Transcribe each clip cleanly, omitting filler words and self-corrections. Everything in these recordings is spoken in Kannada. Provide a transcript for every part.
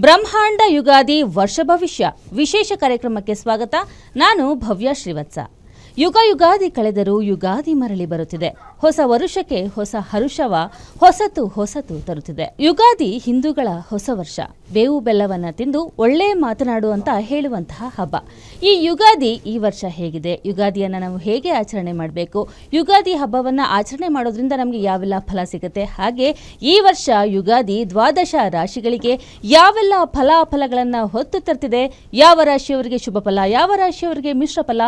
ಬ್ರಹ್ಮಾಂಡ ಯುಗಾದಿ ವರ್ಷ ಭವಿಷ್ಯ ವಿಶೇಷ ಕಾರ್ಯಕ್ರಮಕ್ಕೆ ಸ್ವಾಗತ. ನಾನು ಭವ್ಯ ಶ್ರೀವತ್ಸ. ಯುಗಾದಿ ಕಳೆದರೂ ಯುಗಾದಿ ಮರಳಿ ಬರುತ್ತಿದೆ. ಹೊಸ ವರುಷಕ್ಕೆ ಹೊಸ ಹರುಷವ ಹೊಸತು ತರುತ್ತಿದೆ. ಯುಗಾದಿ ಹಿಂದೂಗಳ ಹೊಸ ವರ್ಷ. ಬೇವು ಬೆಲ್ಲವನ್ನ ತಿಂದು ಒಳ್ಳೆ ಮಾತನಾಡು ಅಂತ ಹೇಳುವಂತಹ ಹಬ್ಬ. ಈ ಯುಗಾದಿ ಈ ವರ್ಷ ಹೇಗಿದೆ, ಯುಗಾದಿಯನ್ನು ನಾವು ಹೇಗೆ ಆಚರಣೆ ಮಾಡಬೇಕು, ಯುಗಾದಿ ಹಬ್ಬವನ್ನು ಆಚರಣೆ ಮಾಡೋದ್ರಿಂದ ನಮಗೆ ಯಾವೆಲ್ಲ ಫಲ ಸಿಗುತ್ತೆ, ಹಾಗೆ ಈ ವರ್ಷ ಯುಗಾದಿ ದ್ವಾದಶ ರಾಶಿಗಳಿಗೆ ಯಾವೆಲ್ಲ ಫಲಾಫಲಗಳನ್ನು ಹೊತ್ತು ತರ್ತಿದೆ, ಯಾವ ರಾಶಿಯವರಿಗೆ ಶುಭ ಫಲ, ಯಾವ ರಾಶಿಯವರಿಗೆ ಮಿಶ್ರ ಫಲ,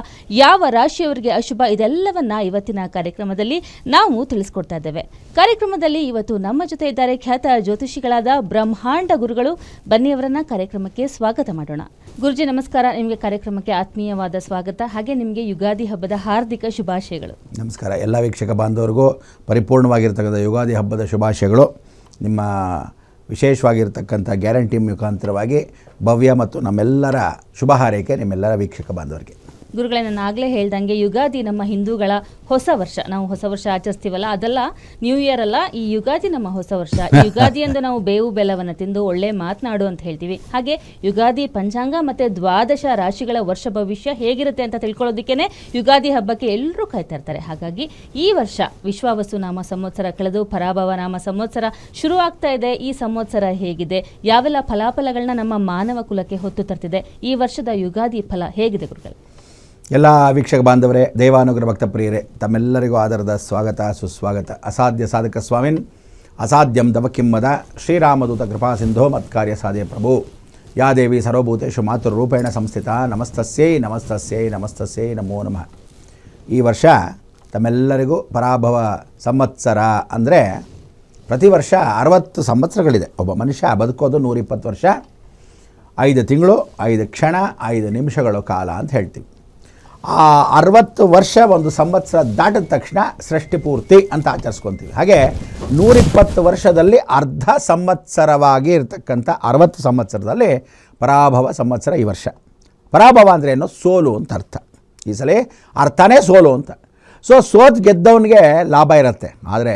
ಯಾವ ರಾಶಿಯವರಿಗೆ ಅಶುಭ, ಇದೆಲ್ಲವನ್ನ ಇವತ್ತಿನ ಕಾರ್ಯಕ್ರಮದಲ್ಲಿ ನಾವು ತಿಳಿಸ್ಕೊಡ್ತಾ ಇದ್ದೇವೆ. ಕಾರ್ಯಕ್ರಮದಲ್ಲಿ ಇವತ್ತು ನಮ್ಮ ಜೊತೆ ಇದ್ದಾರೆ ಖ್ಯಾತ ಜ್ಯೋತಿಷಿಗಳಾದ ಬ್ರಹ್ಮಾಂಡ ಗುರುಗಳು. ಬನ್ನಿ ಅವರನ್ನ ಕಾರ್ಯಕ್ರಮಕ್ಕೆ ಸ್ವಾಗತ ಮಾಡೋಣ. ಗುರುಜಿ ನಮಸ್ಕಾರ, ನಿಮಗೆ ಕಾರ್ಯಕ್ರಮಕ್ಕೆ ಆತ್ಮೀಯವಾದ ಸ್ವಾಗತ. ಹಾಗೆ ನಿಮಗೆ ಯುಗಾದಿ ಹಬ್ಬದ ಹಾರ್ದಿಕ ಶುಭಾಶಯಗಳು. ನಮಸ್ಕಾರ. ಎಲ್ಲ ವೀಕ್ಷಕ ಬಾಂಧವರಿಗೂ ಪರಿಪೂರ್ಣವಾಗಿರ್ತಕ್ಕಂಥ ಯುಗಾದಿ ಹಬ್ಬದ ಶುಭಾಶಯಗಳು. ನಿಮ್ಮ ವಿಶೇಷವಾಗಿರ್ತಕ್ಕಂಥ ಗ್ಯಾರಂಟಿ ಮುಖಾಂತರವಾಗಿ ಭವ್ಯ ಮತ್ತು ನಮ್ಮೆಲ್ಲರ ಶುಭ ಹಾರೈಕೆ ನಿಮ್ಮೆಲ್ಲರ ವೀಕ್ಷಕ ಬಾಂಧವರಿಗೆ. ಗುರುಗಳೇ, ನಾನು ಆಗಲೇ ಹೇಳ್ದಂಗೆ ಯುಗಾದಿ ನಮ್ಮ ಹಿಂದೂಗಳ ಹೊಸ ವರ್ಷ. ನಾವು ಹೊಸ ವರ್ಷ ಆಚರಿಸ್ತೀವಲ್ಲ, ಅದಲ್ಲ ನ್ಯೂ ಇಯರ್ ಅಲ್ಲ, ಈ ಯುಗಾದಿ ನಮ್ಮ ಹೊಸ ವರ್ಷ. ಯುಗಾದಿ ಎಂದು ನಾವು ಬೇವು ಬೆಲ್ಲವನ್ನು ತಿಂದು ಒಳ್ಳೆ ಮಾತನಾಡು ಅಂತ ಹೇಳ್ತೀವಿ. ಹಾಗೆ ಯುಗಾದಿ ಪಂಚಾಂಗ ಮತ್ತು ದ್ವಾದಶ ರಾಶಿಗಳ ವರ್ಷ ಭವಿಷ್ಯ ಹೇಗಿರುತ್ತೆ ಅಂತ ತಿಳ್ಕೊಳ್ಳೋದಕ್ಕೇನೆ ಯುಗಾದಿ ಹಬ್ಬಕ್ಕೆ ಎಲ್ಲರೂ ಕಾಯ್ತಾ ಇರ್ತಾರೆ. ಹಾಗಾಗಿ ಈ ವರ್ಷ ವಿಶ್ವಾವಸು ನಾಮ ಸಂವತ್ಸರ ಕಳೆದು ಪರಾಭವ ನಾಮ ಸಂವತ್ಸರ ಶುರು ಆಗ್ತಾ ಇದೆ. ಈ ಸಂವತ್ಸರ ಹೇಗಿದೆ, ಯಾವೆಲ್ಲ ಫಲಾಫಲಗಳನ್ನ ನಮ್ಮ ಮಾನವ ಕುಲಕ್ಕೆ ಹೊತ್ತು ತರ್ತಿದೆ, ಈ ವರ್ಷದ ಯುಗಾದಿ ಫಲ ಹೇಗಿದೆ ಗುರುಗಳೇ? ಎಲ್ಲ ವೀಕ್ಷಕ ಬಾಂಧವರೇ, ದೇವಾನುಗ್ರಹ ಭಕ್ತ ಪ್ರಿಯರೇ, ತಮ್ಮೆಲ್ಲರಿಗೂ ಆಧಾರದ ಸ್ವಾಗತ ಸುಸ್ವಾಗತ. ಅಸಾಧ್ಯ ಸಾಧಕ ಸ್ವಾಮಿನ್ ಅಸಾಧ್ಯಂ ದವಕಿಮ್ಮದ ಶ್ರೀರಾಮದೂತ ಕೃಪಾ ಸಿಂಧೋ ಮತ್ಕಾರ್ಯ ಸಾಧೆ ಪ್ರಭು ಯಾ ದೇವಿ ಸರ್ವಭೂತೇಷು ಮಾತೃರೂಪೇಣ ಸಂಸ್ಥಿತ ನಮಸ್ತಸ್ಯೈ ನಮೋ ನಮಃ. ಈ ವರ್ಷ ತಮ್ಮೆಲ್ಲರಿಗೂ ಪರಾಭವ ಸಂವತ್ಸರ ಅಂದರೆ ಪ್ರತಿ ವರ್ಷ 60 ಸಂವತ್ಸರಗಳಿದೆ. ಒಬ್ಬ ಮನುಷ್ಯ ಬದುಕೋದು 120 ವರ್ಷ, 5 ತಿಂಗಳು, 5 ಕ್ಷಣ, 5 ನಿಮಿಷಗಳು ಕಾಲ ಅಂತ ಹೇಳ್ತೀವಿ. ಆ 60 ವರ್ಷ ಒಂದು ಸಂವತ್ಸರ ದಾಟಿದ ತಕ್ಷಣ ಸೃಷ್ಟಿ ಪೂರ್ತಿ ಅಂತ ಆಚರಿಸ್ಕೊತೀವಿ. ಹಾಗೆ 120 ವರ್ಷದಲ್ಲಿ ಅರ್ಧ ಸಂವತ್ಸರವಾಗಿ ಇರತಕ್ಕಂಥ 60 ಸಂವತ್ಸರದಲ್ಲಿ ಪರಾಭವ ಸಂವತ್ಸರ ಈ ವರ್ಷ. ಪರಾಭವ ಅಂದರೆ ಏನು? ಸೋಲು ಅಂತ ಅರ್ಥ. ಈ ಸಲ ಅರ್ಥನೇ ಸೋಲು ಅಂತ. ಸೋತ್ ಗೆದ್ದವನಿಗೆ ಲಾಭ ಇರುತ್ತೆ, ಆದರೆ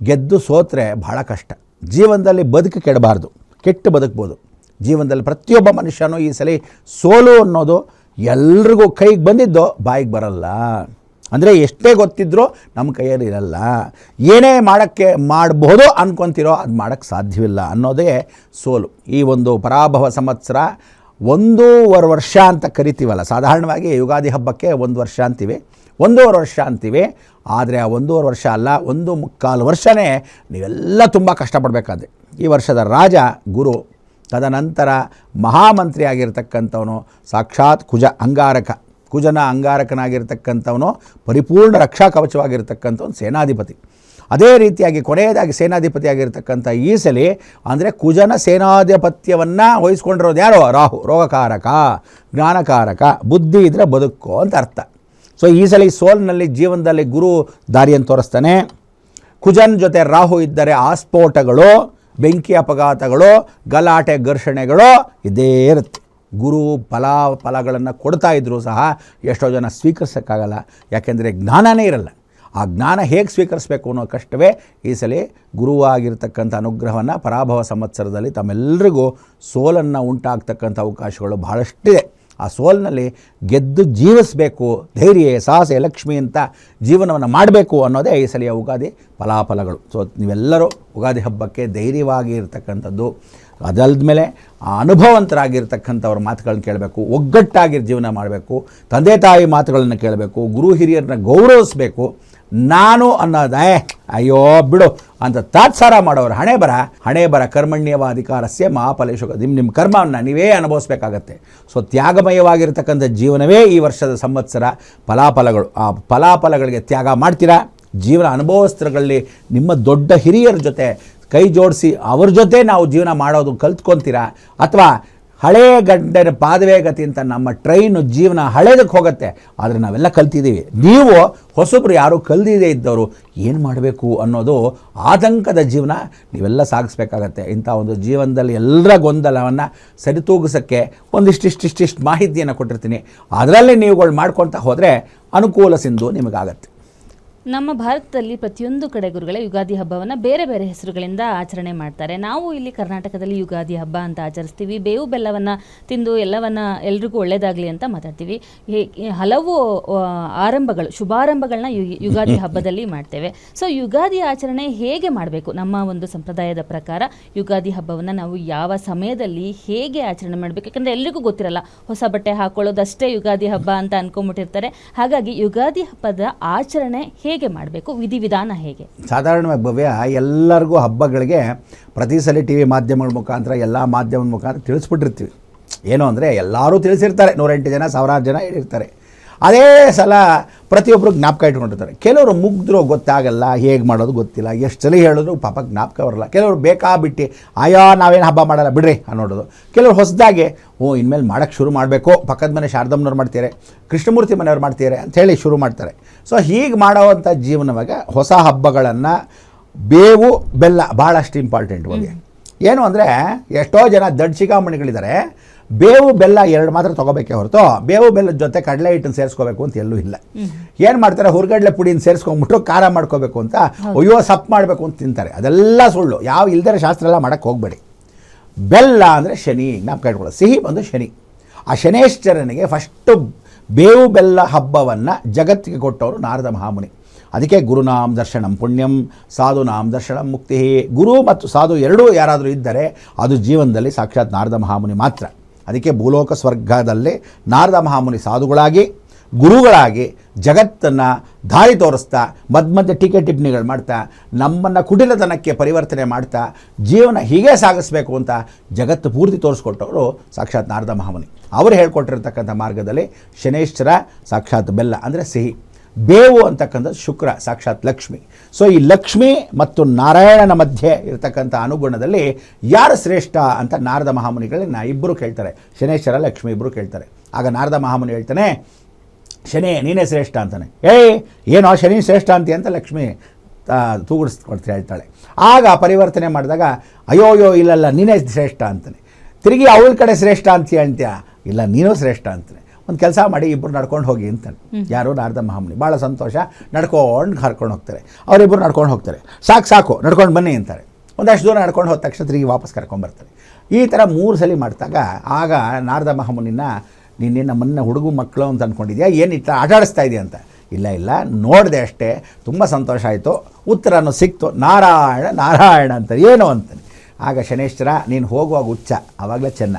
ಗೆದ್ದು ಸೋತ್ರೆ ಭಾಳ ಕಷ್ಟ. ಜೀವನದಲ್ಲಿ ಬದುಕು ಕೆಡಬಾರ್ದು, ಕೆಟ್ಟು ಬದುಕ್ಬೋದು. ಜೀವನದಲ್ಲಿ ಪ್ರತಿಯೊಬ್ಬ ಮನುಷ್ಯನೂ ಈ ಸಲ ಸೋಲು ಅನ್ನೋದು ಎಲ್ರಿಗೂ ಕೈಗೆ ಬಂದಿದ್ದು ಬಾಯಿಗೆ ಬರಲ್ಲ. ಅಂದರೆ ಎಷ್ಟೇ ಗೊತ್ತಿದ್ರೂ ನಮ್ಮ ಕೈಯಲ್ಲಿ ಇರಲ್ಲ. ಏನೇ ಮಾಡಬಹುದು ಅಂದ್ಕೊತಿರೋ ಅದು ಮಾಡೋಕ್ಕೆ ಸಾಧ್ಯವಿಲ್ಲ ಅನ್ನೋದೇ ಸೋಲು. ಈ ಒಂದು ಪರಾಭವ ಸಂವತ್ಸರ 1.5 ವರ್ಷ ಅಂತ ಕರಿತೀವಲ್ಲ, ಸಾಧಾರಣವಾಗಿ ಯುಗಾದಿ ಹಬ್ಬಕ್ಕೆ 1 ವರ್ಷ ಅಂತೀವಿ, 1.5 ವರ್ಷ ಅಂತೀವಿ. ಆದರೆ ಆ 1.5 ವರ್ಷ ಅಲ್ಲ, 1.25 ವರ್ಷನೇ ನೀವೆಲ್ಲ ತುಂಬ ಕಷ್ಟಪಡಬೇಕಾದ್ರೆ. ಈ ವರ್ಷದ ರಾಜ ಗುರು, ತದನಂತರ ಮಹಾಮಂತ್ರಿ ಆಗಿರ್ತಕ್ಕಂಥವನು ಸಾಕ್ಷಾತ್ ಕುಜನ ಅಂಗಾರಕನಾಗಿರ್ತಕ್ಕಂಥವನು, ಪರಿಪೂರ್ಣ ರಕ್ಷಾ ಕವಚವಾಗಿರ್ತಕ್ಕಂಥವನು ಸೇನಾಧಿಪತಿ. ಅದೇ ರೀತಿಯಾಗಿ ಕೊನೆಯದಾಗಿ ಸೇನಾಧಿಪತಿ ಆಗಿರ್ತಕ್ಕಂಥ ಈ ಸಲ ಅಂದರೆ ಕುಜನ ಸೇನಾಧಿಪತ್ಯವನ್ನು ವಹಿಸ್ಕೊಂಡಿರೋದು ಯಾರೋ? ರಾಹು. ರೋಗಕಾರಕ, ಜ್ಞಾನಕಾರಕ, ಬುದ್ಧಿ ಇದ್ದರೆ ಬದುಕೋ ಅಂತ ಅರ್ಥ. ಈ ಸಲ ಸೋಲ್ನಲ್ಲಿ ಜೀವನದಲ್ಲಿ ಗುರು ದಾರಿಯನ್ನು ತೋರಿಸ್ತಾನೆ. ಕುಜನ್ ಜೊತೆ ರಾಹು ಇದ್ದರೆ ಆಸ್ಫೋಟಗಳು, ಬೆಂಕಿ ಅಪಘಾತಗಳು, ಗಲಾಟೆ ಘರ್ಷಣೆಗಳು ಇದೇ ಇರುತ್ತೆ. ಗುರು ಫಲಗಳನ್ನು ಕೊಡ್ತಾ ಇದ್ದರೂ ಸಹ ಎಷ್ಟೋ ಜನ ಸ್ವೀಕರಿಸೋಕ್ಕಾಗಲ್ಲ, ಯಾಕೆಂದರೆ ಜ್ಞಾನನೇ ಇರಲ್ಲ. ಆ ಜ್ಞಾನ ಹೇಗೆ ಸ್ವೀಕರಿಸಬೇಕು ಅನ್ನೋ ಕಷ್ಟವೇ ಈ ಸಲ ಗುರುವಾಗಿರ್ತಕ್ಕಂಥ ಅನುಗ್ರಹವನ್ನು ಪರಾಭವ ಸಂವತ್ಸರದಲ್ಲಿ ತಮ್ಮೆಲ್ಲರಿಗೂ ಸೋಲನ್ನು ಉಂಟಾಗ್ತಕ್ಕಂಥ ಅವಕಾಶಗಳು ಬಹಳಷ್ಟಿದೆ. ಆ ಸೋಲಿನಲ್ಲಿ ಗೆದ್ದು ಜೀವಿಸಬೇಕು, ಧೈರ್ಯ ಸಾಹಸ ಲಕ್ಷ್ಮಿ ಅಂತ ಜೀವನವನ್ನು ಮಾಡಬೇಕು ಅನ್ನೋದೇ ಈ ಸಲಿಯ ಯುಗಾದಿ ಫಲಾಫಲಗಳು. ನೀವೆಲ್ಲರೂ ಯುಗಾದಿ ಹಬ್ಬಕ್ಕೆ ಧೈರ್ಯವಾಗಿ ಇರತಕ್ಕಂಥದ್ದು, ಅದಲ್ದ ಮೇಲೆ ಅನುಭವಂತರಾಗಿರ್ತಕ್ಕಂಥವ್ರ ಮಾತುಗಳನ್ನ ಕೇಳಬೇಕು, ಒಗ್ಗಟ್ಟಾಗಿ ಜೀವನ ಮಾಡಬೇಕು, ತಂದೆ ತಾಯಿ ಮಾತುಗಳನ್ನು ಕೇಳಬೇಕು, ಗುರು ಹಿರಿಯರನ್ನ ಗೌರವಿಸಬೇಕು. ನಾನು ಅನ್ನೋದೇ ಅಯ್ಯೋ ಬಿಡು ಅಂತ ತಾತ್ಸಾರ ಮಾಡೋರು ಹಣೆ ಬರ ಕರ್ಮಣ್ಯವಾಧಿಕಾರಸ್ಯ ಮಹಾಫಲೇಶು. ನಿಮ್ಮ ಕರ್ಮವನ್ನು ನೀವೇ ಅನುಭವಿಸ್ಬೇಕಾಗತ್ತೆ. ತ್ಯಾಗಮಯವಾಗಿರ್ತಕ್ಕಂಥ ಜೀವನವೇ ಈ ವರ್ಷದ ಸಂವತ್ಸರ ಫಲಾಫಲಗಳು. ಆ ಫಲಾಫಲಗಳಿಗೆ ತ್ಯಾಗ ಮಾಡ್ತೀರಾ, ಜೀವನ ಅನುಭವಸ್ಥರಲ್ಲಿ ನಿಮ್ಮ ದೊಡ್ಡ ಹಿರಿಯರ ಜೊತೆ ಕೈ ಜೋಡಿಸಿ ಅವ್ರ ಜೊತೆ ನಾವು ಜೀವನ ಮಾಡೋದು ಕಲ್ತ್ಕೊತೀರಾ, ಅಥವಾ ಹಳೆಯ ಗಂಡನ ಪಾದವೇ ಗತಿ ಅಂತ ನಮ್ಮ ಟ್ರೈನು ಜೀವನ ಹಳೇದಕ್ಕೆ ಹೋಗುತ್ತೆ. ಆದರೆ ನಾವೆಲ್ಲ ಕಲ್ತಿದ್ದೀವಿ. ನೀವು ಹೊಸಬ್ರು ಯಾರು ಕಲ್ದಿದೆ ಇದ್ದವರು ಏನು ಮಾಡಬೇಕು ಅನ್ನೋದು ಆತಂಕದ ಜೀವನ ನೀವೆಲ್ಲ ಸಾಗಿಸ್ಬೇಕಾಗತ್ತೆ. ಇಂಥ ಒಂದು ಜೀವನದಲ್ಲಿ ಎಲ್ಲರ ಗೊಂದಲವನ್ನು ಸರಿತೂಗಿಸೋಕ್ಕೆ ಒಂದಿಷ್ಟಿಷ್ಟು ಮಾಹಿತಿಯನ್ನು ಕೊಟ್ಟಿರ್ತೀನಿ. ಅದರಲ್ಲಿ ನೀವುಗಳು ಮಾಡ್ಕೊಳ್ತಾ ಹೋದರೆ ಅನುಕೂಲ ಸಿಂಧು ನಿಮಗಾಗತ್ತೆ. ನಮ್ಮ ಭಾರತದಲ್ಲಿ ಪ್ರತಿಯೊಂದು ಕಡೆ ಗುರುಗಳೇ ಯುಗಾದಿ ಹಬ್ಬವನ್ನು ಬೇರೆ ಬೇರೆ ಹೆಸರುಗಳಿಂದ ಆಚರಣೆ ಮಾಡ್ತಾರೆ. ನಾವು ಇಲ್ಲಿ ಕರ್ನಾಟಕದಲ್ಲಿ ಯುಗಾದಿ ಹಬ್ಬ ಅಂತ ಆಚರಿಸ್ತೀವಿ. ಬೇವು ಬೆಲ್ಲವನ್ನು ತಿಂದು ಎಲ್ರಿಗೂ ಒಳ್ಳೆಯದಾಗಲಿ ಅಂತ ಮಾತಾಡ್ತೀವಿ. ಹಲವು ಶುಭಾರಂಭಗಳನ್ನ ಯುಗಾದಿ ಹಬ್ಬದಲ್ಲಿ ಮಾಡ್ತೇವೆ. ಸೊ ಯುಗಾದಿ ಆಚರಣೆ ಹೇಗೆ ಮಾಡಬೇಕು? ನಮ್ಮ ಒಂದು ಸಂಪ್ರದಾಯದ ಪ್ರಕಾರ ಯುಗಾದಿ ಹಬ್ಬವನ್ನು ನಾವು ಯಾವ ಸಮಯದಲ್ಲಿ ಹೇಗೆ ಆಚರಣೆ ಮಾಡಬೇಕು? ಯಾಕಂದರೆ ಎಲ್ರಿಗೂ ಗೊತ್ತಿರಲ್ಲ, ಹೊಸ ಬಟ್ಟೆ ಹಾಕೊಳ್ಳೋದಷ್ಟೇ ಯುಗಾದಿ ಹಬ್ಬ ಅಂತ ಅನ್ಕೊಂಬಿಟ್ಟಿರ್ತಾರೆ. ಹಾಗಾಗಿ ಯುಗಾದಿ ಹಬ್ಬದ ಆಚರಣೆ ಹೇಗೆ ಮಾಡಬೇಕು, ವಿಧಿವಿಧಾನ ಹೇಗೆ? ಸಾಧಾರಣವಾಗಿ ಭವ್ಯ, ಎಲ್ಲರಿಗೂ ಹಬ್ಬಗಳಿಗೆ ಪ್ರತಿ ಸಲ ಟಿ ವಿ ಮಾಧ್ಯಮಗಳ ಮುಖಾಂತರ ಎಲ್ಲ ಮಾಧ್ಯಮದ ಮುಖಾಂತರ ತಿಳಿಸ್ಬಿಟ್ಟಿರ್ತೀವಿ. ಏನು ಅಂದರೆ ಎಲ್ಲರೂ ತಿಳಿಸಿರ್ತಾರೆ, 108 ಜನ 1000 ಜನ ಹೇಳಿರ್ತಾರೆ. ಅದೇ ಸಲ ಪ್ರತಿಯೊಬ್ಬರು ಜ್ಞಾಪಕ ಇಟ್ಕೊಂಡಿರ್ತಾರೆ. ಕೆಲವರು ಮುಗ್ಧರು, ಗೊತ್ತಾಗಲ್ಲ, ಹೇಗೆ ಮಾಡೋದು ಗೊತ್ತಿಲ್ಲ, ಎಷ್ಟು ಸಲ ಹೇಳಿದ್ರು ಪಾಪ ಜ್ಞಾಪಕ ಬರಲ್ಲ. ಕೆಲವರು ಬೇಕಾಬಿಟ್ಟು ನಾವೇನು ಹಬ್ಬ ಮಾಡಲ್ಲ ಬಿಡ್ರಿ ಅನ್ನೋದು. ಕೆಲವರು ಹೊಸದಾಗೆ ಇನ್ಮೇಲೆ ಮಾಡೋಕ್ಕೆ ಶುರು ಮಾಡಬೇಕು, ಪಕ್ಕದ ಮನೆ ಶಾರದಮ್ಮನವ್ರು ಮಾಡ್ತಾರೆ, ಕೃಷ್ಣಮೂರ್ತಿ ಮನೆಯವ್ರು ಮಾಡ್ತಾರೆ ಅಂಥೇಳಿ ಶುರು ಮಾಡ್ತಾರೆ. ಸೊ ಹೀಗೆ ಮಾಡೋವಂಥ ಜೀವನವಾಗ ಹೊಸ ಹಬ್ಬಗಳನ್ನು ಬೇವು ಬೆಲ್ಲ ಭಾಳಷ್ಟು ಇಂಪಾರ್ಟೆಂಟ್ ಬಗ್ಗೆ. ಏನು ಅಂದರೆ ಎಷ್ಟೋ ಜನ ದೊಡ್ಡ ಶಿಖಾಮಣಿಗಳಿದ್ದಾರೆ, ಬೇವು ಬೆಲ್ಲ 2 ಮಾತ್ರ ತೊಗೋಬೇಕೇ ಹೊರತು ಬೇವು ಬೆಲ್ಲದ ಜೊತೆ ಕಡಲೆ ಹಿಟ್ಟನ್ನು ಸೇರಿಸ್ಕೋಬೇಕು ಅಂತ ಎಲ್ಲೂ ಇಲ್ಲ. ಏನು ಮಾಡ್ತಾರೆ, ಹುರ್ಗಡ್ಲೆ ಪುಡಿನ ಸೇರಿಸ್ಕೊಂಡ್ಬಿಟ್ಟು ಖಾರ ಮಾಡ್ಕೋಬೇಕು ಅಂತ, ಸಪ್ ಮಾಡಬೇಕು ಅಂತ ತಿಂತಾರೆ. ಅದೆಲ್ಲ ಸುಳ್ಳು. ಯಾವ ಇಲ್ದರೆ ಶಾಸ್ತ್ರ ಎಲ್ಲ ಮಾಡೋಕ್ಕೆ ಹೋಗಬೇಡಿ. ಬೆಲ್ಲ ಅಂದರೆ ಶನಿ, ಜ್ಞಾಪಕ ಇಟ್ಕೊಳ್ಳೋದು. ಸಿಹಿ ಬಂದು ಶನಿ. ಆ ಶನೇಶ್ವರನಿಗೆ ಫಸ್ಟು ಬೇವು ಬೆಲ್ಲ ಹಬ್ಬವನ್ನು ಜಗತ್ತಿಗೆ ಕೊಟ್ಟವರು ನಾರದ ಮಹಾಮುನಿ. ಅದಕ್ಕೆ ಗುರುನಾಮ್ ದರ್ಶನಂ ಪುಣ್ಯಂ ಸಾಧುನಾಮ್ ದರ್ಶನಂ ಮುಕ್ತಿ. ಗುರು ಮತ್ತು ಸಾಧು ಎರಡೂ ಯಾರಾದರೂ ಇದ್ದರೆ ಅದು ಜೀವನದಲ್ಲಿ ಸಾಕ್ಷಾತ್ ನಾರದ ಮಹಾಮುನಿ ಮಾತ್ರ. ಅದಕ್ಕೆ ಭೂಲೋಕ ಸ್ವರ್ಗದಲ್ಲಿ ನಾರದ ಮಹಾಮುನಿ ಸಾಧುಗಳಾಗಿ ಗುರುಗಳಾಗಿ ಜಗತ್ತನ್ನು ದಾರಿ ತೋರಿಸ್ತಾ ಮಧ್ಯ ಟೀಕೆ ಟಿಪ್ಪಣಿಗಳು ಮಾಡ್ತಾ ನಮ್ಮನ್ನು ಕುಟಿಲತನಕ್ಕೆ ಪರಿವರ್ತನೆ ಮಾಡ್ತಾ ಜೀವನ ಹೀಗೆ ಸಾಗಿಸಬೇಕು ಅಂತ ಜಗತ್ತು ಪೂರ್ತಿ ತೋರಿಸ್ಕೊಟ್ಟವರು ಸಾಕ್ಷಾತ್ ನಾರದ ಮಹಾಮುನಿ. ಅವರು ಹೇಳ್ಕೊಟ್ಟಿರ್ತಕ್ಕಂಥ ಮಾರ್ಗದಲ್ಲಿ ಶನೇಶ್ವರ ಸಾಕ್ಷಾತ್ ಬೆಲ್ಲ ಅಂದರೆ ಸಿಹಿ, ಬೇವು ಅಂತಕ್ಕಂಥದ್ದು ಶುಕ್ರ ಸಾಕ್ಷಾತ್ ಲಕ್ಷ್ಮಿ. ಸೊ ಈ ಲಕ್ಷ್ಮಿ ಮತ್ತು ನಾರಾಯಣನ ಮಧ್ಯೆ ಇರತಕ್ಕಂಥ ಅನುಗುಣದಲ್ಲಿ ಯಾರು ಶ್ರೇಷ್ಠ ಅಂತ ನಾರದ ಮಹಾಮುನಿಗಳನ್ನ ಇಬ್ಬರು ಕೇಳ್ತಾರೆ. ಶನೇಶ್ವರ ಲಕ್ಷ್ಮಿ ಇಬ್ಬರು ಕೇಳ್ತಾರೆ. ಆಗ ನಾರದ ಮಹಾಮುನಿ ಹೇಳ್ತಾನೆ, ಶನಿ ನೀನೇ ಶ್ರೇಷ್ಠ ಅಂತಾನೆ. ಏನೋ ಶನಿ ಶ್ರೇಷ್ಠ ಅಂತೀಯ ಅಂತ ಲಕ್ಷ್ಮಿ ತೂಗುಡಿಸ್ಕೊಡ್ತಾ ಹೇಳ್ತಾಳೆ. ಆಗ ಪರಿವರ್ತನೆ ಮಾಡಿದಾಗ ಅಯ್ಯೋ ಇಲ್ಲಲ್ಲ ನೀನೇ ಶ್ರೇಷ್ಠ ಅಂತಾನೆ. ತಿರುಗಿ ಅವಳ ಕಡೆ ಶ್ರೇಷ್ಠ ಅಂತೀಯ, ಇಲ್ಲ ನೀನು ಶ್ರೇಷ್ಠ ಅಂತಾನೆ. ಒಂದು ಕೆಲಸ ಮಾಡಿ ಇಬ್ಬರು ನಡ್ಕೊಂಡು ಹೋಗಿ ಅಂತಾನೆ. ಯಾರು ನಾರದ ಮಹಾಮುನಿ. ಭಾಳ ಸಂತೋಷ, ನಡ್ಕೊಂಡು ಕರ್ಕೊಂಡು ಹೋಗ್ತಾರೆ. ಅವರಿಬ್ಬರು ನಡ್ಕೊಂಡು ಹೋಗ್ತಾರೆ. ಸಾಕು ನಡ್ಕೊಂಡು ಬನ್ನಿ ಅಂತಾರೆ. ಒಂದಷ್ಟು ದೂರ ನಡ್ಕೊಂಡು ಹೋದ ತಕ್ಷಣ ತಿರುಗಿ ವಾಪಸ್ ಕರ್ಕೊಂಬರ್ತಾರೆ. ಈ ಥರ 3 ಸಲ ಮಾಡಿದಾಗ ಆಗ ನಾರದ ಮಹಾಮುನಿನ ನಿನ್ನೆ ನಮ್ಮನ್ನ ಹುಡುಗ ಮಕ್ಕಳು ಅಂತ ಅಂದ್ಕೊಂಡಿದ್ಯಾ, ಏನಿತ್ತ ಆಟ ಆಡಿಸ್ತಾ ಇದೆಯಾ ಅಂತ. ಇಲ್ಲ ನೋಡಿದೆ ಅಷ್ಟೇ, ತುಂಬ ಸಂತೋಷ ಆಯಿತು, ಉತ್ತರನೂ ಸಿಕ್ತು, ನಾರಾಯಣ ಅಂತ ಏನು ಅಂತಾನೆ. ಆಗ ಶನೇಶ್ವರ ನೀನು ಹೋಗುವಾಗ ಉಚ್ಚ, ಆವಾಗಲೇ ಚೆನ್ನ.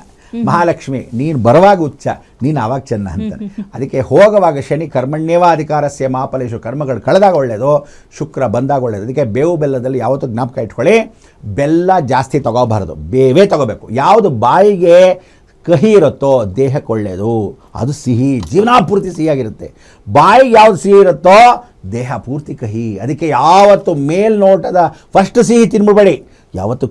ಮಹಾಲಕ್ಷ್ಮಿ ನೀನು ಬರುವಾಗ ಉಚ್ಚ, ನೀನು ಆವಾಗ ಚೆನ್ನ ಅಂತಾನೆ. ಅದಕ್ಕೆ ಹೋಗುವಾಗ ಶನಿ ಕರ್ಮಣ್ಯೇವಾಧಿಕಾರಸ್ಯ ಮಾಫಲೇಶು, ಕರ್ಮಗಳು ಕಳೆದಾಗ ಒಳ್ಳೆಯದು, ಶುಕ್ರ ಬಂದಾಗ ಒಳ್ಳೆಯದು. ಅದಕ್ಕೆ ಬೇವು ಬೆಲ್ಲದಲ್ಲಿ ಯಾವತ್ತೂ ಜ್ಞಾಪಕ ಇಟ್ಕೊಳ್ಳಿ, ಬೆಲ್ಲ ಜಾಸ್ತಿ ತೊಗೋಬಾರ್ದು, ಬೇವೇ ತೊಗೋಬೇಕು. ಯಾವುದು ಬಾಯಿಗೆ ಕಹಿ ಇರುತ್ತೋ ದೇಹಕ್ಕೆ ಒಳ್ಳೆಯದು, ಅದು ಸಿಹಿ, ಜೀವನ ಪೂರ್ತಿ ಸಿಹಿಯಾಗಿರುತ್ತೆ. ಬಾಯಿಗೆ ಯಾವುದು ಸಿಹಿ ಇರುತ್ತೋ ದೇಹ ಪೂರ್ತಿ ಕಹಿ. ಅದಕ್ಕೆ ಯಾವತ್ತು ಮೇಲ್ನೋಟದ ಫಸ್ಟ್ ಸಿಹಿ ತಿನ್ಬಿಡಬೇಡಿ, ಯಾವತ್ತು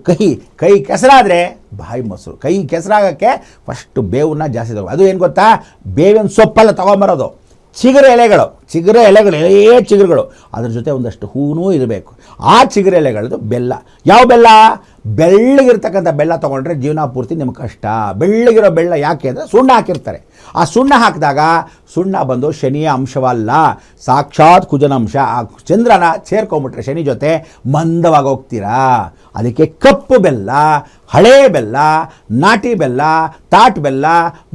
ಕೈ ಕೆಸರಾದರೆ ಬಾಯಿ ಮೊಸರು. ಕೈ ಕೆಸರಾಗಕ್ಕೆ ಫಸ್ಟು ಬೇವನ್ನ ಜಾಸ್ತಿ ತಗೋ. ಅದು ಏನು ಗೊತ್ತಾ, ಬೇವಿನ ಸೊಪ್ಪೆಲ್ಲ ತೊಗೊಂಬರೋದು, ಚಿಗುರು ಎಲೆಗಳು, ಚಿಗುರುಗಳು, ಅದ್ರ ಜೊತೆ ಒಂದಷ್ಟು ಹೂನೂ ಇರಬೇಕು. ಆ ಚಿಗುರು ಎಲೆಗಳದ್ದು ಬೆಲ್ಲ. ಯಾವ ಬೆಲ್ಲ? ಬೆಳ್ಳಗಿರ್ತಕ್ಕಂಥ ಬೆಲ್ಲ ತೊಗೊಂಡ್ರೆ ಜೀವನ ಪೂರ್ತಿ ನಿಮ್ಗೆ ಕಷ್ಟ. ಬೆಳ್ಳಗಿರೋ ಬೆಲ್ಲ ಯಾಕೆ ಅಂದರೆ ಸುಣ್ಣ ಹಾಕಿರ್ತಾರೆ. ಆ ಸುಣ್ಣ ಹಾಕಿದಾಗ ಸುಣ್ಣ ಬಂದು ಶನಿಯ ಅಂಶವಲ್ಲ, ಸಾಕ್ಷಾತ್ ಕುಜನ ಅಂಶ. ಆ ಚಂದ್ರನ ಸೇರ್ಕೊಂಬಿಟ್ರೆ ಶನಿ ಜೊತೆ ಮಂದವಾಗಿ ಹೋಗ್ತೀರಾ. ಅದಕ್ಕೆ ಕಪ್ಪು ಬೆಲ್ಲ, ಹಳೇ ಬೆಲ್ಲ, ನಾಟಿ ಬೆಲ್ಲ, ತಾಟ್ ಬೆಲ್ಲ,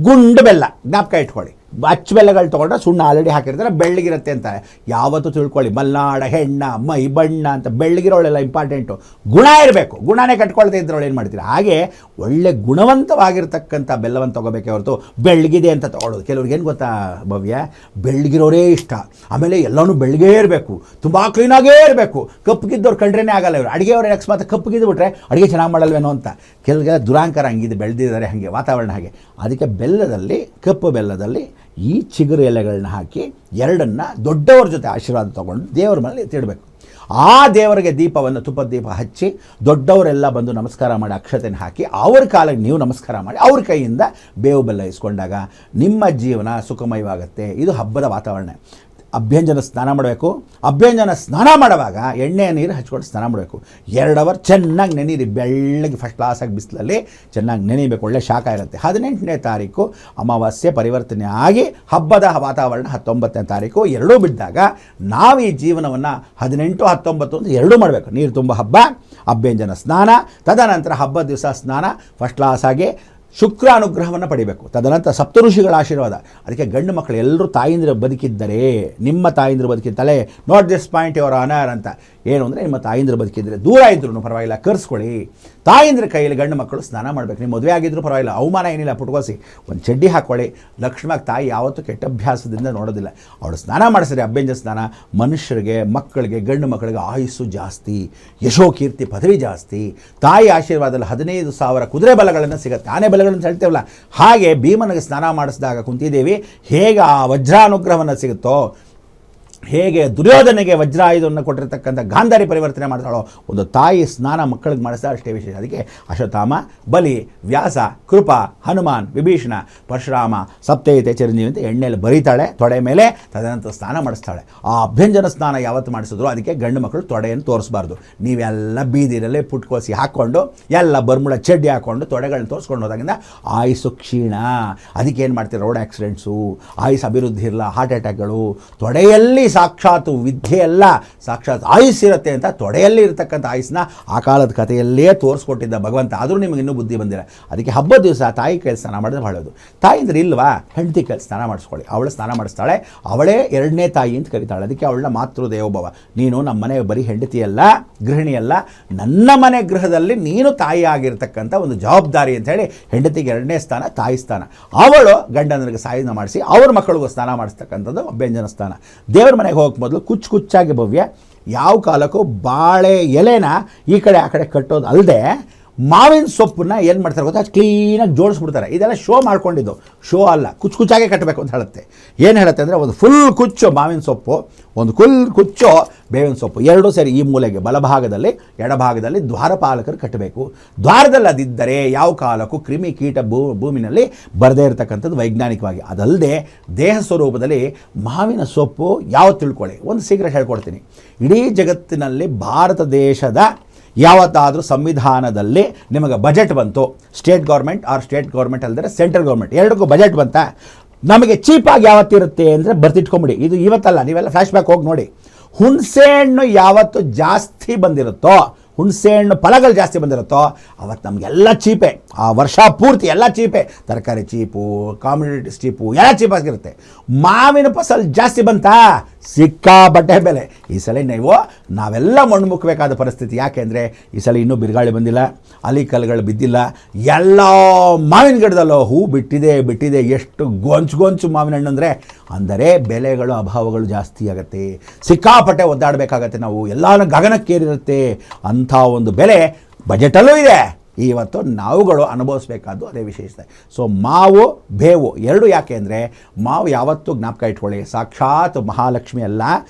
ಗುಂಡು ಬೆಲ್ಲ ಜ್ಞಾಪಕ ಇಟ್ಕೊಳ್ಳಿ. ಅಚ್ಚ ಬೆಲ್ಲಗಳು ತೊಗೊಂಡ್ರೆ ಸುಣ್ಣ ಆಲ್ರೆಡಿ ಹಾಕಿರ್ತಾರೆ, ಬೆಳ್ಳಗಿರುತ್ತೆ ಅಂತ ಯಾವತ್ತೂ ತಿಳ್ಕೊಳ್ಳಿ. ಮಲ್ನಾಡ ಹೆಣ್ಣ ಮೈ ಬಣ್ಣ ಅಂತ ಬೆಳ್ಳಗಿರೋಳೆಲ್ಲ ಇಂಪಾರ್ಟೆಂಟು. ಗುಣ ಇರಬೇಕು, ಗುಣನೇ ಕಟ್ಕೊಳ್ತಾ ಇದ್ರೋಳು ಏನು ಮಾಡ್ತೀರಾ. ಹಾಗೆ ಒಳ್ಳೆ ಗುಣವಂತವಾಗಿರ್ತಕ್ಕಂಥ ಬೆಲ್ಲವನ್ನು ತೊಗೋಬೇಕೆ ಹೊರತು ಬೆಳ್ಳಗಿದೆ ಅಂತ ತೊಗೊಳ್ಳೋದು. ಕೆಲವ್ರಿಗೆ ಏನು ಗೊತ್ತಾ ಭವ್ಯ, ಬೆಳ್ಳಗಿರೋರೇ ಇಷ್ಟ. ಆಮೇಲೆ ಎಲ್ಲನೂ ಬೆಳ್ಳಗೇ ಇರಬೇಕು, ತುಂಬ ಕ್ಲೀನಾಗೇ ಇರಬೇಕು. ಕಪ್ಪಗಿದ್ದವ್ರು ಕಂಡ್ರೇ ಆಗಲ್ಲ. ಇವರು ಅಡುಗೆಯವ್ರು ಅಕಸ್ಮಾತ್ ಕಪ್ಪಗಿದ್ದು ಬಿಟ್ರೆ ಅಡುಗೆ ಚೆನ್ನಾಗಿ ಮಾಡಲ್ವೇನೋ ಅಂತ ಕೆಲವ್ರಿಗೆ ದುರಾಂಕಾರ. ಹಂಗಿದೆ, ಬೆಳೆದಿದ್ದಾರೆ ಹಾಗೆ ವಾತಾವರಣ ಹಾಗೆ. ಅದಕ್ಕೆ ಬೆಲ್ಲದಲ್ಲಿ, ಕಪ್ಪು ಬೆಲ್ಲದಲ್ಲಿ ಈ ಚಿಗುರು ಎಲೆಗಳನ್ನ ಹಾಕಿ ಎರಡನ್ನು ದೊಡ್ಡವ್ರ ಜೊತೆ ಆಶೀರ್ವಾದ ತೊಗೊಂಡು ದೇವರ ಮೇಲೆ ಎತ್ತಿಡಬೇಕು. ಆ ದೇವರಿಗೆ ದೀಪವನ್ನು, ತುಪ್ಪದ ದೀಪ ಹಚ್ಚಿ ದೊಡ್ಡವರೆಲ್ಲ ಬಂದು ನಮಸ್ಕಾರ ಮಾಡಿ ಅಕ್ಷತೆನ ಹಾಕಿ ಅವ್ರ ಕಾಲಿಗೆ ನೀವು ನಮಸ್ಕಾರ ಮಾಡಿ ಅವ್ರ ಕೈಯಿಂದ ಬೇವು ಬೆಲ್ಲ ಇಸ್ಕೊಂಡಾಗ ನಿಮ್ಮ ಜೀವನ ಸುಖಮಯವಾಗುತ್ತೆ. ಇದು ಹಬ್ಬದ ವಾತಾವರಣ. ಅಭ್ಯಂಜನ ಸ್ನಾನ ಮಾಡಬೇಕು. ಅಭ್ಯಂಜನ ಸ್ನಾನ ಮಾಡುವಾಗ ಎಣ್ಣೆಯ ನೀರು ಹಚ್ಕೊಂಡು ಸ್ನಾನ ಮಾಡಬೇಕು. 2 ಅವರ್ ಚೆನ್ನಾಗಿ ನೆನೀರಿ, ಬೆಳ್ಳಗೆ ಫಸ್ಟ್ ಕ್ಲಾಸಾಗಿ ಬಿಸಿಲಲ್ಲಿ ಚೆನ್ನಾಗಿ ನೆನೀಬೇಕು, ಒಳ್ಳೆ ಶಾಖ ಇರುತ್ತೆ. 18ನೇ ತಾರೀಕು ಅಮಾವಾಸ್ಯೆ ಪರಿವರ್ತನೆ ಆಗಿ ಹಬ್ಬದ ವಾತಾವರಣ 19ನೇ ತಾರೀಕು ಎರಡೂ ಬಿದ್ದಾಗ ನಾವು ಈ ಜೀವನವನ್ನು 18, 19 ಅಂತ ಎರಡೂ ಮಾಡಬೇಕು. ನೀರು ತುಂಬ ಹಬ್ಬ, ಅಭ್ಯಂಜನ ಸ್ನಾನ, ತದನಂತರ ಹಬ್ಬದ ದಿವಸ ಸ್ನಾನ ಫಸ್ಟ್ ಕ್ಲಾಸಾಗಿ ಶುಕ್ರ ಅನುಗ್ರಹವನ್ನು ಪಡಿಬೇಕು. ತದನಂತರ ಸಪ್ತಋಷಿಗಳ ಆಶೀರ್ವಾದ. ಅದಕ್ಕೆ ಗಂಡು ಮಕ್ಕಳು ಎಲ್ಲರೂ ತಾಯಿಂದ್ರ ಬದುಕಿದ್ದರೆ, ನಿಮ್ಮ ತಾಯಿಂದ್ರ ಬದುಕಿದ್ದಲೆ not this point your honour ಅಂತ, ಏನು ಅಂದರೆ ನಿಮ್ಮ ತಾಯಿಂದ್ರ ಬದುಕಿದ್ರೆ ದೂರ ಇದ್ರೂ ಪರವಾಗಿಲ್ಲ, ಕರ್ಸ್ಕೊಳ್ಳಿ. ತಾಯಿಂದ್ರ ಕೈಯಲ್ಲಿ ಗಂಡು ಮಕ್ಕಳು ಸ್ನಾನ ಮಾಡಬೇಕು. ನೀವು ಮದುವೆ ಆಗಿದ್ರೂ ಪರವಾಗಿಲ್ಲ, ಅವಮಾನ ಏನಿಲ್ಲ, ಪುಟ್ಕೋಸಿ ಒಂದು ಚಡ್ಡಿ ಹಾಕ್ಕೊಳ್ಳಿ. ಲಕ್ಷ್ಮೀಗೆ ತಾಯಿ ಯಾವತ್ತೂ ಕೆಟ್ಟ ಅಭ್ಯಾಸದಿಂದ ನೋಡೋದಿಲ್ಲ. ಅವಳು ಸ್ನಾನ ಮಾಡಿಸಿದ್ರೆ ಅಭ್ಯಂಜನ ಸ್ನಾನ, ಮನುಷ್ಯರಿಗೆ, ಮಕ್ಕಳಿಗೆ, ಗಂಡು ಮಕ್ಕಳಿಗೆ ಆಯುಸ್ಸು ಜಾಸ್ತಿ, ಯಶೋ ಕೀರ್ತಿ ಪದವಿ ಜಾಸ್ತಿ. ತಾಯಿ ಆಶೀರ್ವಾದದಲ್ಲಿ 15,000 ಕುದುರೆ ಬಲಗಳನ್ನು ಸಿಗುತ್ತೆ, ಆನೆ ಬಲಗಳನ್ನು ಹೇಳ್ತೇವಲ್ಲ, ಹಾಗೆ ಭೀಮನಿಗೆ ಸ್ನಾನ ಮಾಡಿಸಿದಾಗ ಕುಂತಿದೇವಿ ಹೇಗೆ ಆ ವಜ್ರಾನುಗ್ರಹವನ್ನು ಸಿಗುತ್ತೋ, ಹೇಗೆ ದುರ್ಯೋಧನೆಗೆ ವಜ್ರಾಯುಧವನ್ನು ಕೊಟ್ಟಿರ್ತಕ್ಕಂಥ ಗಾಂಧಾರಿ ಪರಿವರ್ತನೆ ಮಾಡ್ತಾಳೋ, ಒಂದು ತಾಯಿ ಸ್ನಾನ ಮಕ್ಕಳಿಗೆ ಮಾಡಿಸ್ತಾ ಅಷ್ಟೇ ವಿಶೇಷ. ಅದಕ್ಕೆ ಅಶ್ವತ್ಥಾಮ, ಬಲಿ, ವ್ಯಾಸ, ಕೃಪ, ಹನುಮಾನ್, ವಿಭೀಷಣ, ಪರಶುರಾಮ, ಸಪ್ತೈತೆ, ಚಿರಂಜೀವಿ ಅಂತ ಎಣ್ಣೆಯಲ್ಲಿ ಬರೀತಾಳೆ ತೊಡೆ ಮೇಲೆ. ತದನಂತರ ಸ್ನಾನ ಮಾಡಿಸ್ತಾಳೆ. ಆ ಅಭ್ಯಂಜನ ಸ್ನಾನ ಯಾವತ್ತು ಮಾಡಿಸಿದ್ರು ಅದಕ್ಕೆ ಗಂಡು ಮಕ್ಕಳು ತೊಡೆಯನ್ನು ತೋರಿಸಬಾರ್ದು. ನೀವೆಲ್ಲ ಬೀದಿರಲ್ಲೇ ಪುಟ್ಕೋಸಿ ಹಾಕ್ಕೊಂಡು ಎಲ್ಲ ಬರ್ಮುಳ ಚಡ್ಡಿ ಹಾಕ್ಕೊಂಡು ತೊಡೆಗಳನ್ನ ತೋರಿಸ್ಕೊಂಡು ಹೋದಾಗಿಂದ ಆಯುಸ್ಸು ಕ್ಷೀಣ. ಅದಕ್ಕೆ ಏನು ಮಾಡ್ತೀವಿ, ರೋಡ್ ಆಕ್ಸಿಡೆಂಟ್ಸು, ಆಯುಸ್ ಅಭಿವೃದ್ಧಿ ಇರಲ್ಲ, ಹಾರ್ಟ್ ಅಟ್ಯಾಕ್ಗಳು. ತೊಡೆಯಲ್ಲಿ ಸಾಕ್ಷಾತ್ ವಿದ್ಯೆ ಎಲ್ಲ ಸಾಕ್ಷಾತ್ ಆಯುಸ್ಸಿರುತ್ತೆ ಅಂತ ತೊಡೆಯಲ್ಲಿ ಇರತಕ್ಕಂಥ ಆಯುಸ್ನ ಆ ಕಾಲದ ಕಥೆಯಲ್ಲೇ ತೋರಿಸ್ಕೊಟ್ಟಿದ್ದ ಭಗವಂತ. ಆದರೂ ನಿಮಗೆ ಇನ್ನೂ ಬುದ್ಧಿ ಬಂದಿಲ್ಲ. ಅದಕ್ಕೆ ಹಬ್ಬದ ದಿವಸ ತಾಯಿ ಕೈಲಿ ಸ್ನಾನ ಮಾಡಿದ್ರೆ ಒಳ್ಳೆಯದು. ತಾಯಿ ಅಂದ್ರೆ ಇಲ್ವಾ, ಹೆಂಡತಿ ಕೈಲಿ ಸ್ನಾನ ಮಾಡಿಸ್ಕೊಳ್ಳಿ. ಅವಳು ಸ್ನಾನ ಮಾಡಿಸ್ತಾಳೆ, ಅವಳೇ 2ನೇ ತಾಯಿ ಅಂತ ಕರೀತಾಳೆ. ಅದಕ್ಕೆ ಅವಳನ್ನ ಮಾತೃದೇವೋಭವ. ನೀನು ನಮ್ಮ ಮನೆ ಬರೀ ಹೆಂಡತಿಯಲ್ಲ, ಗೃಹಿಣಿಯಲ್ಲ, ನನ್ನ ಮನೆ ಗೃಹದಲ್ಲಿ ನೀನು ತಾಯಿ ಆಗಿರ್ತಕ್ಕಂಥ ಒಂದು ಜವಾಬ್ದಾರಿ ಅಂತ ಹೇಳಿ ಹೆಂಡತಿಗೆ 2ನೇ ಸ್ಥಾನ ತಾಯಿ ಸ್ಥಾನ. ಅವಳು ಗಂಡನಿಗೆ ಸಾಯನ ಮಾಡಿಸಿ ಅವ್ರ ಮಕ್ಕಳಿಗೂ ಸ್ನಾನ ಮಾಡಿಸ್ತಕ್ಕಂಥದ್ದು ಅಭ್ಯಂಜನ ಸ್ನಾನ. ದೇವರ ಮನೆಗೆ ಹೋಗಕ್ಕೆ ಮೊದಲು ಕುಚ್ಚಾಗಿ ಭವ್ಯ ಯಾವ ಕಾಲಕ್ಕೂ ಬಾಳೆ ಎಲೆನ ಈ ಕಡೆ ಆ ಕಡೆ ಕಟ್ಟೋದು ಅಲ್ಲದೆ ಮಾವಿನ ಸೊಪ್ಪನ್ನ ಏನು ಮಾಡ್ತಾರೆ ಗೊತ್ತಾ, ಕ್ಲೀನಾಗಿ ಜೋಡಿಸ್ಬಿಡ್ತಾರೆ. ಇದೆಲ್ಲ ಶೋ ಮಾಡ್ಕೊಂಡಿದ್ದು, ಶೋ ಅಲ್ಲ, ಕುಚ್ಚಾಗೆ ಕಟ್ಟಬೇಕು ಅಂತ ಹೇಳುತ್ತೆ. ಏನು ಹೇಳುತ್ತೆ ಅಂದರೆ ಒಂದು ಫುಲ್ ಕುಚ್ಚು ಮಾವಿನ ಸೊಪ್ಪು, ಒಂದು ಕುಚ್ಚು ಬೇವಿನ ಸೊಪ್ಪು, ಎರಡೂ ಸೇರಿ ಈ ಮೂಲೆಗೆ ಬಲಭಾಗದಲ್ಲಿ ಎಡಭಾಗದಲ್ಲಿ ದ್ವಾರಪಾಲಕರು ಕಟ್ಟಬೇಕು. ದ್ವಾರದಲ್ಲಿ ಅದಿದ್ದರೆ ಯಾವ ಕಾಲಕ್ಕೂ ಕ್ರಿಮಿ ಕೀಟ ಭೂಮಿನಲ್ಲಿ ಬರದೇ ಇರತಕ್ಕಂಥದ್ದು ವೈಜ್ಞಾನಿಕವಾಗಿ. ಅದಲ್ಲದೆ ದೇಹ ಸ್ವರೂಪದಲ್ಲಿ ಮಾವಿನ ಸೊಪ್ಪು ಯಾವ ತಿಳ್ಕೊಳ್ಳಿ, ಒಂದು ಸೀಕ್ರೆಟ್ ಹೇಳ್ಕೊಡ್ತೀನಿ. ಇಡೀ ಜಗತ್ತಿನಲ್ಲಿ ಭಾರತ ದೇಶದ ಯಾವತ್ತಾದರೂ ಸಂವಿಧಾನದಲ್ಲಿ ನಿಮಗೆ ಬಜೆಟ್ ಬಂತು, ಸ್ಟೇಟ್ ಗೌರ್ಮೆಂಟ್ ಅಲ್ಲದೆ ಸೆಂಟ್ರಲ್ ಗೌರ್ಮೆಂಟ್ ಎರಡಕ್ಕೂ ಬಜೆಟ್ ಬಂತ, ನಮಗೆ ಚೀಪಾಗಿ ಯಾವತ್ತಿರುತ್ತೆ ಅಂದರೆ ಬರ್ತಿಟ್ಕೊಂಬಿಡಿ. ಇದು ಇವತ್ತಲ್ಲ, ನೀವೆಲ್ಲ ಫ್ಲ್ಯಾಶ್ ಬ್ಯಾಕ್ ಹೋಗಿ ನೋಡಿ. ಹುಣಸೆ ಹಣ್ಣು ಯಾವತ್ತು ಜಾಸ್ತಿ ಬಂದಿರುತ್ತೋ, ಹುಣಸೆ ಹಣ್ಣು ಫಲಗಳು ಜಾಸ್ತಿ ಬಂದಿರುತ್ತೋ ಅವತ್ತು ನಮಗೆಲ್ಲ ಚೀಪೆ. ಆ ವರ್ಷ ಪೂರ್ತಿ ಎಲ್ಲ ಚೀಪೆ, ತರಕಾರಿ ಚೀಪು, ಕಾಮಿಡಿಟೀಸ್ ಚೀಪು, ಎಲ್ಲ ಚೀಪಾಗಿರುತ್ತೆ. ಮಾವಿನ ಫಸಲು ಜಾಸ್ತಿ ಬಂತಾ, ಸಿಕ್ಕಾಪಟ್ಟೆ ಬೆಲೆ. ಈ ಸಲ ನಾವೆಲ್ಲ ಮಣ್ಣು ಮುಕ್ಕಬೇಕಾದ ಪರಿಸ್ಥಿತಿ. ಯಾಕೆಂದರೆ ಈ ಸಲ ಇನ್ನೂ ಬಿರುಗಾಳಿ ಬಂದಿಲ್ಲ, ಅಲಿಕಲ್ಗಳು ಬಿದ್ದಿಲ್ಲ, ಎಲ್ಲ ಮಾವಿನ ಗಿಡದಲ್ಲೋ ಹೂ ಬಿಟ್ಟಿದೆ. ಎಷ್ಟು ಗೊಂಚು ಮಾವಿನ ಹಣ್ಣು ಅಂದರೆ ಬೆಲೆಗಳು ಅಭಾವಗಳು ಜಾಸ್ತಿ ಆಗುತ್ತೆ, ಸಿಕ್ಕಾಪಟ್ಟೆ ಒದ್ದಾಡಬೇಕಾಗತ್ತೆ. ನಾವು ಎಲ್ಲಾನು ಗಗನಕ್ಕೇರಿರುತ್ತೆ. ಅಂಥ ಒಂದು ಬೆಲೆ ಬಜೆಟಲ್ಲೂ ಇದೆ. ಇವತ್ತು ನಾವುಗಳು ಅನುಭವಿಸ್ಬೇಕಾದ್ದು ಅದೇ ವಿಶೇಷತೆ. ಸೊ ಮಾವು ಬೇವು ಎರಡು ಯಾಕೆ ಅಂದರೆ, ಮಾವು ಯಾವತ್ತೂ ಜ್ಞಾಪಕ ಇಟ್ಕೊಳ್ಳಿ, ಸಾಕ್ಷಾತ್ ಮಹಾಲಕ್ಷ್ಮಿ ಅಲ್ಲ,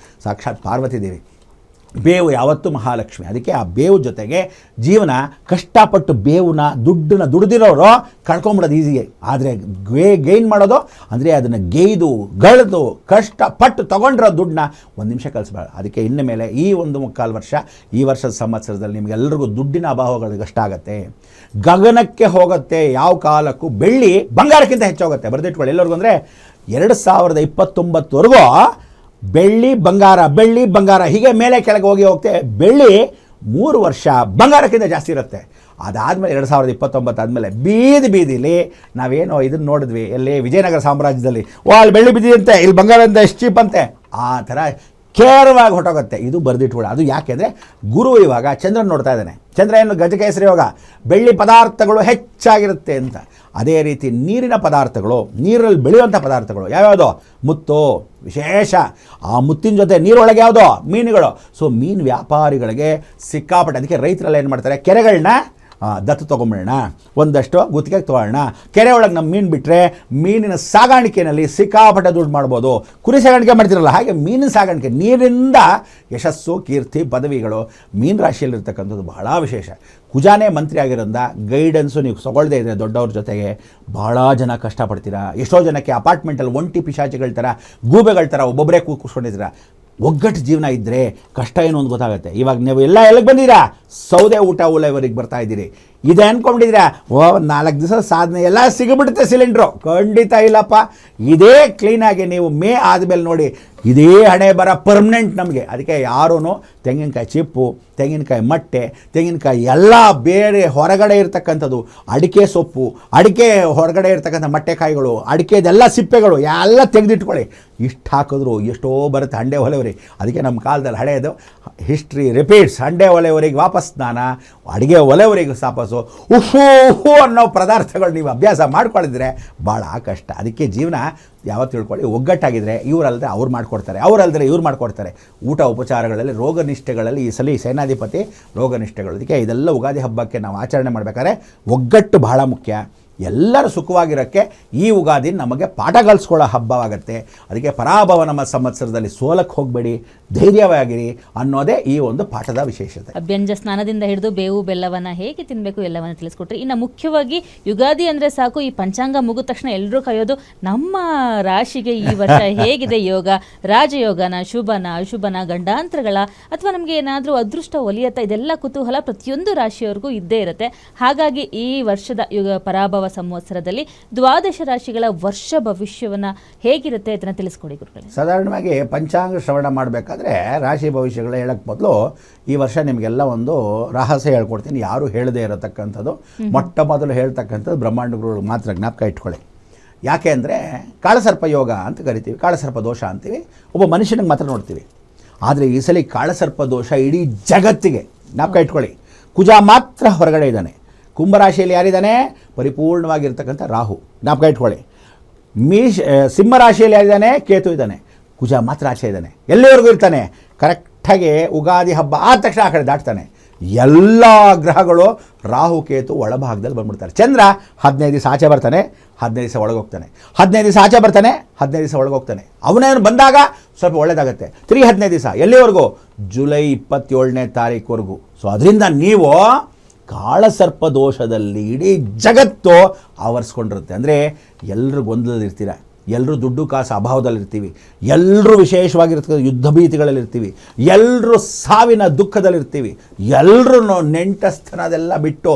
ಸಾಕ್ಷಾತ್ ಪಾರ್ವತಿ ದೇವಿ. ಬೇವು ಯಾವತ್ತೂ ಮಹಾಲಕ್ಷ್ಮಿ. ಅದಕ್ಕೆ ಆ ಬೇವು ಜೊತೆಗೆ ಜೀವನ ಕಷ್ಟಪಟ್ಟು ಬೇವನ್ನ ದುಡಿದಿರೋರು ಕಳ್ಕೊಂಬಿಡೋದು ಈಸಿಗೆ. ಆದರೆ ಗೈನ್ ಮಾಡೋದು ಅಂದರೆ ಅದನ್ನು ಗಳದು ಕಷ್ಟಪಟ್ಟು ತೊಗೊಂಡಿರೋ ದುಡ್ಡನ್ನ 1 ನಿಮಿಷ ಕಳಿಸ್ಬೇಡ. ಅದಕ್ಕೆ ಇನ್ನು ಮೇಲೆ ಈ 1.25 ವರ್ಷ, ಈ ವರ್ಷದ ಸಂವತ್ಸರದಲ್ಲಿ ನಿಮಗೆಲ್ಲರಿಗೂ ದುಡ್ಡಿನ ಅಭಾವಗಳು ಕಷ್ಟ ಆಗುತ್ತೆ, ಗಗನಕ್ಕೆ ಹೋಗುತ್ತೆ. ಯಾವ ಕಾಲಕ್ಕೂ ಬೆಳ್ಳಿ ಬಂಗಾರಕ್ಕಿಂತ ಹೆಚ್ಚೋಗುತ್ತೆ. ಬರೆದಿಟ್ಕೊಳ್ಳಿ ಎಲ್ಲರಿಗೂ. ಅಂದರೆ 2029ವರೆಗೂ ಬೆಳ್ಳಿ ಬಂಗಾರ ಹೀಗೆ ಮೇಲೆ ಕೆಳಗೆ ಹೋಗ್ತೆ. ಬೆಳ್ಳಿ 3 ವರ್ಷ ಬಂಗಾರಕ್ಕಿಂತ ಜಾಸ್ತಿ ಇರುತ್ತೆ. ಅದಾದಮೇಲೆ 2029 ಆದಮೇಲೆ ಬೀದಿಲಿ ನಾವೇನೋ ಇದನ್ನು ನೋಡಿದ್ವಿ, ಎಲ್ಲಿ ವಿಜಯನಗರ ಸಾಮ್ರಾಜ್ಯದಲ್ಲಿ, ಅಲ್ಲಿ ಬೆಳ್ಳಿ ಬಿದ್ದಿದಂತೆ, ಇಲ್ಲಿ ಬಂಗಾರ ಅಂತ ಎಷ್ಟು ಚೀಪ್ ಅಂತೆ, ಆ ಥರ ಕೇರವಾಗಿ ಹೊಟ್ಟೋಗುತ್ತೆ. ಇದು ಬರೆದಿಟ್ಕೊಳ್ಳಿ. ಅದು ಯಾಕೆಂದರೆ ಗುರು ಇವಾಗ ಚಂದ್ರನ ನೋಡ್ತಾ ಇದ್ದಾನೆ. ಚಂದ್ರ ಏನು ಗಜಕೇಸರಿ ಯೋಗ, ಬೆಳ್ಳಿ ಪದಾರ್ಥಗಳು ಹೆಚ್ಚಾಗಿರುತ್ತೆ ಅಂತ. ಅದೇ ರೀತಿ ನೀರಿನ ಪದಾರ್ಥಗಳು, ನೀರಲ್ಲಿ ಬೆಳೆಯುವಂಥ ಪದಾರ್ಥಗಳು ಯಾವ್ಯಾವುದೋ, ಮುತ್ತು ವಿಶೇಷ. ಆ ಮುತ್ತಿನ ಜೊತೆ ನೀರೊಳಗೆ ಯಾವುದೋ ಮೀನುಗಳು. ಸೊ ಮೀನು ವ್ಯಾಪಾರಿಗಳಿಗೆ ಸಿಕ್ಕಾಪಟ್ಟೆ. ಅದಕ್ಕೆ ರೈತರೆಲ್ಲ ಏನು ಮಾಡ್ತಾರೆ, ಕೆರೆಗಳನ್ನ ದತ್ತು ತೊಗೊಂಬಿಡೋಣ, ಒಂದಷ್ಟು ಗುತ್ತಿಗೆಗೆ ತೊಗೊಳ್ಳೋಣ, ಕೆರೆ ಒಳಗೆ ನಮ್ಮ ಮೀನು ಬಿಟ್ಟರೆ ಮೀನಿನ ಸಾಗಾಣಿಕೆಯಲ್ಲಿ ಸಿಕ್ಕಾಪಟ್ಟೆ ದುಡ್ಡು ಮಾಡ್ಬೋದು. ಕುರಿ ಸಾಗಾಣಿಕೆ ಮಾಡ್ತಿರಲ್ಲ, ಹಾಗೆ ಮೀನಿನ ಸಾಗಾಣಿಕೆ, ನೀರಿನಿಂದ ಯಶಸ್ಸು, ಕೀರ್ತಿ, ಪದವಿಗಳು ಮೀನು ರಾಶಿಯಲ್ಲಿರ್ತಕ್ಕಂಥದ್ದು ಬಹಳ ವಿಶೇಷ. ಕುಜಾನೇ ಮಂತ್ರಿ ಆಗಿರೋದ್ರಿಂದ ಗೈಡೆನ್ಸು ನೀವು ತಗೊಳ್ಳದೇ ಇದ್ದರೆ ದೊಡ್ಡವ್ರ ಜೊತೆಗೆ ಭಾಳ ಜನ ಕಷ್ಟಪಡ್ತೀರಾ. ಎಷ್ಟೋ ಜನಕ್ಕೆ ಅಪಾರ್ಟ್ಮೆಂಟಲ್ಲಿ ಒಂಟಿ ಪಿಶಾಚಿಗಳ ಥರ, ಗೂಬೆಗಳ ಥರ ಒಬ್ಬೊಬ್ಬರೇ ಕೂತ್ಕೊಂಡಿದ್ದೀರಾ. ಒಗ್ಗಟ್ಟು ಜೀವನ ಇದ್ದರೆ ಕಷ್ಟ ಏನು ಅಂತ ಗೊತ್ತಾಗುತ್ತೆ. ಇವಾಗ ನೀವು ಎಲ್ಲಿಗೆ ಬಂದಿರಾ? ಸೌದೆ ಊಟ ಉಲೆವರೆಗೆ ಬರ್ತಾ ಇದ್ದೀರಿ. ಇದೆ ಅಂದ್ಕೊಂಡಿದ್ದೀರಾ, 4 ದಿವಸ ಸಾಧನೆ ಎಲ್ಲ ಸಿಗಿಬಿಡುತ್ತೆ ಸಿಲಿಂಡ್ರು. ಖಂಡಿತ ಇಲ್ಲಪ್ಪ. ಇದೇ ಕ್ಲೀನಾಗಿ ನೀವು ಮೇ ಆದಮೇಲೆ ನೋಡಿ, ಇದೇ ಹಣೆ ಬರ ಪರ್ಮನೆಂಟ್ ನಮಗೆ. ಅದಕ್ಕೆ ಯಾರೂ ತೆಂಗಿನಕಾಯಿ ಚಿಪ್ಪು, ತೆಂಗಿನಕಾಯಿ ಮಟ್ಟೆ, ತೆಂಗಿನಕಾಯಿ ಎಲ್ಲ ಬೇರೆ ಹೊರಗಡೆ ಇರ್ತಕ್ಕಂಥದ್ದು, ಅಡಿಕೆ ಸೊಪ್ಪು, ಅಡಿಕೆ ಹೊರಗಡೆ ಇರ್ತಕ್ಕಂಥ ಮಟ್ಟೆಕಾಯಿಗಳು, ಅಡಿಕೆದೆಲ್ಲ ಸಿಪ್ಪೆಗಳು ಎಲ್ಲ ತೆಗೆದಿಟ್ಕೊಳ್ಳಿ. ಇಷ್ಟು ಹಾಕಿದ್ರು ಎಷ್ಟೋ ಬರುತ್ತೆ ಹಂಡೆ ಒಲೆವರಿಗೆ. ಅದಕ್ಕೆ ನಮ್ಮ ಕಾಲದಲ್ಲಿ ಹಳೆಯದು ಹಿಸ್ಟ್ರಿ ರಿಪೀಟ್ಸ್. ಹಂಡೆ ಒಲೆವರಿಗೆ ವಾಪಸ್ ಸ್ನಾನ, ಅಡುಗೆ ಒಲೆವರಿಗೆ ವಾಪಸ್ಸು. ಉಫು ಅನ್ನೋ ಪದಾರ್ಥಗಳು ನೀವು ಅಭ್ಯಾಸ ಮಾಡ್ಕೊಳ್ಳಿದ್ರೆ ಭಾಳ ಕಷ್ಟ. ಅದಕ್ಕೆ ಜೀವನ ಯಾವತ್ತು ತಿಳ್ಕೊಳ್ಳಿ, ಒಗ್ಗಟ್ಟಾಗಿದ್ದರೆ ಇವರಲ್ಲದೆ ಅವ್ರು ಮಾಡಿಕೊಡ್ತಾರೆ, ಅವರಲ್ಲದೆ ಇವ್ರು ಮಾಡಿಕೊಡ್ತಾರೆ. ಊಟ ಉಪಚಾರಗಳಲ್ಲಿ, ರೋಗನಿಷ್ಠೆಗಳಲ್ಲಿ ಈ ಸಲ ಸೇನಾಧಿಪತಿ ರೋಗನಿಷ್ಠೆಗಳು. ಅದಕ್ಕೆ ಇದೆಲ್ಲ ಯುಗಾದಿ ಹಬ್ಬಕ್ಕೆ ನಾವು ಆಚರಣೆ ಮಾಡಬೇಕಾದ್ರೆ ಒಗ್ಗಟ್ಟು ಬಹಳ ಮುಖ್ಯ. ಎಲ್ಲರೂ ಸುಖವಾಗಿರೋಕ್ಕೆ ಈ ಯುಗಾದಿ ನಮಗೆ ಪಾಠ ಕಲಿಸ್ಕೊಳ್ಳೋ ಹಬ್ಬವಾಗುತ್ತೆ. ಅದಕ್ಕೆ ಪರಾಭವ ನಮ್ಮ ಸಂವತ್ಸರದಲ್ಲಿ ಸೋಲಕ್ಕೆ ಹೋಗಬೇಡಿ, ಧೈರ್ಯವಾಗಿರಿ ಅನ್ನೋದೇ ಈ ಒಂದು ಪಾಠದ ವಿಶೇಷತೆ. ಅಭ್ಯಂಜ ಸ್ನಾನದಿಂದ ಹಿಡಿದು ಬೇವು ಬೆಲ್ಲವನ್ನು ಹೇಗೆ ತಿನ್ನಬೇಕು ಎಲ್ಲವನ್ನು ತಿಳಿಸ್ಕೊಟ್ರಿ. ಇನ್ನು ಮುಖ್ಯವಾಗಿ ಯುಗಾದಿ ಅಂದರೆ ಸಾಕು, ಈ ಪಂಚಾಂಗ ಮುಗಿದ ತಕ್ಷಣ ಎಲ್ಲರೂ ಕರೆಯೋದು ನಮ್ಮ ರಾಶಿಗೆ ಈ ವರ್ಷ ಹೇಗಿದೆ, ಯೋಗ ರಾಜಯೋಗನ, ಶುಭನ ಅಶುಭನ, ಗಂಡಾಂತರಗಳ ಅಥವಾ ನಮಗೆ ಏನಾದರೂ ಅದೃಷ್ಟ ಒಲಿಯತ್ತ, ಇದೆಲ್ಲ ಕುತೂಹಲ ಪ್ರತಿಯೊಂದು ರಾಶಿಯವರೆಗೂ ಇದ್ದೇ ಇರುತ್ತೆ. ಹಾಗಾಗಿ ಈ ವರ್ಷದ ಪರಾಭವ ಸಂವತ್ಸರದಲ್ಲಿ 12 ರಾಶಿಗಳ ವರ್ಷ ಭವಿಷ್ಯವನ್ನು ಹೇಗಿರುತ್ತೆ ಅದನ್ನು ತಿಳಿಸ್ಕೊಡಿ ಗುರುಗಳೇ. ಸಾಧಾರಣವಾಗಿ ಪಂಚಾಂಗ ಶ್ರವಣ ಮಾಡಬೇಕಾದ್ರೆ ರಾಶಿ ಭವಿಷ್ಯಗಳ ಹೇಳಕ್ಕೆ ಮೊದಲು ಈ ವರ್ಷ ನಿಮಗೆಲ್ಲ ಒಂದು ರಹಸ್ಯ ಹೇಳ್ಕೊಡ್ತೀನಿ, ಯಾರೂ ಹೇಳದೇ ಇರತಕ್ಕಂಥದ್ದು. ಮೊಟ್ಟ ಮೊದಲು ಹೇಳ್ತಕ್ಕಂಥದ್ದು ಬ್ರಹ್ಮಾಂಡಗಳು ಮಾತ್ರ ಜ್ಞಾಪಕ ಇಟ್ಕೊಳ್ಳಿ. ಯಾಕೆ ಅಂದರೆ ಕಾಳಸರ್ಪ ಯೋಗ ಅಂತ ಕರಿತೀವಿ, ಕಾಳಸರ್ಪ ದೋಷ ಅಂತೀವಿ, ಒಬ್ಬ ಮನುಷ್ಯನಿಗೆ ಮಾತ್ರ ನೋಡ್ತೀವಿ. ಆದರೆ ಈ ಸಲ ಕಾಳಸರ್ಪ ದೋಷ ಇಡೀ ಜಗತ್ತಿಗೆ. ಜ್ಞಾಪಕ ಇಟ್ಕೊಳ್ಳಿ, ಕುಜ ಮಾತ್ರ ಹೊರಗಡೆ ಇದ್ದಾನೆ. ಕುಂಭರಾಶಿಯಲ್ಲಿ ಯಾರಿದ್ದಾನೆ? ಪರಿಪೂರ್ಣವಾಗಿರ್ತಕ್ಕಂಥ ರಾಹು. ಜ್ಞಾಪಕ ಇಟ್ಕೊಳ್ಳಿ. ಸಿಂಹರಾಶಿಯಲ್ಲಿ ಯಾರಿದ್ದಾನೆ? ಕೇತು ಇದ್ದಾನೆ. ಕುಜ ಮಾತ್ರ ಆಚೆ ಇದ್ದಾನೆ. ಎಲ್ಲಿವರೆಗೂ ಇರ್ತಾನೆ? ಕರೆಕ್ಟಾಗಿ ಯುಗಾದಿ ಹಬ್ಬ ಆದ ತಕ್ಷಣ ಆ ಕಡೆ ದಾಟ್ತಾನೆ. ಎಲ್ಲ ಗ್ರಹಗಳು ರಾಹು ಕೇತು ಒಳಭಾಗದಲ್ಲಿ ಬಂದ್ಬಿಡ್ತಾರೆ. ಚಂದ್ರ 15 ದಿವಸ ಆಚೆ ಬರ್ತಾನೆ, 15 ದಿವಸ ಒಳಗೋಗ್ತಾನೆ, 15 ದಿವಸ ಆಚೆ ಬರ್ತಾನೆ, 15 ದಿವಸ ಒಳಗೋಗ್ತಾನೆ. ಅವನೇನು ಬಂದಾಗ ಸ್ವಲ್ಪ ಒಳ್ಳೆಯದಾಗುತ್ತೆ. 15 ದಿವಸ ಎಲ್ಲಿವರೆಗೂ? ಜುಲೈ 27ನೇ ತಾರೀಕುವರೆಗೂ. ಸೊ ಅದರಿಂದ ನೀವು ಕಾಳಸರ್ಪ ದೋಷದಲ್ಲಿ ಇಡೀ ಜಗತ್ತು ಆವರಿಸ್ಕೊಂಡಿರುತ್ತೆ. ಅಂದರೆ ಎಲ್ಲರೂ ಗೊಂದಲದಲ್ಲಿರ್ತೀರ, ಎಲ್ಲರೂ ದುಡ್ಡು ಕಾಸು ಅಭಾವದಲ್ಲಿರ್ತೀವಿ, ಎಲ್ಲರೂ ವಿಶೇಷವಾಗಿರ್ತಕ್ಕಂಥ ಯುದ್ಧ ಭೀತಿಗಳಲ್ಲಿರ್ತೀವಿ, ಎಲ್ಲರೂ ಸಾವಿನ ದುಃಖದಲ್ಲಿರ್ತೀವಿ, ಎಲ್ಲರೂ ನೆಂಟಸ್ಥನದೆಲ್ಲ ಬಿಟ್ಟು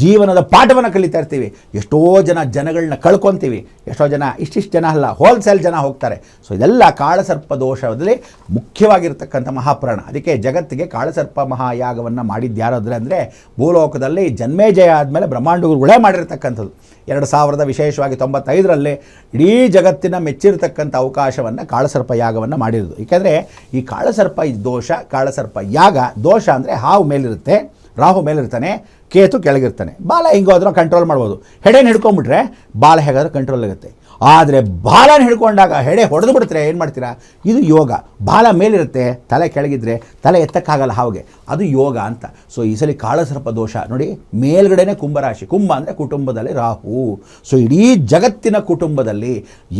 ಜೀವನದ ಪಾಠವನ್ನು ಕಲಿತಾ ಇರ್ತೀವಿ. ಎಷ್ಟೋ ಜನಗಳನ್ನ ಕಳ್ಕೊತೀವಿ, ಎಷ್ಟೋ ಜನ ಇಷ್ಟಿಷ್ಟು ಜನ ಅಲ್ಲ, ಹೋಲ್ಸೇಲ್ ಜನ ಹೋಗ್ತಾರೆ. ಸೊ ಇದೆಲ್ಲ ಕಾಳಸರ್ಪ ದೋಷದಲ್ಲಿ ಮುಖ್ಯವಾಗಿರ್ತಕ್ಕಂಥ ಮಹಾಪುರಾಣ. ಅದಕ್ಕೆ ಜಗತ್ತಿಗೆ ಕಾಳಸರ್ಪ ಮಹಾಯಾಗವನ್ನು ಮಾಡಿದ್ದು ಯಾರಾದ್ರೆ ಅಂದರೆ ಭೂಲೋಕದಲ್ಲಿ ಜನ್ಮೇಜಯ ಆದಮೇಲೆ ಬ್ರಹ್ಮಾಂಡಗುರುಗಳೇ ಮಾಡಿರ್ತಕ್ಕಂಥದ್ದು. 2000 ವಿಶೇಷವಾಗಿ 95ರಲ್ಲಿ ಇಡೀ ಜಗತ್ತಿನ ಮೆಚ್ಚಿರತಕ್ಕಂಥ ಅವಕಾಶವನ್ನು ಕಾಳಸರ್ಪ ಯಾಗವನ್ನು ಮಾಡಿರೋದು. ಏಕೆಂದರೆ ಈ ಕಾಳಸರ್ಪ ದೋಷ, ಕಾಳಸರ್ಪ ಯಾಗ, ದೋಷ ಅಂದರೆ ಹಾವು ಮೇಲಿರುತ್ತೆ, ರಾಹು ಮೇಲಿರ್ತಾನೆ, ಕೇತು ಕೆಳಗಿರ್ತಾನೆ. ಬಾಲ ಹಿಂಗೋದ್ರೂ ಕಂಟ್ರೋಲ್ ಮಾಡ್ಬೋದು. ಹೆಡೆನ ಹಿಡ್ಕೊಂಡ್ಬಿಟ್ರೆ ಬಾಲ ಹೇಗಾದ್ರೂ ಕಂಟ್ರೋಲ್ ಆಗುತ್ತೆ. ಆದರೆ ಬಾಲನ ಹಿಡ್ಕೊಂಡಾಗ ಹೆಡೆ ಹೊಡೆದು ಬಿಡ್ತಾರೆ, ಏನು ಮಾಡ್ತೀರಾ? ಇದು ಯೋಗ. ಬಾಲ ಮೇಲಿರುತ್ತೆ, ತಲೆ ಕೆಳಗಿದ್ರೆ ತಲೆ ಎತ್ತಕ್ಕಾಗಲ್ಲ ಹಾವಿಗೆ, ಅದು ಯೋಗ ಅಂತ. ಸೊ ಈ ಸಲ ಕಾಳಸರ್ಪ ದೋಷ ನೋಡಿ, ಮೇಲ್ಗಡೆನೇ ಕುಂಭರಾಶಿ. ಕುಂಭ ಅಂದರೆ ಕುಟುಂಬದಲ್ಲಿ ರಾಹು. ಸೊ ಇಡೀ ಜಗತ್ತಿನ ಕುಟುಂಬದಲ್ಲಿ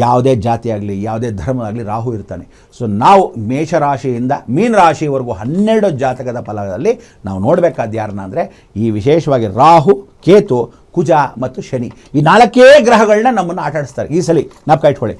ಯಾವುದೇ ಜಾತಿ ಆಗಲಿ, ಯಾವುದೇ ಧರ್ಮ ಆಗಲಿ ರಾಹು ಇರ್ತಾನೆ. ಸೊ ನಾವು ಮೇಷರಾಶಿಯಿಂದ ಮೀನರಾಶಿವರೆಗೂ 12 ಜಾತಕದ ಫಲದಲ್ಲಿ ನಾವು ನೋಡಬೇಕಾದ ಯಾರನ್ನ ಅಂದರೆ ಈ ವಿಶೇಷವಾಗಿ ರಾಹು, ಕೇತು, ಕುಜ ಮತ್ತು ಶನಿ, ಈ 4 ಗ್ರಹಗಳನ್ನ ನಮ್ಮನ್ನು ಆಟಾಡಿಸ್ತಾರೆ. ಈ ಸಲ ಜ್ಞಾಪಕ ಇಟ್ಕೊಳ್ಳಿ,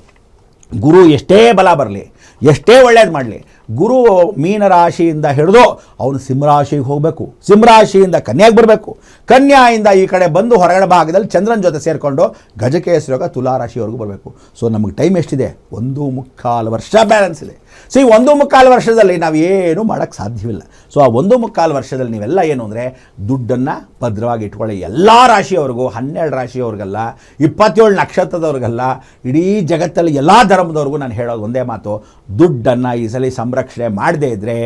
ಗುರು ಎಷ್ಟೇ ಬಲ ಬರಲಿ, ಎಷ್ಟೇ ಒಳ್ಳೇದು ಮಾಡಲಿ, ಗುರು ಮೀನರಾಶಿಯಿಂದ ಹಿಡಿದು ಅವನು ಸಿಂಹರಾಶಿಗೆ ಹೋಗಬೇಕು, ಸಿಂಹರಾಶಿಯಿಂದ ಕನ್ಯಾಗೆ ಬರಬೇಕು, ಕನ್ಯಾಯಿಂದ ಈ ಕಡೆ ಬಂದು ಹೊರಗಡೆ ಭಾಗದಲ್ಲಿ ಚಂದ್ರನ ಜೊತೆ ಸೇರಿಕೊಂಡು ಗಜಕೇಸರಿ ಯೋಗ ತುಲಾರಾಶಿವರೆಗೂ ಬರಬೇಕು. ಸೊ ನಮಗೆ ಟೈಮ್ ಎಷ್ಟಿದೆ? 1.25 ವರ್ಷ ಬ್ಯಾಲೆನ್ಸ್ ಇದೆ. ಸೊ ಈ 1.25 ವರ್ಷದಲ್ಲಿ ನಾವು ಏನೂ ಮಾಡೋಕ್ಕೆ ಸಾಧ್ಯವಿಲ್ಲ. ಸೊ ಆ 1.25 ವರ್ಷದಲ್ಲಿ ನೀವೆಲ್ಲ ಏನು ಅಂದರೆ ದುಡ್ಡನ್ನು ಭದ್ರವಾಗಿ ಇಟ್ಕೊಳ್ಳಿ. ಎಲ್ಲ ರಾಶಿಯವರೆಗೂ, 12 ರಾಶಿಯವ್ರಿಗಲ್ಲ, 27 ನಕ್ಷತ್ರದವ್ರಿಗಲ್ಲ, ಇಡೀ ಜಗತ್ತಲ್ಲಿ ಎಲ್ಲ ಧರ್ಮದವ್ರಿಗೂ ನಾನು ಹೇಳೋದು ಒಂದೇ ಮಾತು, ದುಡ್ಡನ್ನು ಈ ಸಲ ಸಂರಕ್ಷಣೆ ಮಾಡದೇ ಇದ್ದರೆ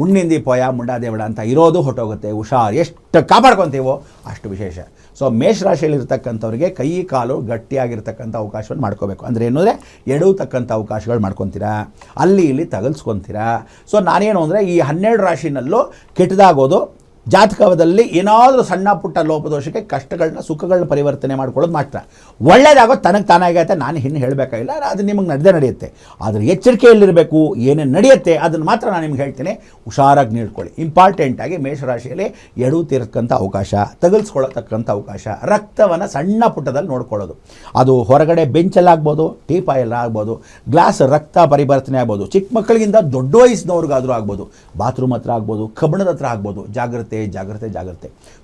ಉಣ್ಣಿಂದಿ ಪೋಯ ಮುಂಡಾದೇವಳ ಅಂತ ಇರೋದು ಹೊಟ್ಟೋಗುತ್ತೆ. ಹುಷಾರು, ಎಷ್ಟು ಕಾಪಾಡ್ಕೊತೀವೋ ಅಷ್ಟು ವಿಶೇಷ. ಸೊ ಮೇಷರಾಶಿಯಲ್ಲಿರ್ತಕ್ಕಂಥವ್ರಿಗೆ ಕೈ ಕಾಲು ಗಟ್ಟಿಯಾಗಿರ್ತಕ್ಕಂಥ ಅವಕಾಶವನ್ನು ಮಾಡ್ಕೋಬೇಕು. ಅಂದರೆ ಏನು ಅಂದರೆ ಎಡವತಕ್ಕಂಥ ಅವಕಾಶಗಳು ಮಾಡ್ಕೊತೀರಾ, ಅಲ್ಲಿ ಇಲ್ಲಿ ತಗಲ್ಸ್ಕೊತೀರಾ. ಸೊ ನಾನೇನು ಅಂದರೆ ಈ 12 ರಾಶಿನಲ್ಲೂ ಕೆಟ್ಟದಾಗೋದು ಜಾತಕದಲ್ಲಿ ಏನಾದರೂ ಸಣ್ಣ ಪುಟ್ಟ ಲೋಪದೋಷಕ್ಕೆ ಕಷ್ಟಗಳನ್ನ ಸುಖಗಳನ್ನ ಪರಿವರ್ತನೆ ಮಾಡ್ಕೊಳ್ಳೋದು ಮಾತ್ರ. ಒಳ್ಳೇದಾಗೋದು ತನಗೆ ತಾನಾಗತ್ತೆ, ನಾನು ಇನ್ನು ಹೇಳಬೇಕಾಗಿಲ್ಲ, ಅದು ನಿಮಗೆ ನಡೆಯುತ್ತೆ. ಆದರೆ ಎಚ್ಚರಿಕೆಯಲ್ಲಿರಬೇಕು, ಏನೇನು ನಡೆಯುತ್ತೆ ಅದನ್ನು ಮಾತ್ರ ನಾನು ನಿಮ್ಗೆ ಹೇಳ್ತೀನಿ, ಹುಷಾರಾಗಿ ನೀಡ್ಕೊಳ್ಳಿ. ಇಂಪಾರ್ಟೆಂಟಾಗಿ ಮೇಷರಾಶಿಯಲ್ಲಿ ಎಡುತ್ತಿರತಕ್ಕಂಥ ಅವಕಾಶ, ತಗಲ್ಸ್ಕೊಳ್ಳತಕ್ಕಂಥ ಅವಕಾಶ, ರಕ್ತವನ್ನು ಸಣ್ಣ ಪುಟ್ಟದಲ್ಲಿ ನೋಡ್ಕೊಳ್ಳೋದು, ಅದು ಹೊರಗಡೆ ಬೆಂಚಲ್ಲಾಗ್ಬೋದು, ಟೀಪಾಯಲ್ಲಾಗ್ಬೋದು, ಗ್ಲಾಸ್ ರಕ್ತ ಪರಿವರ್ತನೆ ಆಗ್ಬೋದು, ಚಿಕ್ಕ ಮಕ್ಕಳಿಗಿಂತ ದೊಡ್ಡ ವಯಸ್ಸಿನವ್ರಿಗಾದರೂ ಆಗ್ಬೋದು, ಬಾತ್ರೂಮ್ ಹತ್ರ ಆಗ್ಬೋದು, ಕಬ್ಬಣದ ಹತ್ರ ಆಗ್ಬೋದು. ಜಾಗ್ರತೆ.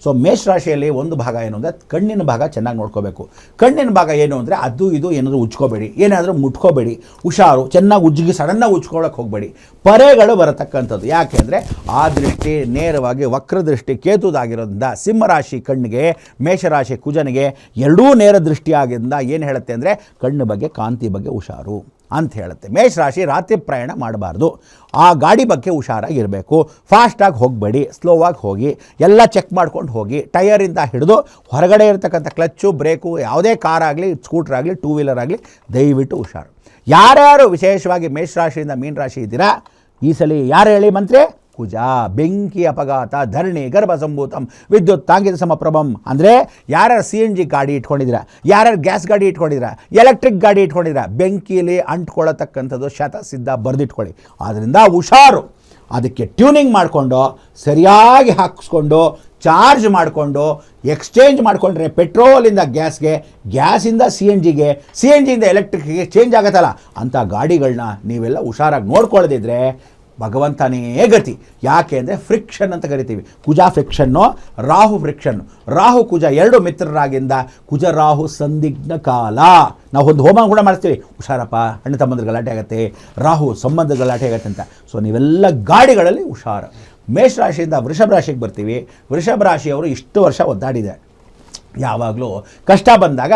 ಸೊ ಮೇಷರಾಶಿಯಲ್ಲಿ ಒಂದು ಭಾಗ ಏನು ಅಂದರೆ ಕಣ್ಣಿನ ಭಾಗ ಚೆನ್ನಾಗಿ ನೋಡ್ಕೋಬೇಕು. ಕಣ್ಣಿನ ಭಾಗ ಏನು ಅಂದರೆ ಅದು ಇದು ಏನಾದರೂ ಉಜ್ಕೋಬೇಡಿ, ಏನಾದರೂ ಮುಟ್ಕೋಬೇಡಿ, ಹುಷಾರು, ಚೆನ್ನಾಗಿ ಉಜ್ಜಿಗೆ ಸಡನ್ನಾಗಿ ಉಜ್ಕೊಳ್ಳೋಕೆ ಹೋಗಬೇಡಿ. ಪರೆಗಳು ಬರತಕ್ಕಂಥದ್ದು. ಯಾಕೆ ಅಂದರೆ ಆ ದೃಷ್ಟಿ ನೇರವಾಗಿ ವಕ್ರದೃಷ್ಟಿ ಕೇತುದಾಗಿರೋದ್ರಿಂದ ಸಿಂಹರಾಶಿ ಕಣ್ಣಿಗೆ, ಮೇಷರಾಶಿ ಕುಜನಿಗೆ ಎರಡೂ ನೇರ ದೃಷ್ಟಿಯಾಗಿದ್ದರಿಂದ ಏನು ಹೇಳುತ್ತೆ ಅಂದರೆ ಕಣ್ಣು ಬಗ್ಗೆ, ಕಾಂತಿ ಬಗ್ಗೆ ಹುಷಾರು ಅಂತ ಹೇಳುತ್ತೆ. ಮೇಷರಾಶಿ ರಾತ್ರಿ ಪ್ರಯಾಣ ಮಾಡಬಾರ್ದು, ಆ ಗಾಡಿ ಬಗ್ಗೆ ಹುಷಾರಾಗಿರಬೇಕು. ಫಾಸ್ಟಾಗಿ ಹೋಗಬೇಡಿ, ಸ್ಲೋವಾಗಿ ಹೋಗಿ, ಎಲ್ಲ ಚೆಕ್ ಮಾಡ್ಕೊಂಡು ಹೋಗಿ. ಟಯರಿಂದ ಹಿಡಿದು ಹೊರಗಡೆ ಇರತಕ್ಕಂಥ ಕ್ಲಚ್ಚು, ಬ್ರೇಕು, ಯಾವುದೇ ಕಾರ್ ಆಗಲಿ, ಸ್ಕೂಟ್ರ್ ಆಗಲಿ, ಟೂ ವೀಲರ್ ಆಗಲಿ, ದಯವಿಟ್ಟು ಹುಷಾರು. ಯಾರ್ಯಾರು ವಿಶೇಷವಾಗಿ ಮೇಷರಾಶಿಯಿಂದ ಮೀನರಾಶಿ ಇದ್ದೀರಾ, ಈ ಸಲ ಯಾರು ಹೇಳಿ ಮಂತ್ರಿ? ಕುಜ. ಬೆಂಕಿ ಅಪಘಾತ, ಧರಣಿ, ಗರ್ಭ ಸಂಭೂತಂ, ವಿದ್ಯುತ್ ತಾಂಗಿತ ಸಮಪ್ರಭಂ. ಅಂದರೆ ಯಾರ್ಯಾರು CNG ಗಾಡಿ ಇಟ್ಕೊಂಡಿದ್ದೀರಾ, ಯಾರ್ಯಾರು ಗ್ಯಾಸ್ ಗಾಡಿ ಇಟ್ಕೊಂಡಿದ್ದೀರಾ, ಎಲೆಕ್ಟ್ರಿಕ್ ಗಾಡಿ ಇಟ್ಕೊಂಡಿದ್ದೀರಾ, ಬೆಂಕಿಯಲ್ಲಿ ಅಂಟ್ಕೊಳ್ಳತಕ್ಕಂಥದ್ದು ಶತಸಿದ್ಧ ಬರೆದಿಟ್ಕೊಳ್ಳಿ. ಆದ್ದರಿಂದ ಹುಷಾರು. ಅದಕ್ಕೆ ಟ್ಯೂನಿಂಗ್ ಮಾಡಿಕೊಂಡು ಸರಿಯಾಗಿ ಹಾಕಿಸ್ಕೊಂಡು ಚಾರ್ಜ್ ಮಾಡಿಕೊಂಡು ಎಕ್ಸ್ಚೇಂಜ್ ಮಾಡಿಕೊಂಡ್ರೆ ಪೆಟ್ರೋಲಿಂದ ಗ್ಯಾಸ್ಗೆ, ಗ್ಯಾಸಿಂದ CNGಗೆ, CNGಯಿಂದ ಎಲೆಕ್ಟ್ರಿಕ್ಗೆ ಚೇಂಜ್ ಆಗುತ್ತಲ್ಲ, ಅಂಥ ಗಾಡಿಗಳನ್ನ ನೀವೆಲ್ಲ ಹುಷಾರಾಗಿ ನೋಡ್ಕೊಳ್ಳದಿದ್ರೆ ಭಗವಂತನೇ ಗತಿ. ಯಾಕೆ ಅಂದರೆ ಫ್ರಿಕ್ಷನ್ ಅಂತ ಕರಿತೀವಿ. ಕುಜ ಫ್ರಿಕ್ಷನ್ನು, ರಾಹು ಫ್ರಿಕ್ಷನ್ನು. ರಾಹು ಕುಜ ಎರಡು ಮಿತ್ರರಾಗಿಂದ ಕುಜ ರಾಹು ಸಂದಿಗ್ಧ ಕಾಲ. ನಾವು ಒಂದು ಹೋಮ ಕೂಡ ಮಾಡ್ತೀವಿ, ಹುಷಾರಪ್ಪ ಅಣ್ಣ ತಮ್ಮಂದ್ರ ಗಲಾಟೆ ಆಗುತ್ತೆ, ರಾಹು ಸಂಬಂಧ ಗಲಾಟೆ ಆಗುತ್ತೆ ಅಂತ. ಸೊ ನೀವೆಲ್ಲ ಗಾಡಿಗಳಲ್ಲಿ ಹುಷಾರು. ಮೇಷರಾಶಿಯಿಂದ ವೃಷಭ ರಾಶಿಗೆ ಬರ್ತೀವಿ. ವೃಷಭ ರಾಶಿಯವರು ಇಷ್ಟು ವರ್ಷ ಒದ್ದಾಡಿದೆ. ಯಾವಾಗಲೂ ಕಷ್ಟ ಬಂದಾಗ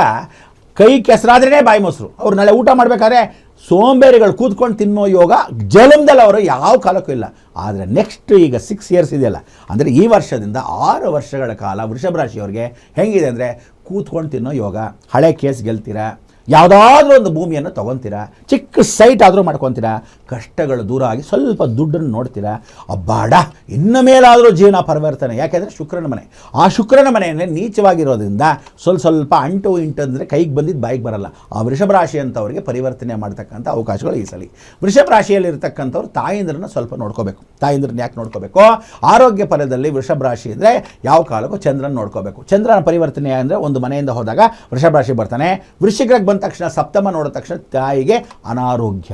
ಕೈ ಕೆಸರಾದ್ರೇ ಬಾಯಿ ಮೊಸರು. ಅವ್ರು ನಾಳೆ ಊಟ ಮಾಡಬೇಕಾದ್ರೆ ಸೋಂಬೇರಿಗಳು ಕೂತ್ಕೊಂಡು ತಿನ್ನೋ ಯೋಗ ಜಲಮದಲ್ಲಿ ಅವರು ಯಾವ ಕಾಲಕ್ಕೂ ಇಲ್ಲ. ಆದರೆ ನೆಕ್ಸ್ಟ್ ಈಗ 6 ಇಯರ್ಸ್ ಇದೆಯಲ್ಲ, ಅಂದರೆ ಈ ವರ್ಷದಿಂದ 6 ವರ್ಷಗಳ ಕಾಲ ವೃಷಭ ರಾಶಿಯವ್ರಿಗೆ ಹೆಂಗಿದೆ ಅಂದರೆ ಕೂತ್ಕೊಂಡು ತಿನ್ನೋ ಯೋಗ. ಹಳೆ ಕೇಸ್ ಗೆಲ್ತೀರಾ, ಯಾವುದಾದ್ರೂ ಒಂದು ಭೂಮಿಯನ್ನು ತೊಗೊತೀರಾ, ಚಿಕ್ಕ ಸೈಟ್ ಆದರೂ ಮಾಡ್ಕೊತೀರಾ, ಕಷ್ಟಗಳು ದೂರ ಆಗಿ ಸ್ವಲ್ಪ ದುಡ್ಡನ್ನು ನೋಡ್ತೀರಾ. ಅಬ್ಬಾಡ ಇನ್ನು ಮೇಲಾದರೂ ಜೀವನ ಪರಿವರ್ತನೆ. ಯಾಕೆಂದರೆ ಶುಕ್ರನ ಮನೆ, ಆ ಶುಕ್ರನ ಮನೆಯಲ್ಲೇ ನೀಚವಾಗಿರೋದ್ರಿಂದ ಸ್ವಲ್ಪ ಅಂಟು ಇಂಟು ಅಂದರೆ ಕೈಗೆ ಬಂದಿದ್ದು ಬಾಯಿಗೆ ಬರಲ್ಲ. ಆ ವೃಷಭ ರಾಶಿ ಅಂತವ್ರಿಗೆ ಪರಿವರ್ತನೆ ಮಾಡ್ತಕ್ಕಂಥ ಅವಕಾಶಗಳು ಈ ಸಲ. ವೃಷಭ ರಾಶಿಯಲ್ಲಿರ್ತಕ್ಕಂಥವ್ರು ತಾಯಂದ್ರನ್ನ ಸ್ವಲ್ಪ ನೋಡ್ಕೋಬೇಕು. ತಾಯಂದ್ರನ್ನ ಯಾಕೆ ನೋಡ್ಕೋಬೇಕು? ಆರೋಗ್ಯ ಫಲದಲ್ಲಿ ವೃಷಭ ರಾಶಿ ಅಂದರೆ ಯಾವ ಕಾಲಕ್ಕೂ ಚಂದ್ರನ ನೋಡ್ಕೋಬೇಕು. ಚಂದ್ರನ ಪರಿವರ್ತನೆ ಅಂದರೆ ಒಂದು ಮನೆಯಿಂದ ಹೋದಾಗ ವೃಷಭ ರಾಶಿ ಬರ್ತಾನೆ. ವೃಶ್ಚಿಕಕ್ಕೆ ಬಂದ ತಕ್ಷಣ ಸಪ್ತಮ ನೋಡಿದ ತಕ್ಷಣ ತಾಯಿಗೆ ಅನಾರೋಗ್ಯ.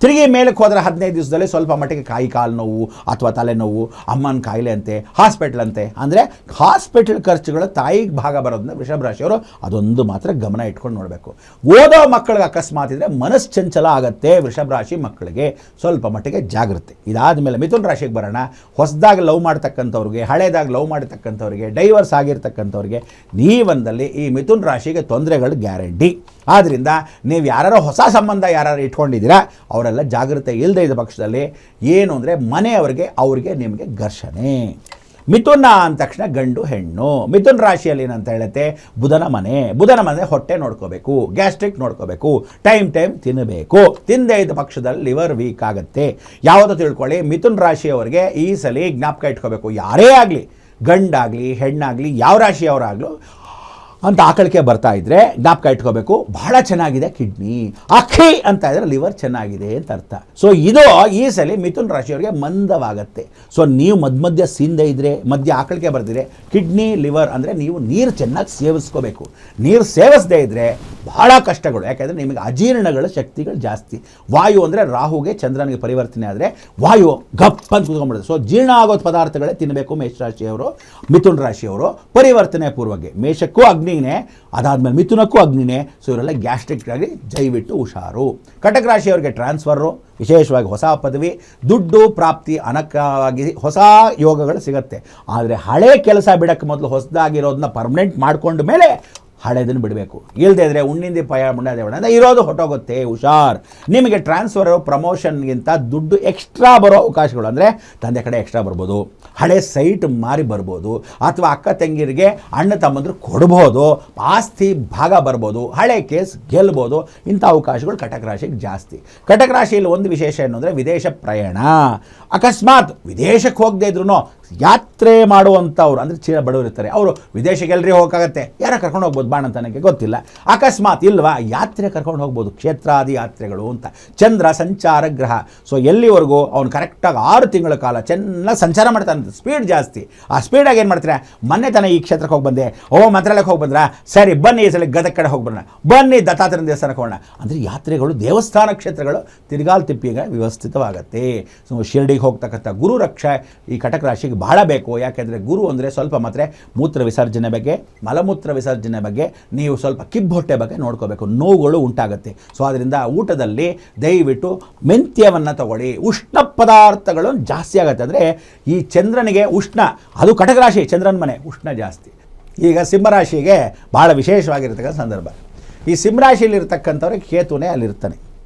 ತಿರುಗಿ ಮೇಲಕ್ಕೆ ಹೋದರೆ 15 ದಿವಸದಲ್ಲಿ ಸ್ವಲ್ಪ ಮಟ್ಟಿಗೆ ಕಾಲು ನೋವು ಅಥವಾ ತಲೆನೋವು, ಅಮ್ಮನ ಕಾಯಿಲೆ ಅಂತೆ, ಹಾಸ್ಪಿಟ್ಲ್ ಅಂತೆ. ಅಂದರೆ ಹಾಸ್ಪಿಟಲ್ ಖರ್ಚುಗಳು ತಾಯಿಗೆ ಭಾಗ ಬರೋದನ್ನ ವೃಷಭ ರಾಶಿಯವರು ಅದೊಂದು ಮಾತ್ರ ಗಮನ ಇಟ್ಕೊಂಡು ನೋಡಬೇಕು. ಓದೋ ಮಕ್ಕಳಿಗೆ ಅಕಸ್ಮಾತ್ ಇದ್ದರೆ ಮನಶ್ಚಂಚಲ ಆಗುತ್ತೆ. ವೃಷಭ ರಾಶಿ ಮಕ್ಕಳಿಗೆ ಸ್ವಲ್ಪ ಮಟ್ಟಿಗೆ ಜಾಗೃತಿ. ಇದಾದ ಮೇಲೆ ಮಿಥುನ ರಾಶಿಗೆ ಬರೋಣ. ಹೊಸದಾಗಿ ಲವ್ ಮಾಡ್ತಕ್ಕಂಥವ್ರಿಗೆ, ಹಳೇದಾಗಿ ಲವ್ ಮಾಡ್ತಕ್ಕಂಥವ್ರಿಗೆ, ಡೈವರ್ಸ್ ಆಗಿರ್ತಕ್ಕಂಥವ್ರಿಗೆ ನೀವಂದಲ್ಲಿ ಈ ಮಿಥುನ ರಾಶಿಗೆ ತೊಂದರೆಗಳು ಗ್ಯಾರಂಟಿ. ಆದ್ದರಿಂದ ನೀವು ಯಾರು ಹೊಸ ಸಂಬಂಧ ಯಾರು ಇಟ್ಕೊಂಡಿದ್ದೀರಾ ಅವರೆಲ್ಲ ಜಾಗೃತಿ ಇಲ್ಲದೆ ಇದ್ದ ಪಕ್ಷದಲ್ಲಿ ಏನು ಅಂದರೆ ಅವ್ರಿಗೆ ನಿಮಗೆ ಘರ್ಷಣೆ. ಮಿಥುನ ಅಂದ ತಕ್ಷಣ ಗಂಡು ಹೆಣ್ಣು. ಮಿಥುನ ರಾಶಿಯಲ್ಲಿ ಏನಂತ ಹೇಳುತ್ತೆ? ಬುಧನ ಮನೆ ಹೊಟ್ಟೆ ನೋಡ್ಕೋಬೇಕು, ಗ್ಯಾಸ್ಟ್ರಿಕ್ ನೋಡ್ಕೋಬೇಕು, ಟೈಮ್ ತಿನ್ನಬೇಕು. ತಿಂದೇ ಇದ್ದ ಪಕ್ಷದಲ್ಲಿ ಲಿವರ್ ವೀಕ್ ಆಗುತ್ತೆ. ಯಾವುದು ತಿಳ್ಕೊಳ್ಳಿ, ಮಿಥುನ ರಾಶಿಯವರಿಗೆ ಈ ಸಲ ಜ್ಞಾಪಕ ಇಟ್ಕೋಬೇಕು. ಯಾರೇ ಆಗಲಿ, ಗಂಡಾಗಲಿ ಹೆಣ್ಣಾಗಲಿ, ಯಾವ ರಾಶಿಯವರಾಗಲೂ ಅಂತ ಆಕಳಿಕೆ ಬರ್ತಾ ಇದ್ದರೆ ಜ್ಞಾಪಕ ಇಟ್ಕೋಬೇಕು, ಬಹಳ ಚೆನ್ನಾಗಿದೆ ಕಿಡ್ನಿ, ಅಕ್ಕಿ ಅಂತ ಇದ್ರೆ ಲಿವರ್ ಚೆನ್ನಾಗಿದೆ ಅಂತ ಅರ್ಥ. ಸೊ ಇದು ಈ ಸಲ ಮಿಥುನ ರಾಶಿಯವರಿಗೆ ಮಂದವಾಗತ್ತೆ. ಸೊ ನೀವು ಮಧ್ಯ ಸೀಂದೆ ಇದ್ದರೆ, ಮಧ್ಯ ಆಕಳಿಕೆ ಬರ್ದಿದ್ರೆ ಕಿಡ್ನಿ ಲಿವರ್ ಅಂದರೆ ನೀವು ನೀರು ಚೆನ್ನಾಗಿ ಸೇವಿಸ್ಕೋಬೇಕು. ನೀರು ಸೇವಿಸದೇ ಇದ್ದರೆ ಬಹಳ ಕಷ್ಟಗಳು. ಯಾಕೆಂದರೆ ನಿಮಗೆ ಅಜೀರ್ಣಗಳ ಶಕ್ತಿಗಳು ಜಾಸ್ತಿ. ವಾಯು ಅಂದರೆ ರಾಹುಗೆ ಚಂದ್ರನಿಗೆ ಪರಿವರ್ತನೆ ಆದರೆ ವಾಯು ಗಪ್ ಅಂತ ಕೂತ್ಕೊಂಡ್ಬಿಡುತ್ತೆ. ಸೊ ಜೀರ್ಣ ಆಗೋದು ಪದಾರ್ಥಗಳೇ ತಿನ್ನಬೇಕು ಮೇಷರಾಶಿಯವರು, ಮಿಥುನ ರಾಶಿಯವರು ಪರಿವರ್ತನೆ ಪೂರ್ವಕ್ಕೆ. ಮೇಷಕ್ಕೂ ಅಗ್ನಿನೇ, ಅದಾದಮೇಲೆ ಮಿಥುನಕ್ಕೂ ಅಗ್ನಿನೇ. ಸೊ ಇವರೆಲ್ಲ ಗ್ಯಾಸ್ಟ್ರಿಕ್ ಆಗಿ ದಯವಿಟ್ಟು ಹುಷಾರು. ಕಟಕ ರಾಶಿಯವರಿಗೆ ಟ್ರಾನ್ಸ್ಫರು, ವಿಶೇಷವಾಗಿ ಹೊಸ ಪದವಿ, ದುಡ್ಡು ಪ್ರಾಪ್ತಿ, ಅನಕವಾಗಿ ಹೊಸ ಯೋಗಗಳು ಸಿಗುತ್ತೆ. ಆದರೆ ಹಳೆ ಕೆಲಸ ಬಿಡೋಕ್ಕೆ ಮೊದಲು ಹೊಸದಾಗಿರೋದನ್ನ ಪರ್ಮನೆಂಟ್ ಮಾಡಿಕೊಂಡ ಮೇಲೆ ಹಳೆದನ್ನು ಬಿಡಬೇಕು. ಇಲ್ಲದೇ ಇದ್ದರೆ ಉಣ್ಣಿಂದಿ ಪಯ ಮುಣ್ಣದೆ ಇರೋದು ಹೊಟ್ಟೋಗುತ್ತೆ. ಹುಷಾರ್. ನಿಮಗೆ ಟ್ರಾನ್ಸ್ಫರು, ಪ್ರಮೋಷನ್ಗಿಂತ ದುಡ್ಡು ಎಕ್ಸ್ಟ್ರಾ ಬರೋ ಅವಕಾಶಗಳು, ಅಂದರೆ ತಂದೆ ಕಡೆ ಎಕ್ಸ್ಟ್ರಾ ಬರ್ಬೋದು, ಹಳೆ ಸೈಟ್ ಮಾರಿ ಬರ್ಬೋದು, ಅಥವಾ ಅಕ್ಕ ತಂಗಿರಿಗೆ ಅಣ್ಣ ತಮ್ಮಂದ್ರು ಕೊಡ್ಬೋದು, ಆಸ್ತಿ ಭಾಗ ಬರ್ಬೋದು, ಹಳೆ ಕೇಸ್ ಗೆಲ್ಬೋದು. ಇಂಥ ಅವಕಾಶಗಳು ಕಟಕ ರಾಶಿಗೆ ಜಾಸ್ತಿ. ಕಟಕ ರಾಶಿಯಲ್ಲಿ ಒಂದು ವಿಶೇಷ ಏನು ಅಂದರೆ ವಿದೇಶ ಪ್ರಯಾಣ. ಅಕಸ್ಮಾತ್ ವಿದೇಶಕ್ಕೆ ಹೋಗದೇ ಇದ್ರೂ ಯಾತ್ರೆ ಮಾಡುವಂಥವ್ರು ಅಂದರೆ ಚೀರ ಬಡವರು ಇರ್ತಾರೆ, ಅವರು ವಿದೇಶಕ್ಕೆ ಎಲ್ಲರೂ ಹೋಗೋಕ್ಕಾಗತ್ತೆ, ಯಾರ ಕರ್ಕೊಂಡು ಹೋಗ್ಬೋದು ಬಾಣ ಅಂತ ನನಗೆ ಗೊತ್ತಿಲ್ಲ, ಅಕಸ್ಮಾತ್ ಇಲ್ವಾ ಯಾತ್ರೆ ಕರ್ಕೊಂಡು ಹೋಗ್ಬೋದು, ಕ್ಷೇತ್ರಾದಿ ಯಾತ್ರೆಗಳು ಅಂತ. ಚಂದ್ರ ಸಂಚಾರ ಗ್ರಹ, ಸೊ ಎಲ್ಲಿವರೆಗೂ ಅವ್ನು ಕರೆಕ್ಟಾಗಿ 6 ತಿಂಗಳ ಕಾಲ ಚೆನ್ನಾಗಿ ಸಂಚಾರ ಮಾಡ್ತಾನೆ, ಸ್ಪೀಡ್ ಜಾಸ್ತಿ. ಆ ಸ್ಪೀಡಾಗಿ ಏನು ಮಾಡ್ತಾರೆ, ಮೊನ್ನೆ ತಾನೇ ಈ ಕ್ಷೇತ್ರಕ್ಕೆ ಹೋಗಿ ಬಂದೆ, ಮಂತ್ರಾಲಯಕ್ಕೆ ಹೋಗಿ ಬಂದ್ರ, ಸರಿ ಬನ್ನಿ ಈ ಸಲ ಗದಗ ಕಡೆ ಹೋಗಿ ಬರೋಣ, ಬನ್ನಿ ದತ್ತಾತ್ರೇಯ ದೇವಸ್ಥಾನಕ್ಕೆ ಹೋಗೋಣ ಅಂದರೆ ಯಾತ್ರೆಗಳು ದೇವಸ್ಥಾನ ಕ್ಷೇತ್ರಗಳು ತಿರುಗಾಲ್ ತಿಪ್ಪಿಗೆ ವ್ಯವಸ್ಥಿತವಾಗತ್ತೆ. ಸೊ ಶಿರ್ಡಿಗೆ ಹೋಗ್ತಕ್ಕಂಥ ಗುರು ರಕ್ಷೆ ಈ ಕಟಕ ರಾಶಿಗೆ ಬಹಳ ಬೇಕು. ಯಾಕೆಂದರೆ ಗುರು ಅಂದರೆ ಸ್ವಲ್ಪ ಮಾತ್ರ ಮೂತ್ರ ವಿಸರ್ಜನೆ ಬಗ್ಗೆ, ಮಲಮೂತ್ರ ವಿಸರ್ಜನೆ ಬಗ್ಗೆ, ನೀವು ಸ್ವಲ್ಪ ಕಿಬ್ಬೊಟ್ಟೆ ಬಗ್ಗೆ ನೋಡ್ಕೋಬೇಕು, ನೋವುಗಳು ಉಂಟಾಗುತ್ತೆ. ಸೊ ಅದರಿಂದ ಊಟದಲ್ಲಿ ದಯವಿಟ್ಟು ಮೆಂತ್ಯವನ್ನು ತಗೊಳ್ಳಿ. ಉಷ್ಣ ಪದಾರ್ಥಗಳು ಜಾಸ್ತಿ ಆಗುತ್ತೆ, ಅಂದರೆ ಈ ಚಂದ್ರನಿಗೆ ಉಷ್ಣ, ಅದು ಕಟಕ ರಾಶಿ ಚಂದ್ರನ ಮನೆ, ಉಷ್ಣ ಜಾಸ್ತಿ. ಈಗ ಸಿಂಹರಾಶಿಗೆ ಭಾಳ ವಿಶೇಷವಾಗಿರ್ತಕ್ಕಂಥ ಸಂದರ್ಭ, ಈ ಸಿಂಹರಾಶಿಯಲ್ಲಿರ್ತಕ್ಕಂಥವ್ರಿಗೆ ಕೇತುನೇ ಅಲ್ಲಿರ್ತಾನೆ,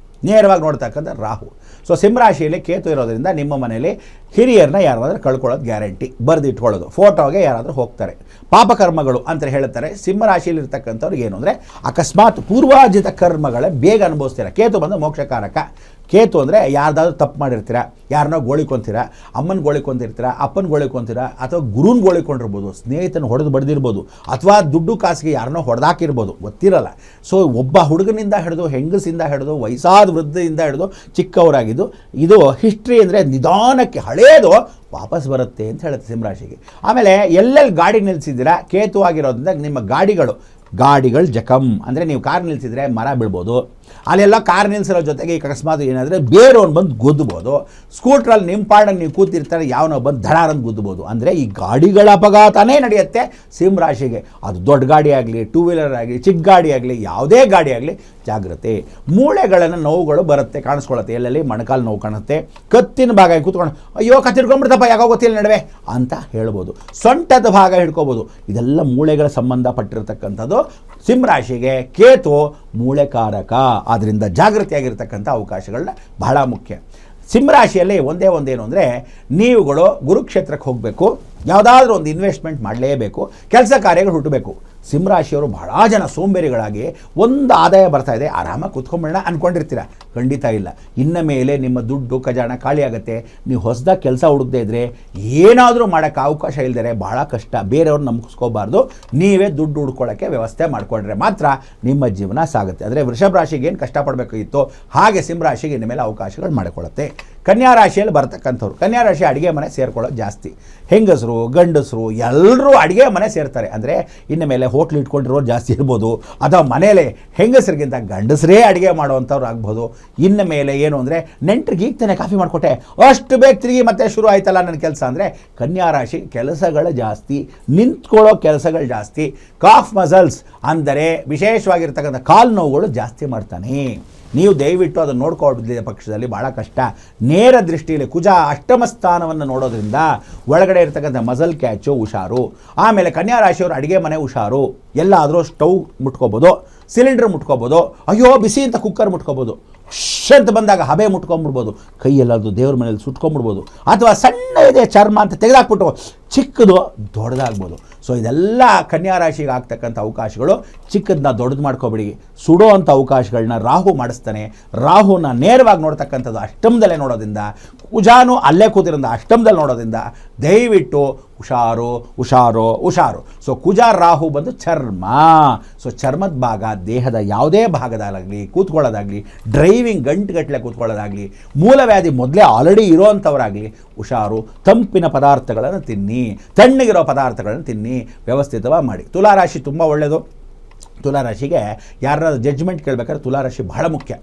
ನೇರವಾಗಿ ನೋಡ್ತಕ್ಕಂಥ ರಾಹು. ಸೊ ಸಿಂಹರಾಶಿಯಲ್ಲಿ ಕೇತು ಇರೋದ್ರಿಂದ ನಿಮ್ಮ ಮನೆಯಲ್ಲಿ ಹಿರಿಯರನ್ನ ಯಾರಾದರೂ ಕಳ್ಕೊಳ್ಳೋದು ಗ್ಯಾರಂಟಿ, ಬರೆದಿಟ್ಕೊಳ್ಳೋದು, ಫೋಟೋಗೆ ಯಾರಾದರೂ ಹೋಗ್ತಾರೆ. ಪಾಪಕರ್ಮಗಳು ಅಂತ ಹೇಳ್ತಾರೆ. ಸಿಂಹರಾಶಿಯಲ್ಲಿರ್ತಕ್ಕಂಥವ್ರಿಗೆ ಏನು ಅಂದರೆ ಅಕಸ್ಮಾತ್ ಪೂರ್ವಾರ್ಜಿತ ಕರ್ಮಗಳೇ ಬೇಗ ಅನುಭವಿಸ್ತೀರ. ಕೇತು ಬಂದು ಮೋಕ್ಷಕಾರಕ. ಕೇತು ಅಂದರೆ ಯಾರ್ದಾದ್ರೂ ತಪ್ಪು ಮಾಡಿರ್ತೀರ, ಯಾರನ್ನೋ ಗೋಳಿಕೊಂತೀರ, ಅಮ್ಮನ ಗೋಳಿಕೊಂತಿರ್ತೀರ, ಅಪ್ಪನ ಗೋಳಿಕೊಂತೀರ, ಅಥವಾ ಗುರುನ ಗೋಳಿಕೊಂಡಿರ್ಬೋದು, ಸ್ನೇಹಿತನ ಹೊಡೆದು ಬಡ್ದಿರ್ಬೋದು, ಅಥವಾ ದುಡ್ಡು ಕಾಸಿಗೆ ಯಾರನ್ನೋ ಹೊಡೆದಾಕಿರ್ಬೋದು, ಗೊತ್ತಿರಲ್ಲ. ಸೊ ಒಬ್ಬ ಹುಡುಗನಿಂದ ಹಿಡಿದು ಹೆಂಗಸಿಂದ ಹಿಡಿದು ವಯಸ್ಸಾದ ವೃದ್ಧೆಯಿಂದ ಹಿಡಿದು ಚಿಕ್ಕವರಾಗಿದ್ದು, ಇದು ಹಿಸ್ಟ್ರಿ ಅಂದರೆ ನಿಧಾನಕ್ಕೆ ಹಳೇದು ವಾಪಸ್ ಬರುತ್ತೆ ಅಂತ ಹೇಳುತ್ತೆ ಸಿಂಹರಾಶಿಗೆ. ಆಮೇಲೆ ಎಲ್ಲೆಲ್ಲಿ ಗಾಡಿ ನಿಲ್ಲಿಸಿದ್ದೀರಾ ಕೇತು ಆಗಿರೋದ್ರಿಂದ ನಿಮ್ಮ ಗಾಡಿಗಳು ಜಖಮ್, ಅಂದರೆ ನೀವು ಕಾರ್ ನಿಲ್ಲಿಸಿದ್ರೆ ಮರ ಬೀಳ್ಬೋದು, ಅಲ್ಲೆಲ್ಲ ಕಾರ್ ನಿಲ್ಲಿಸಿರೋ ಜೊತೆಗೆ ಈಗ ಅಕಸ್ಮಾತ್ ಏನಾದರೆ ಬೇರೆಯವ್ನು ಬಂದು ಗುದ್ದಬೋದು. ಸ್ಕೂಟ್ರಲ್ಲಿ ನಿಮ್ಮ ಪಾಡನ್ನು ನೀವು ಕೂತಿರ್ತಾರೆ, ಯಾವನೋ ಬಂದು ಧಡಾರಂದು ಗುದ್ದಬೋದು. ಅಂದರೆ ಈ ಗಾಡಿಗಳ ಅಪಘಾತನೇ ನಡೆಯುತ್ತೆ ಸಿಂಹರಾಶಿಗೆ. ಅದು ದೊಡ್ಡ ಗಾಡಿ ಆಗಲಿ, ಟೂ ವೀಲರ್ ಆಗಲಿ, ಚಿಕ್ಕ ಗಾಡಿ ಆಗಲಿ, ಯಾವುದೇ ಗಾಡಿ ಆಗಲಿ ಜಾಗ್ರತೆ. ಮೂಳೆಗಳನ್ನು ನೋವುಗಳು ಬರುತ್ತೆ, ಕಾಣಿಸ್ಕೊಳ್ಳುತ್ತೆ. ಎಲ್ಲೆಲ್ಲಿ ಮೊಣಕಾಲು ನೋವು ಕಾಣುತ್ತೆ, ಕತ್ತಿನ ಭಾಗ ಕೂತ್ಕೊಂಡು ಅಯ್ಯೋ ಕತ್ತಿಡ್ಕೊಂಡ್ಬಿಡ್ತಪ್ಪ ಯಾಕೋ ಗೊತ್ತಿಲ್ಲ ನಡುವೆ ಅಂತ ಹೇಳ್ಬೋದು, ಸೊಂಟದ ಭಾಗ ಹಿಡ್ಕೋಬೋದು. ಇದೆಲ್ಲ ಮೂಳೆಗಳ ಸಂಬಂಧಪಟ್ಟಿರ್ತಕ್ಕಂಥದ್ದು. ಸಿಂಹರಾಶಿಗೆ ಕೇತು ಮೂಳೆಕಾರಕ, ಆದ್ದರಿಂದ ಜಾಗೃತಿಯಾಗಿರ್ತಕ್ಕಂಥ ಅವಕಾಶಗಳನ್ನ ಬಹಳ ಮುಖ್ಯ. ಸಿಂಹರಾಶಿಯಲ್ಲಿ ಒಂದೇನು ಅಂದರೆ ನೀವುಗಳು ಗುರುಕ್ಷೇತ್ರಕ್ಕೆ ಹೋಗಬೇಕು, ಯಾವುದಾದ್ರೂ ಒಂದು ಇನ್ವೆಸ್ಟ್ಮೆಂಟ್ ಮಾಡಲೇಬೇಕು, ಕೆಲಸ ಕಾರ್ಯಗಳು ಹುಟ್ಟಬೇಕು. ಸಿಂಹರಾಶಿಯವರು ಬಹಳ ಜನ ಸೋಂಬೇರಿಗಳಾಗಿ ಒಂದು ಆದಾಯ ಬರ್ತಾ ಇದೆ ಆರಾಮಾಗಿ ಕೂತ್ಕೊಂಡ್ಬಿಡೋಣ ಅಂದ್ಕೊಂಡಿರ್ತೀರ, ಖಂಡಿತ ಇಲ್ಲ. ಇನ್ನು ಮೇಲೆ ನಿಮ್ಮ ದುಡ್ಡು ಖಜಾನ ಖಾಲಿ ಆಗುತ್ತೆ. ನೀವು ಹೊಸದಾಗಿ ಕೆಲಸ ಹುಡುಕದೇ ಇದ್ದರೆ, ಏನಾದರೂ ಮಾಡೋಕ್ಕೆ ಅವಕಾಶ ಇಲ್ಲದೆ ಬಹಳ ಕಷ್ಟ. ಬೇರೆಯವ್ರು ನಂಬಿಸ್ಕೋಬಾರ್ದು, ನೀವೇ ದುಡ್ಡು ಹುಡ್ಕೊಳ್ಳೋಕ್ಕೆ ವ್ಯವಸ್ಥೆ ಮಾಡಿಕೊಂಡ್ರೆ ಮಾತ್ರ ನಿಮ್ಮ ಜೀವನ ಸಾಗುತ್ತೆ. ಅಂದರೆ ವೃಷಭ ರಾಶಿಗೆ ಏನು ಕಷ್ಟಪಡಬೇಕಾಗಿತ್ತು ಹಾಗೆ ಸಿಂಹರಾಶಿಗೆ ಇನ್ನು ಮೇಲೆ ಅವಕಾಶಗಳು ಮಾಡಿಕೊಳ್ಳುತ್ತೆ. ಕನ್ಯಾ ರಾಶಿಯಲ್ಲಿ ಬರ್ತಕ್ಕಂಥವ್ರು, ಕನ್ಯಾ ರಾಶಿ ಅಡುಗೆ ಮನೆ ಸೇರ್ಕೊಳ್ಳೋದು ಜಾಸ್ತಿ. ಹೆಂಗಸರು ಗಂಡಸರು ಎಲ್ಲರೂ ಅಡುಗೆ ಮನೆ ಸೇರ್ತಾರೆ. ಅಂದರೆ ಇನ್ನು ಮೇಲೆ ಹೋಟ್ಲ್ ಇಟ್ಕೊಂಡಿರೋರು ಜಾಸ್ತಿ ಇರ್ಬೋದು, ಅಥವಾ ಮನೇಲೆ ಹೆಂಗಸರಿಗಿಂತ ಗಂಡಸರೇ ಅಡುಗೆ ಮಾಡುವಂಥವ್ರು ಆಗ್ಬೋದು. ಇನ್ನು ಮೇಲೆ ಏನು ಅಂದರೆ ನೆಂಟ್ರಿಗೆ ಈಗ ತಾನೇ ಕಾಫಿ ಮಾಡಿಕೊಟ್ಟೆ, ಅಷ್ಟು ಬೇಗ ತಿರುಗಿ ಮತ್ತೆ ಶುರು ಆಯ್ತಲ್ಲ ನನ್ನ ಕೆಲಸ. ಅಂದರೆ ಕನ್ಯಾ ರಾಶಿ ಕೆಲಸಗಳು ಜಾಸ್ತಿ, ನಿಂತ್ಕೊಳ್ಳೋ ಕೆಲಸಗಳು ಜಾಸ್ತಿ. ಕಾಫ್ ಮಸಲ್ಸ್ ಅಂದರೆ ವಿಶೇಷವಾಗಿರ್ತಕ್ಕಂಥ ಕಾಲು ನೋವುಗಳು ಜಾಸ್ತಿ ಮಾಡ್ತಾನೆ. ನೀವು ದಯವಿಟ್ಟು ಅದನ್ನು ನೋಡ್ಕೊಂಡಿದ್ದ ಪಕ್ಷದಲ್ಲಿ ಭಾಳ ಕಷ್ಟ. ನೇರ ದೃಷ್ಟಿಯಲ್ಲಿ ಕುಜ ಅಷ್ಟಮ ಸ್ಥಾನವನ್ನು ನೋಡೋದ್ರಿಂದ ಒಳಗಡೆ ಇರ್ತಕ್ಕಂಥ ಮಸಲ್ ಕ್ಯಾಚು ಹುಷಾರು. ಆಮೇಲೆ ಕನ್ಯಾ ರಾಶಿಯವರು ಅಡುಗೆ ಮನೆ ಹುಷಾರು. ಎಲ್ಲಾದರೂ ಸ್ಟವ್ ಮುಟ್ಕೋಬೋದು, ಸಿಲಿಂಡರ್ ಮುಟ್ಕೋಬೋದು, ಅಯ್ಯೋ ಬಿಸಿ ಅಂತ ಕುಕ್ಕರ್ ಮುಟ್ಕೋಬೋದು, ಅಂತ ಬಂದಾಗ ಹಬೆ ಮುಟ್ಕೊಂಡ್ಬಿಡ್ಬೋದು, ಕೈಯೆಲ್ಲದು ದೇವ್ರ ಮನೇಲಿ ಸುಟ್ಕೊಂಡ್ಬಿಡ್ಬೋದು, ಅಥವಾ ಸಣ್ಣ ಇದೆ ಚರ್ಮ ಅಂತ ತೆಗೆದಾಕ್ಬಿಟ್ಟು ಚಿಕ್ಕದು ದೊಡ್ಡದಾಗ್ಬೋದು. ಸೊ ಇದೆಲ್ಲ ಕನ್ಯಾ ರಾಶಿಗೆ ಆಗ್ತಕ್ಕಂಥ ಅವಕಾಶಗಳು. ಚಿಕ್ಕದನ್ನ ದೊಡ್ಡದು ಮಾಡ್ಕೊಬಿಡಿ. ಸುಡೋ ಅಂಥ ಅವಕಾಶಗಳನ್ನ ರಾಹು ಮಾಡಿಸ್ತಾನೆ. ರಾಹುನ ನೇರವಾಗಿ ನೋಡ್ತಕ್ಕಂಥದ್ದು ಅಷ್ಟಮದಲ್ಲೇ ನೋಡೋದ್ರಿಂದ, ಕುಜಾನು ಅಲ್ಲೇ ಕೂತಿರೋದ್ರಿಂದ ಅಷ್ಟಮದಲ್ಲಿ ನೋಡೋದ್ರಿಂದ ದಯವಿಟ್ಟು ಹುಷಾರು. ಸೊ ಕುಜ ರಾಹು ಬಂದು ಚರ್ಮ. ಸೊ ಚರ್ಮದ ಭಾಗ ದೇಹದ ಯಾವುದೇ ಭಾಗದಾಗಲಿ ಕೂತ್ಕೊಳ್ಳೋದಾಗಲಿ, ಡ್ರೈವಿಂಗ್ ಗಂಟುಗಟ್ಟಲೆ ಕೂತ್ಕೊಳ್ಳೋದಾಗಲಿ, ಮೂಲವ್ಯಾಧಿ ಮೊದಲೇ ಆಲ್ರೆಡಿ ಇರೋವಂಥವರಾಗಲಿ ಹುಷಾರು. ತಂಪಿನ ಪದಾರ್ಥಗಳನ್ನು ತಿನ್ನಿ, ತಣ್ಣಗಿರೋ ಪದಾರ್ಥಗಳನ್ನು ತಿನ್ನಿ, ವ್ಯವಸ್ಥಿತವಾಗಿ ಮಾಡಿ. ತುಲಾರಾಶಿ ತುಂಬ ಒಳ್ಳೆಯದು. ತುಲಾರಾಶಿಗೆ ಯಾರಾದ್ರೂ ಜಡ್ಜ್ಮೆಂಟ್ ಕೇಳಬೇಕಾದ್ರೆ ತುಲಾರಾಶಿ ಬಹಳ ಮುಖ್ಯ.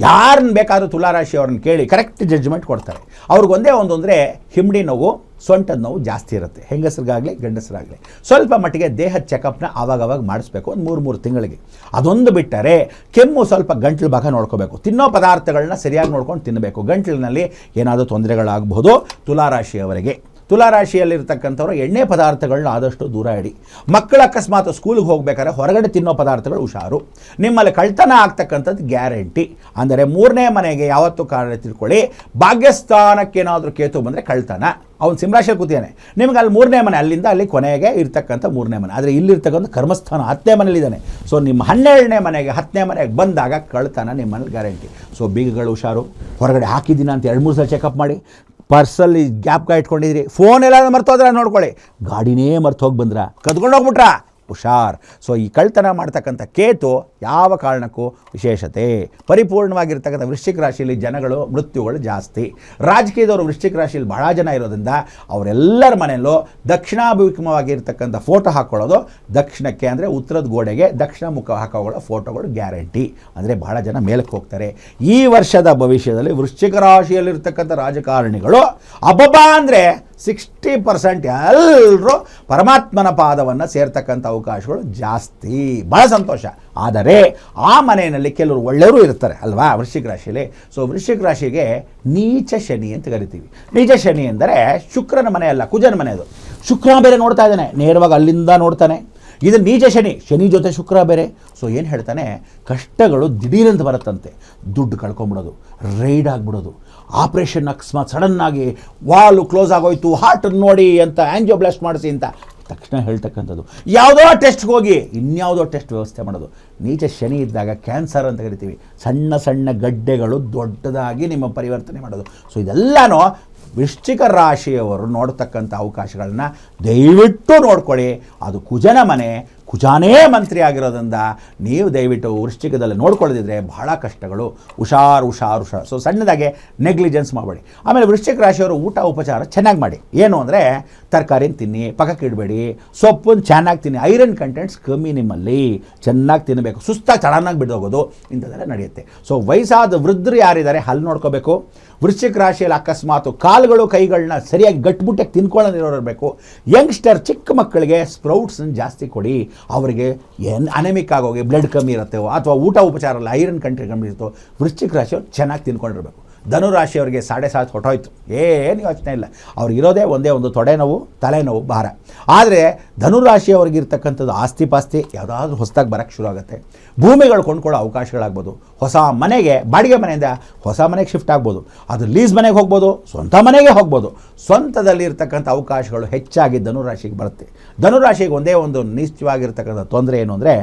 ಯಾರನ್ನ ಬೇಕಾದರೂ ತುಲಾರಾಶಿ ಅವ್ರನ್ನ ಕೇಳಿ ಕರೆಕ್ಟ್ ಜಡ್ಜ್ಮೆಂಟ್ ಕೊಡ್ತಾರೆ. ಅವ್ರಿಗೊಂದೇ ಒಂದು ಅಂದರೆ ಹಿಂಡಿ ನೋವು, ಸೊಂಟದ ನೋವು ಜಾಸ್ತಿ ಇರುತ್ತೆ, ಹೆಂಗಸರಿಗಾಗಲಿ ಗಂಡಸರಾಗಲಿ. ಸ್ವಲ್ಪ ಮಟ್ಟಿಗೆ ದೇಹದ ಚೆಕಪ್ನ ಆವಾಗವಾಗ ಮಾಡಿಸ್ಬೇಕು, ಒಂದು 3 ತಿಂಗಳಿಗೆ. ಅದೊಂದು ಬಿಟ್ಟರೆ ಕೆಮ್ಮು, ಸ್ವಲ್ಪ ಗಂಟ್ಲು ಭಾಗ ನೋಡ್ಕೋಬೇಕು. ತಿನ್ನೋ ಪದಾರ್ಥಗಳನ್ನ ಸರಿಯಾಗಿ ನೋಡ್ಕೊಂಡು ತಿನ್ನಬೇಕು. ಗಂಟ್ಲಿನಲ್ಲಿ ಏನಾದರೂ ತೊಂದರೆಗಳಾಗಬಹುದು ತುಲಾರಾಶಿಯವರಿಗೆ. ತುಲಾರಾಶಿಯಲ್ಲಿರ್ತಕ್ಕಂಥವ್ರು ಎಣ್ಣೆ ಪದಾರ್ಥಗಳನ್ನ ಆದಷ್ಟು ದೂರ ಇಡಿ. ಮಕ್ಕಳು ಅಕಸ್ಮಾತ್ ಸ್ಕೂಲಿಗೆ ಹೋಗ್ಬೇಕಾದ್ರೆ ಹೊರಗಡೆ ತಿನ್ನೋ ಪದಾರ್ಥಗಳು ಹುಷಾರು. ನಿಮ್ಮಲ್ಲಿ ಕಳ್ತನ ಆಗ್ತಕ್ಕಂಥದ್ದು ಗ್ಯಾರಂಟಿ. ಅಂದರೆ 3ನೇ ಮನೆಗೆ ಯಾವತ್ತೂ ಕಾರಣ ತಿಳ್ಕೊಳ್ಳಿ. ಭಾಗ್ಯಸ್ಥಾನಕ್ಕೇನಾದರೂ ಕೇತು ಬಂದರೆ ಕಳ್ತನ. ಅವ್ನು ಸಿಂಹರಾಶಿಯಲ್ಲಿ ಕೂತಿದ್ದಾನೆ, ನಿಮ್ಗೆ ಅಲ್ಲಿ 3ನೇ ಮನೆ, ಅಲ್ಲಿಂದ ಅಲ್ಲಿ ಕೊನೆಗೆ ಇರ್ತಕ್ಕಂಥ 3ನೇ ಮನೆ. ಆದರೆ ಇಲ್ಲಿರ್ತಕ್ಕಂಥ ಕರ್ಮಸ್ಥಾನ 10ನೇ ಮನೇಲಿದ್ದಾನೆ. ಸೊ ನಿಮ್ಮ 12ನೇ ಮನೆಗೆ 10ನೇ ಮನೆಗೆ ಬಂದಾಗ ಕಳ್ತನ ನಿಮ್ಮ ಮನೇಲಿ ಗ್ಯಾರಂಟಿ. ಸೊ ಬೀಗಗಳು ಹುಷಾರು. ಹೊರಗಡೆ ಹಾಕಿದ್ದೀನ ಅಂತ 2-3 ಸಲ ಚೆಕಪ್ ಮಾಡಿ. ಪರ್ಸಲ್ಲಿ ಗ್ಯಾಪ್ಗೆ ಇಟ್ಕೊಂಡಿದ್ರಿ, ಫೋನ್ ಎಲ್ಲಾದ್ರೂ ಮರ್ತೋದ್ರೆ ನೋಡ್ಕೊಳ್ಳಿ, ಗಾಡಿನೇ ಮರ್ತು ಹೋಗಿ ಬಂದ್ರ, ಕದ್ಕೊಂಡು ಹೋಗ್ಬಿಟ್ರಾ, ಹುಷಾರ್. ಸೊ ಈ ಕಳ್ತನ ಮಾಡ್ತಕ್ಕಂಥ ಕೇತು ಯಾವ ಕಾರಣಕ್ಕೂ ವಿಶೇಷತೆ. ಪರಿಪೂರ್ಣವಾಗಿರ್ತಕ್ಕಂಥ ವೃಶ್ಚಿಕ ರಾಶಿಯಲ್ಲಿ ಜನಗಳು ಮೃತ್ಯುಗಳು ಜಾಸ್ತಿ. ರಾಜಕೀಯದವರು ವೃಶ್ಚಿಕ ರಾಶಿಯಲ್ಲಿ ಬಹಳ ಜನ ಇರೋದ್ರಿಂದ ಅವರೆಲ್ಲರ ಮನೆಯಲ್ಲೂ ದಕ್ಷಿಣಾಭಿಮುಖವಾಗಿರ್ತಕ್ಕಂಥ ಫೋಟೋ ಹಾಕ್ಕೊಳ್ಳೋದು, ದಕ್ಷಿಣಕ್ಕೆ ಅಂದರೆ ಉತ್ತರದ ಗೋಡೆಗೆ ದಕ್ಷಿಣ ಮುಖ ಹಾಕೊಳ್ಳೋ ಫೋಟೋಗಳು ಗ್ಯಾರಂಟಿ. ಅಂದರೆ ಬಹಳ ಜನ ಮೇಲಕ್ಕೆ ಹೋಗ್ತಾರೆ. ಈ ವರ್ಷದ ಭವಿಷ್ಯದಲ್ಲಿ ವೃಶ್ಚಿಕ ರಾಶಿಯಲ್ಲಿರ್ತಕ್ಕಂಥ ರಾಜಕಾರಣಿಗಳು ಅಬ್ಬಬ್ಬಾ ಅಂದರೆ 60% ಎಲ್ಲರೂ ಪರಮಾತ್ಮನ ಪಾದವನ್ನು ಸೇರ್ತಕ್ಕಂಥ ಅವಕಾಶಗಳು ಜಾಸ್ತಿ. ಭಾಳ ಸಂತೋಷ. ಆದರೆ ಆ ಮನೆಯಲ್ಲಿ ಕೆಲವರು ಒಳ್ಳೆಯವರು ಇರ್ತಾರೆ ಅಲ್ವಾ ವೃಶ್ಚಿಕ ರಾಶಿಯಲ್ಲಿ. ಸೊ ವೃಶ್ಚಿಕ ರಾಶಿಗೆ ನೀಚ ಶನಿ ಅಂತ ಕರಿತೀವಿ. ನೀಚ ಶನಿ ಅಂದರೆ ಶುಕ್ರನ ಮನೆ ಅಲ್ಲ, ಕುಜನ ಮನೆ. ಅದು ಶುಕ್ರ ಬೇರೆ ನೋಡ್ತಾ ಇದ್ದಾನೆ, ನೇರವಾಗಿ ಅಲ್ಲಿಂದ ನೋಡ್ತಾನೆ. ಇದು ನೀಚ ಶನಿ, ಶನಿ ಜೊತೆ ಶುಕ್ರ ಬೇರೆ. ಸೊ ಏನು ಹೇಳ್ತಾನೆ, ಕಷ್ಟಗಳು ದಿಢೀರಂತ ಬರುತ್ತಂತೆ. ದುಡ್ಡು ಕಳ್ಕೊಂಬಿಡೋದು, ರೈಡ್ ಆಗಿಬಿಡೋದು, ಆಪ್ರೇಷನ್ ಅಕಸ್ಮಾತ್ ಸಡನ್ನಾಗಿ ವಾಲು ಕ್ಲೋಸ್ ಆಗೋಯ್ತು, ಹಾರ್ಟ್ ನೋಡಿ ಅಂತ ಆಂಜಿಯೋಬ್ಲಾಸ್ಟ್ ಮಾಡಿಸಿ ಅಂತ ತಕ್ಷಣ ಹೇಳ್ತಕ್ಕಂಥದ್ದು. ಯಾವುದೋ ಟೆಸ್ಟ್ಗೆ ಹೋಗಿ ಇನ್ಯಾವುದೋ ಟೆಸ್ಟ್ ವ್ಯವಸ್ಥೆ ಮಾಡೋದು. ನೀಚ ಶನಿ ಇದ್ದಾಗ ಕ್ಯಾನ್ಸರ್ ಅಂತ ಕರಿತೀವಿ. ಸಣ್ಣ ಸಣ್ಣ ಗಡ್ಡೆಗಳು ದೊಡ್ಡದಾಗಿ ನಿಮ್ಮ ಪರಿವರ್ತನೆ ಮಾಡೋದು. ಸೊ ಇದೆಲ್ಲನೂ ವೃಶ್ಚಿಕ ರಾಶಿಯವರು ನೋಡ್ತಕ್ಕಂಥ ಅವಕಾಶಗಳನ್ನ ದಯವಿಟ್ಟು ನೋಡ್ಕೊಳ್ಳಿ. ಅದು ಕುಜನ ಮನೆ, ಕುಜಾನೇ ಮಂತ್ರಿ ಆಗಿರೋದ್ರಿಂದ ನೀವು ದಯವಿಟ್ಟು ವೃಶ್ಚಿಕದಲ್ಲಿ ನೋಡ್ಕೊಳ್ಳೋದಿದ್ರೆ ಬಹಳ ಕಷ್ಟಗಳು. ಹುಷಾರು. ಸೊ ಸಣ್ಣದಾಗೆ ನೆಗ್ಲಿಜೆನ್ಸ್ ಮಾಡಬೇಡಿ. ಆಮೇಲೆ ವೃಶ್ಚಿಕ ರಾಶಿಯವರು ಊಟ ಉಪಚಾರ ಚೆನ್ನಾಗಿ ಮಾಡಿ. ಏನು ಅಂದರೆ ತರಕಾರಿನ ತಿನ್ನಿ, ಪಕ್ಕಕ್ಕೆ ಇಡಬೇಡಿ, ಸೊಪ್ಪನ್ನು ಚೆನ್ನಾಗಿ ತಿನ್ನಿ, ಐರನ್ ಕಂಟೆಂಟ್ಸ್ ಕಮ್ಮಿ ನಿಮ್ಮಲ್ಲಿ, ಚೆನ್ನಾಗಿ ತಿನ್ನಬೇಕು. ಸುಸ್ತಾಗಿ ಸಡನ್ನಾಗಿ ಬಿಡೋಗೋದು ಇಂಥದ್ದೆಲ್ಲ ನಡೆಯುತ್ತೆ. ಸೊ ವಯಸ್ಸಾದ ವೃದ್ಧರು ಯಾರಿದ್ದಾರೆ ಹಲ್ಲು ನೋಡ್ಕೋಬೇಕು. ವೃಶ್ಚಿಕ ರಾಶಿಯಲ್ಲಿ ಅಕಸ್ಮಾತ್ ಕಾಲುಗಳು ಕೈಗಳನ್ನ ಸರಿಯಾಗಿ ಗಟ್ಟಿಬಿಟ್ಟಾಗಿ ತಿನ್ಕೊಳ್ಳೋದಿರೋಬೇಕು. ಯಂಗ್ಸ್ಟರ್ ಚಿಕ್ಕ ಮಕ್ಕಳಿಗೆ ಸ್ಪ್ರೌಟ್ಸನ್ನು ಜಾಸ್ತಿ ಕೊಡಿ. ಅವರಿಗೆ ಅನೆಮಿಕ್ ಆಗೋಗಿ ಬ್ಲಡ್ ಕಮ್ಮಿ ಇರುತ್ತೆ, ಅಥವಾ ಊಟ ಉಪಚಾರಲ್ಲ ಐರನ್ ಕಂಟೆಂಟ್ ಕಮ್ಮಿ ಇರುತ್ತೋ. ವೃಶ್ಚಿಕ ರಾಶಿಯವ್ರು ಚೆನ್ನಾಗಿ ತಿನ್ಕೊಂಡಿರ್ಬೇಕು. ಧನುರಾಶಿಯವರಿಗೆ 7.5 ಹೊಟ್ಟೋಯ್ತು, ಏನು ಯೋಚನೆ ಇಲ್ಲ. ಅವ್ರಿಗಿರೋದೇ ಒಂದೇ ಒಂದು ತೊಡೆನೋವು, ತಲೆನೋವು, ಭಾರ. ಆದರೆ ಧನುರಾಶಿಯವ್ರಿಗೆ ಇರ್ತಕ್ಕಂಥದ್ದು ಆಸ್ತಿ ಪಾಸ್ತಿ ಯಾವುದಾದ್ರೂ ಹೊಸದಾಗಿ ಬರೋಕ್ಕೆ ಶುರು ಆಗುತ್ತೆ. ಭೂಮಿಗಳು ಕೊಂಡ್ಕೊಳ್ಳೋ ಅವಕಾಶಗಳಾಗ್ಬೋದು. ಹೊಸ ಮನೆಗೆ, ಬಾಡಿಗೆ ಮನೆಯಿಂದ ಹೊಸ ಮನೆಗೆ ಶಿಫ್ಟ್ ಆಗ್ಬೋದು. ಅದು ಲೀಸ್ ಮನೆಗೆ ಹೋಗ್ಬೋದು, ಸ್ವಂತ ಮನೆಗೆ ಹೋಗ್ಬೋದು. ಸ್ವಂತದಲ್ಲಿ ಇರ್ತಕ್ಕಂಥ ಅವಕಾಶಗಳು ಹೆಚ್ಚಾಗಿ ಧನುರಾಶಿಗೆ ಬರುತ್ತೆ. ಧನುರಾಶಿಗೆ ಒಂದೇ ಒಂದು ನಿಶ್ಚಯವಾಗಿರ್ತಕ್ಕಂಥ ತೊಂದರೆ ಏನು ಅಂದರೆ,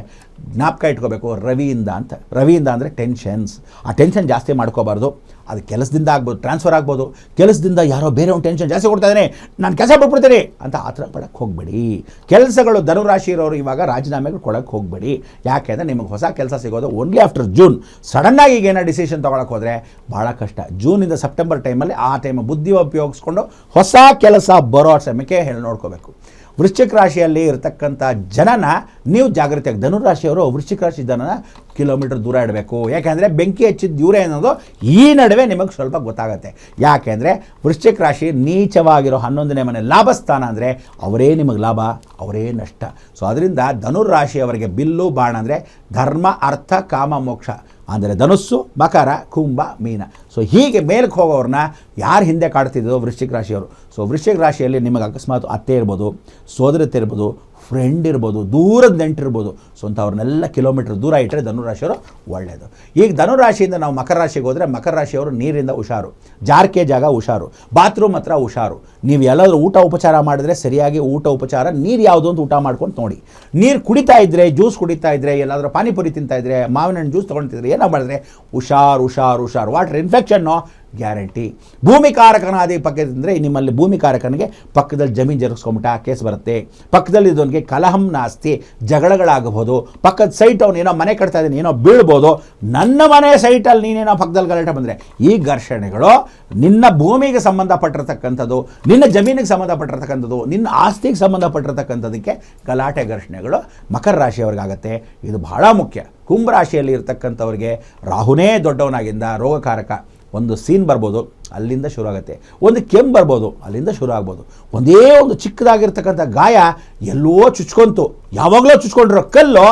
ಜ್ಞಾಪಕ ಇಟ್ಕೋಬೇಕು, ರವಿಯಿಂದ ಅಂತ. ರವಿಯಿಂದ ಅಂದರೆ ಟೆನ್ಷನ್ಸ್. ಆ ಟೆನ್ಷನ್ ಜಾಸ್ತಿ ಮಾಡ್ಕೋಬಾರ್ದು. ಅದು ಕೆಲಸದಿಂದ ಆಗ್ಬೋದು, ಟ್ರಾನ್ಸ್ಫರ್ ಆಗ್ಬೋದು. ಕೆಲಸದಿಂದ ಯಾರೋ ಬೇರೆ ಒಂದು ಟೆನ್ಷನ್ ಜಾಸ್ತಿ ಕೊಡ್ತಾ ಇದ್ದಾನೆ, ನಾನು ಕೆಲಸ ಬಿಟ್ಬಿಡ್ತೀನಿ ಅಂತ ಆ ಥರ ಪಡಕ್ಕೆ ಹೋಗಬೇಡಿ. ಕೆಲಸಗಳು ಧನುರಾಶಿ ಇರೋರು ಇವಾಗ ರಾಜೀನಾಮೆಗಳು ಕೊಡೋಕ್ಕೆ ಹೋಗಬೇಡಿ. ಯಾಕೆಂದರೆ ನಿಮಗೆ ಹೊಸ ಕೆಲಸ ಸಿಗೋದು ಓನ್ಲಿ ಆಫ್ಟರ್ ಜೂನ್. ಸಡನ್ನಾಗಿ ಈಗ ಏನೋ ಡಿಸಿಷನ್ ತೊಗೊಳಕ್ಕೆ ಹೋದರೆ ಭಾಳ ಕಷ್ಟ. ಜೂನಿಂದ ಸೆಪ್ಟೆಂಬರ್ ಟೈಮಲ್ಲಿ ಆ ಟೈಮ್ ಬುದ್ಧಿ ಉಪಯೋಗಿಸ್ಕೊಂಡು ಹೊಸ ಕೆಲಸ ಬರೋ ಸಮಯಕ್ಕೆ ಹೇಳಿ ನೋಡ್ಕೋಬೇಕು. ವೃಶ್ಚಿಕ ರಾಶಿಯಲ್ಲಿ ಇರತಕ್ಕಂಥ ಜನನ ನೀವು ಜಾಗೃತಿಯಾಗಿ, ಧನುರಾಶಿಯವರು ವೃಶ್ಚಿಕ ರಾಶಿ ಜನನ ಕಿಲೋಮೀಟರ್ ದೂರ ಇಡಬೇಕು. ಯಾಕೆಂದರೆ ಬೆಂಕಿ ಹಚ್ಚಿದ ಇವರೇ ಅನ್ನೋದು ಈ ನಡುವೆ ನಿಮಗೆ ಸ್ವಲ್ಪ ಗೊತ್ತಾಗುತ್ತೆ. ಯಾಕೆಂದರೆ ವೃಶ್ಚಿಕ ರಾಶಿ ನೀಚವಾಗಿರೋ 11ನೇ ಮನೆ ಲಾಭಸ್ಥಾನ ಅಂದರೆ ಅವರೇ ನಿಮಗೆ ಲಾಭ, ಅವರೇ ನಷ್ಟ. ಸೊ ಅದರಿಂದ ಧನುರಾಶಿಯವರಿಗೆ ಬಿಲ್ಲು ಬಾಣ ಅಂದರೆ ಧರ್ಮ, ಅರ್ಥ, ಕಾಮ, ಮೋಕ್ಷ. ಅಂದರೆ ಧನುಸ್ಸು, ಮಕರ, ಕುಂಭ, ಮೀನ. ಸೊ ಹೀಗೆ ಮೇಲಕ್ಕೆ ಹೋಗೋರನ್ನ ಯಾರು ಹಿಂದೆ ಕಾಡ್ತಿದ್ದೋ ವೃಶ್ಚಿಕ ರಾಶಿಯವರು. ಸೊ ವೃಶ್ಚಿಕ ರಾಶಿಯಲ್ಲಿ ನಿಮಗೆ ಅಕಸ್ಮಾತ್ ಅತ್ತೆ ಇರ್ಬೋದು, ಸೋದರತೆ ಇರ್ಬೋದು, ಫ್ರೆಂಡ್ ಇರ್ಬೋದು, ದೂರದ ನೆಂಟಿರ್ಬೋದು. ಸೊ ಅಂಥವ್ರನ್ನೆಲ್ಲ ಕಿಲೋಮೀಟರ್ ದೂರ ಇಟ್ಟರೆ ಧನುರಾಶಿಯವರು ಒಳ್ಳೆಯದು. ಈಗ ಧನುರಾಶಿಯಿಂದ ನಾವು ಮಕರ ರಾಶಿಗೆ ಹೋದರೆ ಮಕರ ರಾಶಿಯವರು ನೀರಿಂದ ಹುಷಾರು, ಜಾರ್ಕೆ ಜಾಗ ಹುಷಾರು, ಬಾತ್ರೂಮ್ ಹತ್ರ ಹುಷಾರು. ನೀವು ಎಲ್ಲಾದರೂ ಊಟ ಉಪಚಾರ ಮಾಡಿದ್ರೆ ಸರಿಯಾಗಿ ಊಟ ಉಪಚಾರ, ನೀರು ಯಾವುದು ಅಂತ ಊಟ ಮಾಡ್ಕೊಂಡು ನೋಡಿ. ನೀರು ಕುಡಿತಾ ಇದ್ದರೆ, ಜ್ಯೂಸ್ ಕುಡಿತಾ ಇದ್ದರೆ, ಎಲ್ಲಾದರೂ ಪಾನಿಪುರಿ ತಿಂತಾ ಇದ್ದರೆ, ಮಾವಿನ ಹಣ್ಣು ಜ್ಯೂಸ್ ತೊಗೊಳ್ತಿದ್ರೆ ಏನೋ ಮಾಡಿದ್ರೆ ಹುಷಾರು. Water infection guarantee. ಭೂಮಿಕಾರಕನಾದಿ ಪಕ್ಕದಿಂದ ನಿಮ್ಮಲ್ಲಿ ಭೂಮಿಕಾರಕನಿಗೆ ಪಕ್ಕದಲ್ಲಿ ಜಮೀನು ಜರುಗಿಸ್ಕೊಂಬಿಟ್ಟ ಕೇಸ್ ಬರುತ್ತೆ. ಪಕ್ಕದಲ್ಲಿ ಇದೊಂದಿಗೆ ಕಲಹಂ ನಾಸ್ತಿ, ಜಗಳಗಳಾಗಬಹುದು. ಪಕ್ಕದ ಸೈಟ್ ಅವನು ಏನೋ ಮನೆ ಕಟ್ತಾ ಇದ್ದಾನೆ, ಏನೋ ಬೀಳ್ಬೋದು. ನನ್ನ ಮನೆ ಸೈಟಲ್ಲಿ ನೀನೇನೋ ಪಕ್ಕದಲ್ಲಿ ಗಲಾಟೆ ಬಂದರೆ ಈ ಘರ್ಷಣೆಗಳು ನಿನ್ನ ಭೂಮಿಗೆ ಸಂಬಂಧಪಟ್ಟಿರ್ತಕ್ಕಂಥದ್ದು, ನಿನ್ನ ಜಮೀನಿಗೆ ಸಂಬಂಧಪಟ್ಟಿರ್ತಕ್ಕಂಥದ್ದು, ನಿನ್ನ ಆಸ್ತಿಗೆ ಸಂಬಂಧಪಟ್ಟಿರ್ತಕ್ಕಂಥದ್ದಕ್ಕೆ ಗಲಾಟೆ ಘರ್ಷಣೆಗಳು ಮಕರ ರಾಶಿಯವ್ರಿಗಾಗತ್ತೆ. ಇದು ಬಹಳ ಮುಖ್ಯ. ಕುಂಭ ರಾಶಿಯಲ್ಲಿ ಇರ್ತಕ್ಕಂಥವ್ರಿಗೆ ರಾಹುನೇ ದೊಡ್ಡವನಾಗಿಂದ ರೋಗಕಾರಕ. ಒಂದು ಸೀನ್ ಬರ್ಬೋದು, ಅಲ್ಲಿಂದ ಶುರು ಆಗುತ್ತೆ. ಒಂದು ಕೆಮ್ಮು ಬರ್ಬೋದು, ಅಲ್ಲಿಂದ ಶುರು ಆಗ್ಬೋದು. ಒಂದೇ ಒಂದು ಚಿಕ್ಕದಾಗಿರ್ತಕ್ಕಂಥ ಗಾಯ ಎಲ್ಲೋ ಚುಚ್ಕೊಂತು, ಯಾವಾಗಲೂ ಚುಚ್ಕೊಂಡಿರೋ ಕಲ್ಲು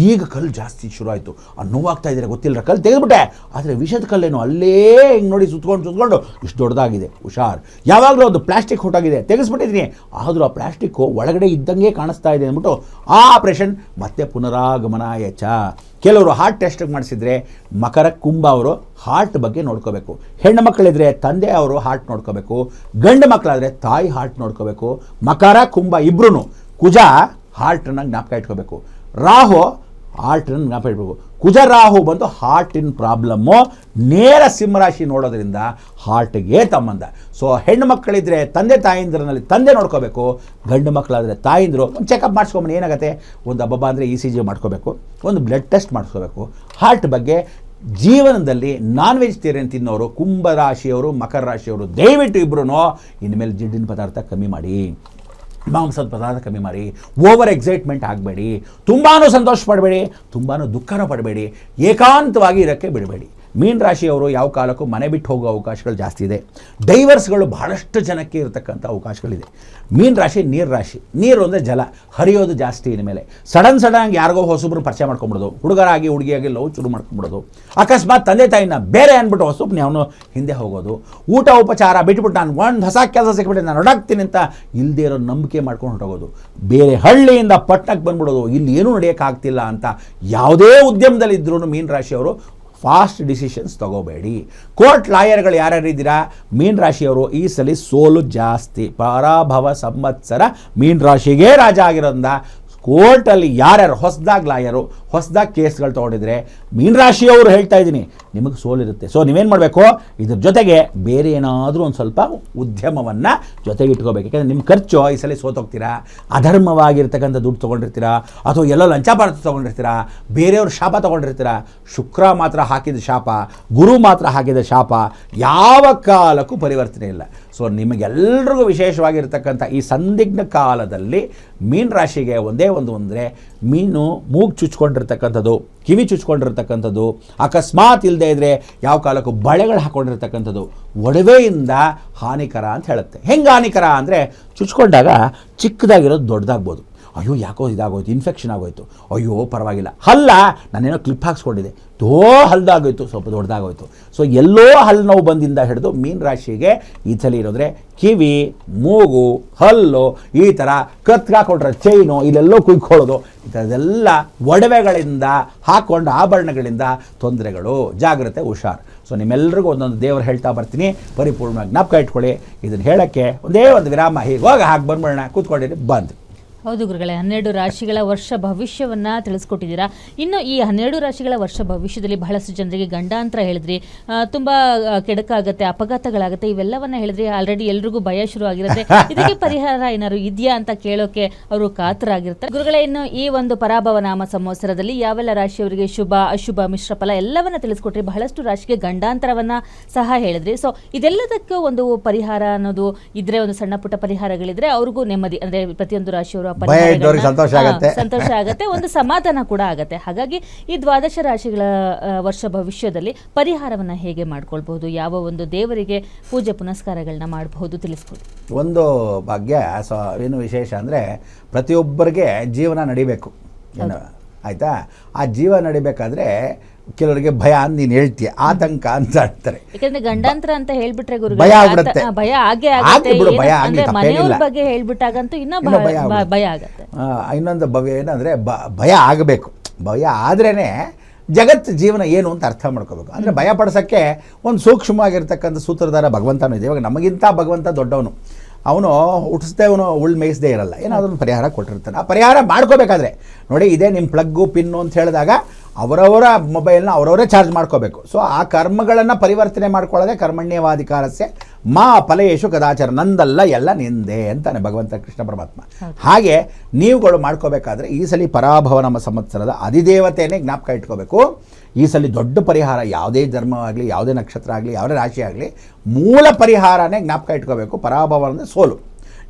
ಈಗ ಕಲ್ಲು ಜಾಸ್ತಿ ಶುರು ಆಯಿತು. ನೋವಾಗ್ತಾ ಇದ್ದಾರೆ ಗೊತ್ತಿಲ್ಲ, ಕಲ್ಲು ತೆಗೆದುಬಿಟ್ಟೆ. ಆದರೆ ವಿಷದ ಕಲ್ಲೇನು ಅಲ್ಲೇ ಹಿಂಗೆ ನೋಡಿ ಸುತ್ಕೊಂಡು ಇಷ್ಟು ದೊಡ್ಡದಾಗಿದೆ. ಹುಷಾರ್. ಯಾವಾಗಲೂ ಒಂದು ಪ್ಲಾಸ್ಟಿಕ್ ಹೊಟ್ಟೋಗಿದೆ, ತೆಗೆಸ್ಬಿಟ್ಟಿದ್ದೀನಿ, ಆದರೂ ಆ ಪ್ಲಾಸ್ಟಿಕ್ಕು ಒಳಗಡೆ ಇದ್ದಂಗೆ ಕಾಣಿಸ್ತಾ ಇದೆ ಅಂದ್ಬಿಟ್ಟು ಆ ಆಪ್ರೇಷನ್ ಮತ್ತೆ ಪುನರಾಗಮನ ಯಚ. ಕೆಲವರು ಹಾರ್ಟ್ ಟೆಸ್ಟಿಗೆ ಮಾಡಿಸಿದ್ರೆ ಮಕರ ಕುಂಭ ಅವರು ಹಾರ್ಟ್ ಬಗ್ಗೆ ನೋಡ್ಕೋಬೇಕು. ಹೆಣ್ಣು ಮಕ್ಕಳಿದ್ರೆ ತಂದೆ ಅವರು ಹಾರ್ಟ್ ನೋಡ್ಕೋಬೇಕು, ಗಂಡು ಮಕ್ಕಳಾದರೆ ತಾಯಿ ಹಾರ್ಟ್ ನೋಡ್ಕೋಬೇಕು. ಮಕರ ಕುಂಭ ಇಬ್ರು. ಕುಜ ಹಾರ್ಟನ್ನು ಜ್ಞಾಪಕ ಇಟ್ಕೋಬೇಕು, ರಾಹು ಹಾರ್ಟನ್ನು ಜ್ಞಾಪಕ ಇಟ್ಕೋಬೇಕು. ಕುಜರಾಹು ಬಂದು ಹಾರ್ಟಿನ ಪ್ರಾಬ್ಲಮ್ಮು. ನೇರ ಸಿಂಹರಾಶಿ ನೋಡೋದ್ರಿಂದ ಹಾರ್ಟ್ಗೆ ಸಂಬಂಧ. ಸೊ ಹೆಣ್ಣು ಮಕ್ಕಳಿದ್ರೆ ತಂದೆ ತಾಯಿಂದ್ರಲ್ಲಿ ತಂದೆ ನೋಡ್ಕೋಬೇಕು, ಗಂಡು ಮಕ್ಕಳಾದರೆ ತಾಯಿಂದರು ಒಂದು ಚೆಕಪ್ ಮಾಡಿಸ್ಕೊಂಬನಿ. ಏನಾಗುತ್ತೆ, ಒಂದು ಹಬ್ಬ ಅಂದರೆ ECG ಮಾಡ್ಕೋಬೇಕು, ಒಂದು ಬ್ಲಡ್ ಟೆಸ್ಟ್ ಮಾಡಿಸ್ಕೋಬೇಕು. ಹಾರ್ಟ್ ಬಗ್ಗೆ ಜೀವನದಲ್ಲಿ ನಾನ್ ವೆಜಿಟೇರಿಯನ್ ತಿನ್ನೋರು, ಕುಂಭರಾಶಿಯವರು, ಮಕರ ರಾಶಿಯವರು ದಯವಿಟ್ಟು ಇಬ್ಬರೂ ಇನ್ಮೇಲೆ ಜಿಡ್ಡಿನ ಪದಾರ್ಥ ಕಮ್ಮಿ ಮಾಡಿ, ಮಾಂಸದ ಪದಾರ್ಥ ಕಮ್ಮಿ ಮಾಡಿ, ಓವರ್ ಎಕ್ಸೈಟ್ಮೆಂಟ್ ಆಗಬೇಡಿ, ತುಂಬಾ ಸಂತೋಷ ಪಡಬೇಡಿ, ತುಂಬಾ ದುಃಖನೂ ಪಡಬೇಡಿ, ಏಕಾಂತವಾಗಿ ಇರೋಕ್ಕೆ ಬಿಡಬೇಡಿ. ಮೀನ ರಾಶಿಯವರು ಯಾವ ಕಾಲಕ್ಕೂ ಮನೆ ಬಿಟ್ಟು ಹೋಗೋ ಅವಕಾಶಗಳು ಜಾಸ್ತಿ ಇದೆ. ಡೈವರ್ಸ್ಗಳು ಬಹಳಷ್ಟು ಜನಕ್ಕೆ ಇರತಕ್ಕಂಥ ಅವಕಾಶಗಳಿದೆ. ಮೀನ ರಾಶಿ ನೀರು ರಾಶಿ. ನೀರು ಅಂದರೆ ಜಲ ಹರಿಯೋದು ಜಾಸ್ತಿ. ಇನ್ಮೇಲೆ ಸಡನ್ ಯಾರಿಗೋ ಹೊಸಬ್ರು ಪರಿಚಯ ಮಾಡ್ಕೊಂಬಿಡೋದು, ಹುಡುಗರಾಗಿ ಹುಡುಗಿಯಾಗಿ ಲವ್ ಶುರು ಮಾಡ್ಕೊಂಬಿಡೋದು, ಅಕಸ್ಮಾತ್ ತಂದೆ ತಾಯಿನ ಬೇರೆ ಅಂದ್ಬಿಟ್ಟು ಹೊಸಬ್ನೇ ಅವನು ಹಿಂದೆ ಹೋಗೋದು, ಊಟ ಉಪಚಾರ ಬಿಟ್ಬಿಟ್ಟು ನಾನು ಒಂದು ಹೊಸ ಕೆಲಸ ಸಿಕ್ಬಿಟ್ಟು ನಾನು ಹೊರಡ್ತೀನಿ ಅಂತ ಇಲ್ಲದೇ ಇರೋ ನಂಬಿಕೆ ಮಾಡ್ಕೊಂಡು ಹೊರಟೋಗೋದು, ಬೇರೆ ಹಳ್ಳಿಯಿಂದ ಪಟ್ಟಣಕ್ಕೆ ಬಂದ್ಬಿಡೋದು, ಇಲ್ಲಿ ಏನೂ ನಡೆಯೋಕ್ಕಾಗ್ತಿಲ್ಲ ಅಂತ ಯಾವುದೇ ಉದ್ಯಮದಲ್ಲಿದ್ದರೂ ಮೀನ ರಾಶಿಯವರು ಫಾಸ್ಟ್ ಡಿಸಿಷನ್ಸ್ ತೊಗೋಬೇಡಿ. ಕೋರ್ಟ್ ಲಾಯರ್ಗಳು ಯಾರ್ಯಾರು ಇದ್ದೀರಾ ಮೀನ ರಾಶಿಯವರು, ಈ ಸಲ ಸೋಲು ಜಾಸ್ತಿ. ಪರಾಭವ ಸಂವತ್ಸರ ಮೀನ ರಾಶಿಗೆ ರಾಜ ಆಗಿರೋದ್ರಿಂದ ಕೋರ್ಟಲ್ಲಿ ಯಾರ್ಯಾರು ಹೊಸದಾಗಿ ಲಾಯರು, ಹೊಸದಾಗಿ ಕೇಸ್ಗಳು ತೊಗೊಂಡಿದ್ರೆ ಮೀನ ರಾಶಿಯವರು ಹೇಳ್ತಾ ಇದ್ದೀನಿ ನಿಮಗೆ ಸೋಲಿರುತ್ತೆ. ಸೊ ನೀವೇನು ಮಾಡಬೇಕು, ಇದ್ರ ಜೊತೆಗೆ ಬೇರೆ ಏನಾದರೂ ಒಂದು ಸ್ವಲ್ಪ ಉದ್ಯಮವನ್ನು ಜೊತೆಗೆ ಇಟ್ಕೋಬೇಕು. ಯಾಕೆಂದರೆ ನಿಮ್ಮ ಖರ್ಚು ಈ ಸಲ ಸೋತೋಗ್ತೀರಾ, ಅಧರ್ಮವಾಗಿರ್ತಕ್ಕಂಥ ದುಡ್ಡು ತೊಗೊಂಡಿರ್ತೀರಾ, ಅಥವಾ ಎಲ್ಲೋ ಲಂಚಾಪಾರ್ಥ ತೊಗೊಂಡಿರ್ತೀರಾ, ಬೇರೆಯವ್ರ ಶಾಪ ತೊಗೊಂಡಿರ್ತೀರಾ. ಶುಕ್ರ ಮಾತ್ರ ಹಾಕಿದ ಶಾಪ, ಗುರು ಮಾತ್ರ ಹಾಕಿದ ಶಾಪ ಯಾವ ಕಾಲಕ್ಕೂ ಪರಿವರ್ತನೆ ಇಲ್ಲ. ಸೊ ನಿಮಗೆಲ್ಲರಿಗೂ ವಿಶೇಷವಾಗಿರ್ತಕ್ಕಂಥ ಈ ಸಂದಿಗ್ಧ ಕಾಲದಲ್ಲಿ ಮೀನ ರಾಶಿಗೆ ಒಂದೇ ಒಂದು ಅಂದರೆ ಮೀನು ಮೂಗು ಚುಚ್ಕೊಂಡಿರ್ತಕ್ಕಂಥದ್ದು, ಕಿವಿ ಚುಚ್ಕೊಂಡಿರ್ತಕ್ಕಂಥದ್ದು, ಅಕಸ್ಮಾತ್ ಇಲ್ಲದೆ ಇದ್ದರೆ ಯಾವ ಕಾಲಕ್ಕೂ ಬಳೆಗಳು ಹಾಕ್ಕೊಂಡಿರ್ತಕ್ಕಂಥದ್ದು ಒಡವೆಯಿಂದ ಹಾನಿಕರ ಅಂತ ಹೇಳುತ್ತೆ. ಹೆಂಗೆ ಹಾನಿಕರ ಅಂದರೆ ಚುಚ್ಕೊಂಡಾಗ ಚಿಕ್ಕದಾಗಿರೋದು ದೊಡ್ಡದಾಗ್ಬೋದು, ಅಯ್ಯೋ ಯಾಕೋ ಇದಾಗೋಯ್ತು, ಇನ್ಫೆಕ್ಷನ್ ಆಗೋಯ್ತು, ಅಯ್ಯೋ ಪರವಾಗಿಲ್ಲ. ಹಲ್ಲ ನಾನೇನೋ ಕ್ಲಿಪ್ ಹಾಕ್ಸ್ಕೊಂಡಿದ್ದೆ, ಹಲ್ದಾಗೋಯ್ತು, ಸ್ವಲ್ಪ ದೊಡ್ಡದಾಗೋಯ್ತು. ಸೊ ಎಲ್ಲೋ ಹಲ್ಲು ನೋವು ಬಂದಿಂದ ಹಿಡಿದು ಮೀನ ರಾಶಿಗೆ ಈ ಸಲ ಇರೋದ್ರೆ ಕಿವಿ, ಮೂಗು, ಹಲ್ಲು, ಈ ಥರ ಕತ್ಕಾಕೊಂಡ್ರೆ ಚೈನು, ಇಲ್ಲೆಲ್ಲೋ ಕುಯ್ಕೊಳ್ಳೋದು, ಈ ಥರದ್ದೆಲ್ಲ ಒಡವೆಗಳಿಂದ ಹಾಕ್ಕೊಂಡು ಆಭರಣಗಳಿಂದ ತೊಂದರೆಗಳು. ಜಾಗ್ರತೆ, ಹುಷಾರು. ಸೊ ನಿಮ್ಮೆಲ್ಲರಿಗೂ ಒಂದೊಂದು ದೇವರು ಹೇಳ್ತಾ ಬರ್ತೀನಿ, ಪರಿಪೂರ್ಣವಾಗಿ ಜ್ಞಾಪಕ ಇಟ್ಕೊಳ್ಳಿ. ಇದನ್ನು ಹೇಳೋಕ್ಕೆ ಒಂದೇ ಒಂದು ವಿರಾಮ, ಹೀಗೆ ಹೋಗಿ ಹಾಕಿ ಬಂದ್ಬಿಡೋಣ, ಕೂತ್ಕೊಂಡಿರಿ, ಬಂದು. ಹೌದು ಗುರುಗಳೇ, 12 ರಾಶಿಗಳ ವರ್ಷ ಭವಿಷ್ಯವನ್ನು ತಿಳಿಸ್ಕೊಟ್ಟಿದ್ದೀರಾ. ಇನ್ನು ಈ 12 ರಾಶಿಗಳ ವರ್ಷ ಭವಿಷ್ಯದಲ್ಲಿ ಬಹಳಷ್ಟು ಜನರಿಗೆ ಗಂಡಾಂತರ ಹೇಳಿದ್ರಿ, ತುಂಬ ಕೆಡಕಾಗುತ್ತೆ, ಅಪಘಾತಗಳಾಗುತ್ತೆ, ಇವೆಲ್ಲವನ್ನ ಹೇಳಿದ್ರಿ. ಆಲ್ರೆಡಿ ಎಲ್ರಿಗೂ ಭಯ ಶುರು ಆಗಿರುತ್ತೆ. ಇದಕ್ಕೆ ಪರಿಹಾರ ಏನಾದ್ರು ಇದೆಯಾ ಅಂತ ಕೇಳೋಕೆ ಅವರು ಕಾತರಾಗಿರ್ತಾರೆ. ಗುರುಗಳೇ, ಇನ್ನು ಈ ಒಂದು ಪರಾಭವ ನಾಮ ಸಂವತ್ಸರದಲ್ಲಿ ಯಾವೆಲ್ಲ ರಾಶಿಯವರಿಗೆ ಶುಭ ಅಶುಭ ಮಿಶ್ರ ಫಲ ಎಲ್ಲವನ್ನ ತಿಳಿಸ್ಕೊಟ್ರಿ. ಬಹಳಷ್ಟು ರಾಶಿಗೆ ಗಂಡಾಂತರವನ್ನ ಸಹ ಹೇಳಿದ್ರಿ. ಸೊ ಇದೆಲ್ಲದಕ್ಕೂ ಒಂದು ಪರಿಹಾರ ಅನ್ನೋದು ಇದ್ರೆ, ಒಂದು ಸಣ್ಣ ಪುಟ್ಟ ಪರಿಹಾರಗಳಿದ್ರೆ ಅವ್ರಿಗೂ ನೆಮ್ಮದಿ, ಅಂದ್ರೆ ಪ್ರತಿಯೊಂದು ರಾಶಿಯವರು ಸಂತೋಷ ಆಗುತ್ತೆ, ಒಂದು ಸಮಾಧಾನ ಕೂಡ ಆಗುತ್ತೆ. ಹಾಗಾಗಿ ಈ ದ್ವಾದಶ ರಾಶಿಗಳ ವರ್ಷ ಭವಿಷ್ಯದಲ್ಲಿ ಪರಿಹಾರವನ್ನ ಹೇಗೆ ಮಾಡ್ಕೊಳ್ಬಹುದು, ಯಾವ ಒಂದು ದೇವರಿಗೆ ಪೂಜೆ ಪುನಸ್ಕಾರಗಳನ್ನ ಮಾಡಬಹುದು ತಿಳಿಸ್ಕೊಡಿ. ಒಂದು ಭಾಗ್ಯ ಏನು ವಿಶೇಷ ಅಂದರೆ ಪ್ರತಿಯೊಬ್ಬರಿಗೆ ಜೀವನ ನಡಿಬೇಕು, ಆಯಿತಾ. ಆ ಜೀವನ ನಡಿಬೇಕಾದ್ರೆ ಕೆಲವರಿಗೆ ಭಯ ಅಂತ ನೀನು ಹೇಳ್ತೀಯ, ಆತಂಕ ಅಂತ ಹೇಳ್ತಾರೆ. ಯಾಕಂದ್ರೆ ಗಂಡಾಂತರ ಅಂತ ಹೇಳ್ಬಿಟ್ರೆ ಗುರು ಭಯ ಆಗ್ಬಿಡುತ್ತೆ, ಭಯ ಆಗೇ ಆಗುತ್ತೆ. ಮನೆಯವ್ರ ಬಗ್ಗೆ ಹೇಳ್ಬಿಟ್ಟಾಗಂತೂ ಇನ್ನೂ ಭಯ ಆಗುತ್ತೆ. ಇನ್ನೊಂದು ಭವ್ಯ ಏನಂದರೆ ಭಯ ಆಗಬೇಕು. ಭಯ ಆದ್ರೇ ಜಗತ್ತು ಜೀವನ ಏನು ಅಂತ ಅರ್ಥ ಮಾಡ್ಕೋಬೇಕು. ಅಂದರೆ ಭಯ ಪಡಿಸೋಕ್ಕೆ ಒಂದು ಸೂಕ್ಷ್ಮವಾಗಿರ್ತಕ್ಕಂಥ ಸೂತ್ರಧಾರ ಭಗವಂತನೂ ಇದೆ. ಇವಾಗ ನಮಗಿಂತ ಭಗವಂತ ದೊಡ್ಡವನು, ಅವನು ಹುಟ್ಟಿಸ್ದೇ ಅವನು ಉಳ್ಳು ಮೇಯಿಸದೇ ಇರಲ್ಲ, ಏನಾದರೂ ಒಂದು ಪರಿಹಾರ ಕೊಟ್ಟಿರ್ತಾನೆ. ಆ ಪರಿಹಾರ ಮಾಡ್ಕೋಬೇಕಾದ್ರೆ ನೋಡಿ, ಇದೇ ನಿಮ್ಮ ಪ್ಲಗ್ಗು ಪಿನ್ನು ಅಂತ ಹೇಳಿದಾಗ ಅವರವರ ಮೊಬೈಲ್ನ ಅವರವರೇ ಚಾರ್ಜ್ ಮಾಡ್ಕೋಬೇಕು. ಸೊ ಆ ಕರ್ಮಗಳನ್ನು ಪರಿವರ್ತನೆ ಮಾಡ್ಕೊಳ್ಳೋದೇ ಕರ್ಮಣ್ಯವಾಧಿಕಾರಸ್ಯ ಮಾ ಫಲೇಶು ಕದಾಚಾರ, ನಂದಲ್ಲ ಎಲ್ಲ ನಿಂದೆ ಅಂತಾನೆ ಭಗವಂತ ಕೃಷ್ಣ ಪರಮಾತ್ಮ. ಹಾಗೆ ನೀವುಗಳು ಮಾಡ್ಕೋಬೇಕಾದ್ರೆ ಈ ಸಲ ಪರಾಭವ ನಮ್ಮ ಸಂವತ್ಸರದ ಅಧಿದೇವತೆಯನ್ನೇ ಜ್ಞಾಪಕ ಇಟ್ಕೋಬೇಕು. ಈ ಸಲ ದೊಡ್ಡ ಪರಿಹಾರ, ಯಾವುದೇ ಧರ್ಮವಾಗಲಿ, ಯಾವುದೇ ನಕ್ಷತ್ರ ಆಗಲಿ, ಯಾವುದೇ ರಾಶಿ ಆಗಲಿ, ಮೂಲ ಪರಿಹಾರನೇ ಜ್ಞಾಪಕ ಇಟ್ಕೋಬೇಕು. ಪರಾಭವ ಅಂದರೆ ಸೋಲು.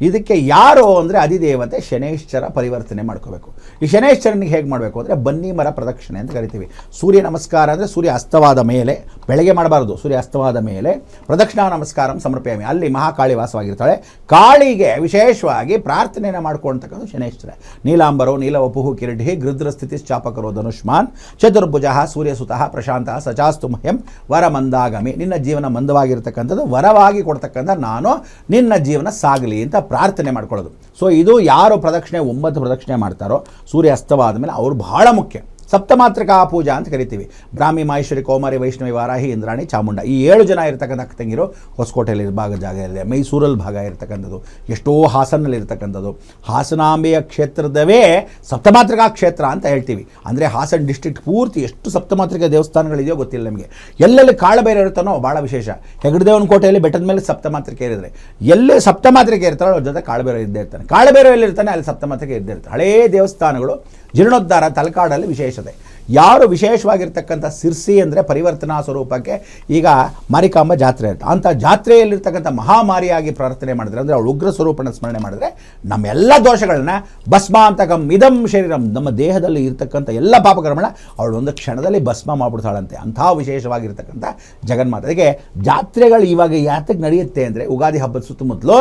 ಇದಕ್ಕೆ ಯಾರು ಅಂದರೆ ಅಧಿದೇವತೆ ಶನೈಶ್ಚರ ಪರಿವರ್ತನೆ ಮಾಡ್ಕೋಬೇಕು. ಈ ಶನೈಶ್ಚರನಿಗೆ ಹೇಗೆ ಮಾಡಬೇಕು ಅಂದರೆ ಬನ್ನಿ ಮರ ಪ್ರದಕ್ಷಿಣೆ ಅಂತ ಕರಿತೀವಿ. ಸೂರ್ಯ ನಮಸ್ಕಾರ ಅಂದರೆ ಸೂರ್ಯ ಅಸ್ತವಾದ ಮೇಲೆ, ಬೆಳಗ್ಗೆ ಮಾಡಬಾರ್ದು, ಸೂರ್ಯ ಅಸ್ತವಾದ ಮೇಲೆ ಪ್ರದಕ್ಷಿಣಾ ನಮಸ್ಕಾರ ಸಮರ್ಪಯಾಮಿ. ಅಲ್ಲಿ ಮಹಾಕಾಳಿ ವಾಸವಾಗಿರ್ತಾಳೆ. ಕಾಳಿಗೆ ವಿಶೇಷವಾಗಿ ಪ್ರಾರ್ಥನೆಯನ್ನು ಮಾಡ್ಕೊಳ್ತಕ್ಕಂಥ ಶನೈಶ್ಚರ. ನೀಲಾಂಬರೋ ನೀಲವಪುಹು ಕಿರೀಟಿ ಗೃದ್ರ ಸ್ಥಿತಿ ಚಾಪಕರೋ ಧನುಷ್ಮಾನ್ ಚತುರ್ಭುಜ ಸೂರ್ಯಸುತಃ ಪ್ರಶಾಂತ ಸಚಾಸ್ತು ಮಹ್ಯಂ ವರ ಮಂದಾಗಮಿ. ನಿನ್ನ ಜೀವನ ಮಂದವಾಗಿರ್ತಕ್ಕಂಥದ್ದು ವರವಾಗಿ ಕೊಡ್ತಕ್ಕಂಥ ನಾನು ನಿನ್ನ ಜೀವನ ಸಾಗಲಿ ಅಂತ ಪ್ರಾರ್ಥನೆ ಮಾಡ್ಕೊಳ್ಳೋದು. ಸೊ ಇದು ಯಾರು ಪ್ರದಕ್ಷಿಣೆ 9 ಪ್ರದಕ್ಷಿಣೆ ಮಾಡ್ತಾರೋ ಸೂರ್ಯ ಅಸ್ತವಾದ ಮೇಲೆ ಅವರು ಬಹಳ ಮುಖ್ಯ. ಸಪ್ತಮಾತೃಕಾ ಪೂಜಾ ಅಂತ ಕರಿತೀವಿ. ಬ್ರಾಹ್ಮಿ, ಮಾಹೇಶ್ವರಿ, ಕೌಮಾರಿ, ವೈಷ್ಣವಿ, ವಾರಾಹಿ, ಇಂದ್ರಾಣಿ, ಚಾಮುಂಡ, ಈ 7 ಜನ ಇರ್ತಕ್ಕಂಥ ಅಕ್ಕ ತಂಗಿರು ಹೊಸಕೋಟೆಯಲ್ಲಿ ಜಾಗ ಇದೆ, ಮೈಸೂರಲ್ಲಿ ಭಾಗ ಇರ್ತಕ್ಕಂಥದ್ದು, ಎಷ್ಟೋ ಹಾಸನಲ್ಲಿ ಇರ್ತಕ್ಕಂಥದ್ದು. ಹಾಸನಾಂಬೆಯ ಕ್ಷೇತ್ರದವೇ ಸಪ್ತಮಾತೃಕಾ ಕ್ಷೇತ್ರ ಅಂತ ಹೇಳ್ತೀವಿ. ಅಂದರೆ ಹಾಸನ ಡಿಸ್ಟ್ರಿಕ್ಟ್ ಪೂರ್ತಿ ಎಷ್ಟು ಸಪ್ತಮಾತೃಕಾ ದೇವಸ್ಥಾನಗಳಿದೆಯೋ ಗೊತ್ತಿಲ್ಲ ನಮಗೆ. ಎಲ್ಲೆಲ್ಲಿ ಕಾಳಬೇರೆ ಇರ್ತಾನೋ ಭಾಳ ವಿಶೇಷ. ಹೆಗ್ಗಡದೇವನ ಕೋಟೆಯಲ್ಲಿ ಬೆಟ್ಟದ ಮೇಲೆ ಸಪ್ತಮಾತೃಕೆ ಇರಿದ್ರೆ, ಎಲ್ಲೇ ಸಪ್ತಮಾತೃಕೆ ಇರ್ತಾರೋ ಅವ್ರ ಜೊತೆ ಕಾಳಬೇರೆ ಇದ್ದೇ ಇರ್ತಾನೆ. ಕಾಳಬೇರೆ ಎಲ್ಲಿರ್ತಾನೆ ಅಲ್ಲಿ ಸಪ್ತಮಾತೃಕೆ ಇದ್ದೇ ಇರ್ತಾರೆ. ಹಳೇ ದೇವಸ್ಥಾನಗಳು ಜೀರ್ಣೋದ್ಧಾರ ತಲಕಾಡಲ್ಲಿ ವಿಶೇಷತೆ. ಯಾರು ವಿಶೇಷವಾಗಿರ್ತಕ್ಕಂಥ ಸಿರ್ಸಿ ಅಂದರೆ ಪರಿವರ್ತನಾ ಸ್ವರೂಪಕ್ಕೆ ಈಗ ಮಾರಿಕಾಂಬ ಜಾತ್ರೆ ಇರುತ್ತೆ. ಅಂಥ ಜಾತ್ರೆಯಲ್ಲಿರ್ತಕ್ಕಂಥ ಮಹಾಮಾರಿಯಾಗಿ ಪ್ರಾರ್ಥನೆ ಮಾಡಿದ್ರೆ, ಅಂದರೆ ಅವಳು ಉಗ್ರ ಸ್ವರೂಪನ ಸ್ಮರಣೆ ಮಾಡಿದ್ರೆ ನಮ್ಮೆಲ್ಲ ದೋಷಗಳನ್ನ ಭಸ್ಮಾಂತಕಂ ಇದಂ ಶರೀರಂ, ನಮ್ಮ ದೇಹದಲ್ಲಿ ಇರ್ತಕ್ಕಂಥ ಎಲ್ಲ ಪಾಪಕರ್ಮಗಳನ್ನ ಅವಳು ಒಂದು ಕ್ಷಣದಲ್ಲಿ ಭಸ್ಮ ಮಾಡಿಬಿಡ್ತಾಳಂತೆ. ಅಂಥ ವಿಶೇಷವಾಗಿರ್ತಕ್ಕಂಥ ಜಗನ್ಮಾತೆ. ಅದಕ್ಕೆ ಜಾತ್ರೆಗಳು ಇವಾಗ ಯಾತಕ್ಕೆ ನಡೆಯುತ್ತೆ ಅಂದರೆ, ಯುಗಾದಿ ಹಬ್ಬದ ಸುತ್ತಮುತ್ತಲು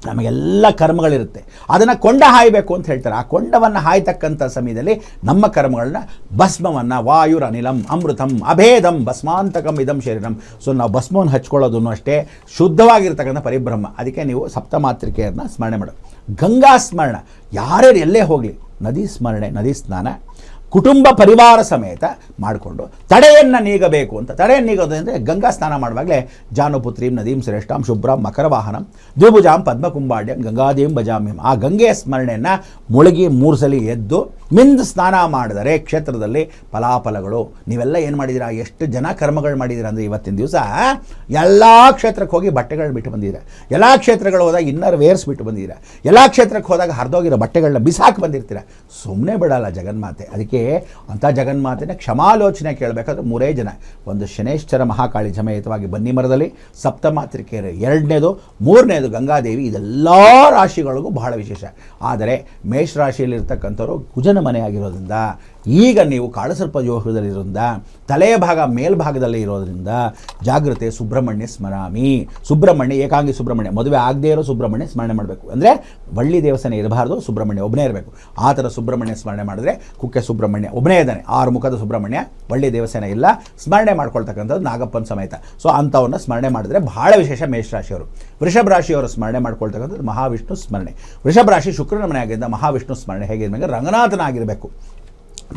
ನಮಗೆಲ್ಲ ಕರ್ಮಗಳಿರುತ್ತೆ, ಅದನ್ನು ಕೊಂಡ ಹಾಯಬೇಕು ಅಂತ ಹೇಳ್ತಾರೆ. ಆ ಕೊಂಡವನ್ನು ಹಾಯ್ತಕ್ಕಂಥ ಸಮಯದಲ್ಲಿ ನಮ್ಮ ಕರ್ಮಗಳನ್ನ ಭಸ್ಮವನ್ನು ವಾಯುರ್ ಅನಿಲಂ ಅಮೃತಂ ಅಭೇದಂ ಭಸ್ಮಾಂತಕಂ ಇದಂ ಶರೀರಂ. ಸೊ ನಾವು ಭಸ್ಮವನ್ನು ಹಚ್ಕೊಳ್ಳೋದನ್ನು ಅಷ್ಟೇ ಶುದ್ಧವಾಗಿರ್ತಕ್ಕಂಥ ಪರಿಬ್ರಹ್ಮ. ಅದಕ್ಕೆ ನೀವು ಸಪ್ತಮಾತೃಕೆಯನ್ನು ಸ್ಮರಣೆ ಮಾಡೋದು. ಗಂಗಾ ಸ್ಮರಣ ಯಾರ್ಯಾರು ಎಲ್ಲೇ ಹೋಗಲಿ, ನದಿ ಸ್ಮರಣೆ, ನದಿ ಸ್ನಾನ ಕುಟುಂಬ ಪರಿವಾರ ಸಮೇತ ಮಾಡಿಕೊಂಡು ತಡೆಯನ್ನು ನೀಗಬೇಕು ಅಂತ. ತಡೆಯನ್ನು ನೀಗೋದು ಅಂದರೆ ಗಂಗಾ ಸ್ನಾನ ಮಾಡುವಾಗಲೇ ಜಾನುಪುತ್ರೀಂ ನದೀಂ ಶ್ರೇಷ್ಠಾಂ ಶುಭ್ರಾಂ ಮಕರವಾಹನಂ ದ್ವಿಭುಜಾಂ ಪದ್ಮಕುಂಭಾಡ್ಯಂ ಗಂಗಾದೇಂ ಭಜಾಮ್ಯಂ. ಆ ಗಂಗೆಯ ಸ್ಮರಣೆಯನ್ನು ಮುಳುಗಿ 3 ಸಲ ಎದ್ದು ಮಿಂದು ಸ್ನಾನ ಮಾಡಿದರೆ ಕ್ಷೇತ್ರದಲ್ಲಿ ಫಲಾಫಲಗಳು. ನೀವೆಲ್ಲ ಏನು ಮಾಡಿದ್ದೀರಾ, ಎಷ್ಟು ಜನ ಕರ್ಮಗಳು ಮಾಡಿದ್ದೀರಾ ಅಂದರೆ, ಇವತ್ತಿನ ದಿವಸ ಎಲ್ಲ ಕ್ಷೇತ್ರಕ್ಕೆ ಹೋಗಿ ಬಟ್ಟೆಗಳು ಬಿಟ್ಟು ಬಂದಿದ್ದೀರಾ, ಎಲ್ಲ ಕ್ಷೇತ್ರಗಳು ಹೋದಾಗ ಇನ್ನರ್ ವೇರ್ಸ್ ಬಿಟ್ಟು ಬಂದಿದ್ದೀರಾ, ಎಲ್ಲ ಕ್ಷೇತ್ರಕ್ಕೆ ಹೋದಾಗ ಹರಿದೋಗಿರೋ ಬಟ್ಟೆಗಳನ್ನ ಬಿಸಾಕಿ ಬಂದಿರ್ತೀರ. ಸುಮ್ಮನೆ ಬಿಡಲ್ಲ ಜಗನ್ಮಾತೆ. ಅದಕ್ಕೆ ಅಂಥ ಜಗನ್ಮಾತೆನ ಕ್ಷಮಾಲೋಚನೆ ಕೇಳಬೇಕಾದ್ರೆ 3 ಜನ. ಒಂದು ಶನೇಶ್ವರ ಮಹಾಕಾಳಿ ಸಮೇತವಾಗಿ ಬನ್ನಿ ಮರದಲ್ಲಿ, ಸಪ್ತಮಾತೃಕೆಯರು 2ನೇದು, 3ನೇದು ಗಂಗಾದೇವಿ. ಇದೆಲ್ಲ ರಾಶಿಗಳಿಗೂ ಬಹಳ ವಿಶೇಷ. ಆದರೆ ಮೇಷರಾಶಿಯಲ್ಲಿರ್ತಕ್ಕಂಥವ್ರು ಕುಜನ ಮನೆಯಾಗಿರೋದ್ರಿಂದ, ಈಗ ನೀವು ಕಾಳಸರ್ಪ ಯೋಗದಲ್ಲಿರೋದ್ರಿಂದ, ತಲೆಯ ಭಾಗ ಮೇಲ್ಭಾಗದಲ್ಲಿ ಇರೋದ್ರಿಂದ ಜಾಗೃತೆ. ಸುಬ್ರಹ್ಮಣ್ಯ ಸ್ಮರಾಮಿ. ಸುಬ್ರಹ್ಮಣ್ಯ, ಏಕಾಂಗಿ ಸುಬ್ರಹ್ಮಣ್ಯ, ಮದುವೆ ಆಗದೇ ಇರೋ ಸುಬ್ರಹ್ಮಣ್ಯ ಸ್ಮರಣೆ ಮಾಡಬೇಕು. ಅಂದರೆ ಬಳ್ಳಿ ದೇವಸ್ಥಾನ ಇರಬಾರ್ದು, ಸುಬ್ರಹ್ಮಣ್ಯ ಒಬ್ಬನೇ ಇರಬೇಕು. ಆ ಥರ ಸುಬ್ರಹ್ಮಣ್ಯ ಸ್ಮರಣೆ ಮಾಡಿದ್ರೆ, ಕುಕ್ಕೆ ಸುಬ್ರಹ್ಮಣ್ಯ ಒಬ್ಬನೇ ಇದ್ದಾನೆ, 6 ಮುಖದ ಸುಬ್ರಹ್ಮಣ್ಯ, ಬಳ್ಳಿ ದೇವಸ್ಥಾನ ಇಲ್ಲ, ಸ್ಮರಣೆ ಮಾಡ್ಕೊಳ್ತಕ್ಕಂಥದ್ದು ನಾಗಪ್ಪನ ಸಮೇತ. ಸೊ ಅಂಥವನ್ನ ಸ್ಮರಣೆ ಮಾಡಿದ್ರೆ ಬಹಳ ವಿಶೇಷ. ಮೇಷರಾಶಿಯವರು. ವೃಷಭ ರಾಶಿಯವರು ಸ್ಮರಣೆ ಮಾಡ್ಕೊಳ್ತಕ್ಕಂಥದ್ದು ಮಹಾವಿಷ್ಣು ಸ್ಮರಣೆ. ವೃಷಭ ರಾಶಿ ಶುಕ್ರನ ಮನೆಯಾಗಿದ್ದ ಮಹಾವಿಷ್ಣು ಸ್ಮರಣೆ ಹೇಗಿರಬೇಕು, ರಂಗನಾಥನಾಗಿರಬೇಕು,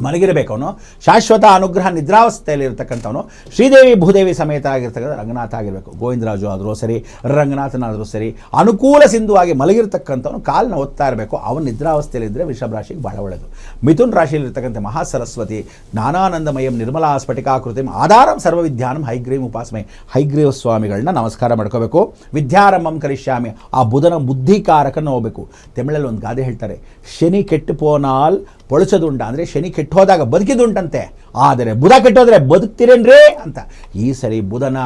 ಮಲಗಿರಬೇಕು. ಅವನು ಶಾಶ್ವತ ಅನುಗ್ರಹ ನಿದ್ರಾವಸ್ಥೆಯಲ್ಲಿರ್ತಕ್ಕಂಥವನು ಶ್ರೀದೇವಿ ಭೂದೇವಿ ಸಮೇತ ಆಗಿರ್ತಕ್ಕಂಥ ರಂಗನಾಥ ಆಗಿರಬೇಕು. ಗೋವಿಂದರಾಜು ಆದರೂ ಸರಿ, ರಂಗನಾಥನಾದರೂ ಸರಿ, ಅನುಕೂಲ ಸಿಂಧುವಾಗಿ ಮಲಗಿರ್ತಕ್ಕಂಥವನು ಕಾಲನ್ನ ಒತ್ತಾ ಇರಬೇಕು. ಅವನು ನಿದ್ರಾವಸ್ಥೆಯಲ್ಲಿದ್ದರೆ ವೃಷಭ ರಾಶಿಗೆ ಬಹಳ ಒಳ್ಳೆಯದು. ಮಿಥುನ್ ರಾಶಿಯಲ್ಲಿರ್ತಕ್ಕಂಥ ಮಹಾಸರಸ್ವತಿ ಜ್ಞಾನಾನಂದಮಯಂ ನಿರ್ಮಲಾ ಸ್ಫಟಿಕಾಕೃತಿಂ ಆಧಾರಂ ಸರ್ವವಿದ್ಯಾನಂ ಹೈಗ್ರೀವ್ ಉಪಾಸಮೆ. ಹೈಗ್ರೀವ ಸ್ವಾಮಿಗಳನ್ನ ನಮಸ್ಕಾರ ಮಾಡ್ಕೋಬೇಕು. ವಿದ್ಯಾರಂಭಂ ಕರಿಷ್ಯಾಮಿ. ಆ ಬುಧನ ಬುದ್ಧಿಕಾರಕನ್ನು ಹೋಗಬೇಕು. ತಮಿಳಲ್ಲಿ ಒಂದು ಗಾದೆ ಹೇಳ್ತಾರೆ, ಶನಿ ಕೆಟ್ಟು ಪೋನಾಲ್ ಪೊಳಚದುಂಡ, ಅಂದರೆ ಶನಿ ಕೆಟ್ಟೋದಾಗ ಬದುಕಿದುಂಟಂತೆ, ಆದರೆ ಬುಧ ಕೆಟ್ಟೋದ್ರೆ ಬದುಕ್ತಿರೇನ್ರೇ ಅಂತ. ಈ ಸರಿ ಬುಧನ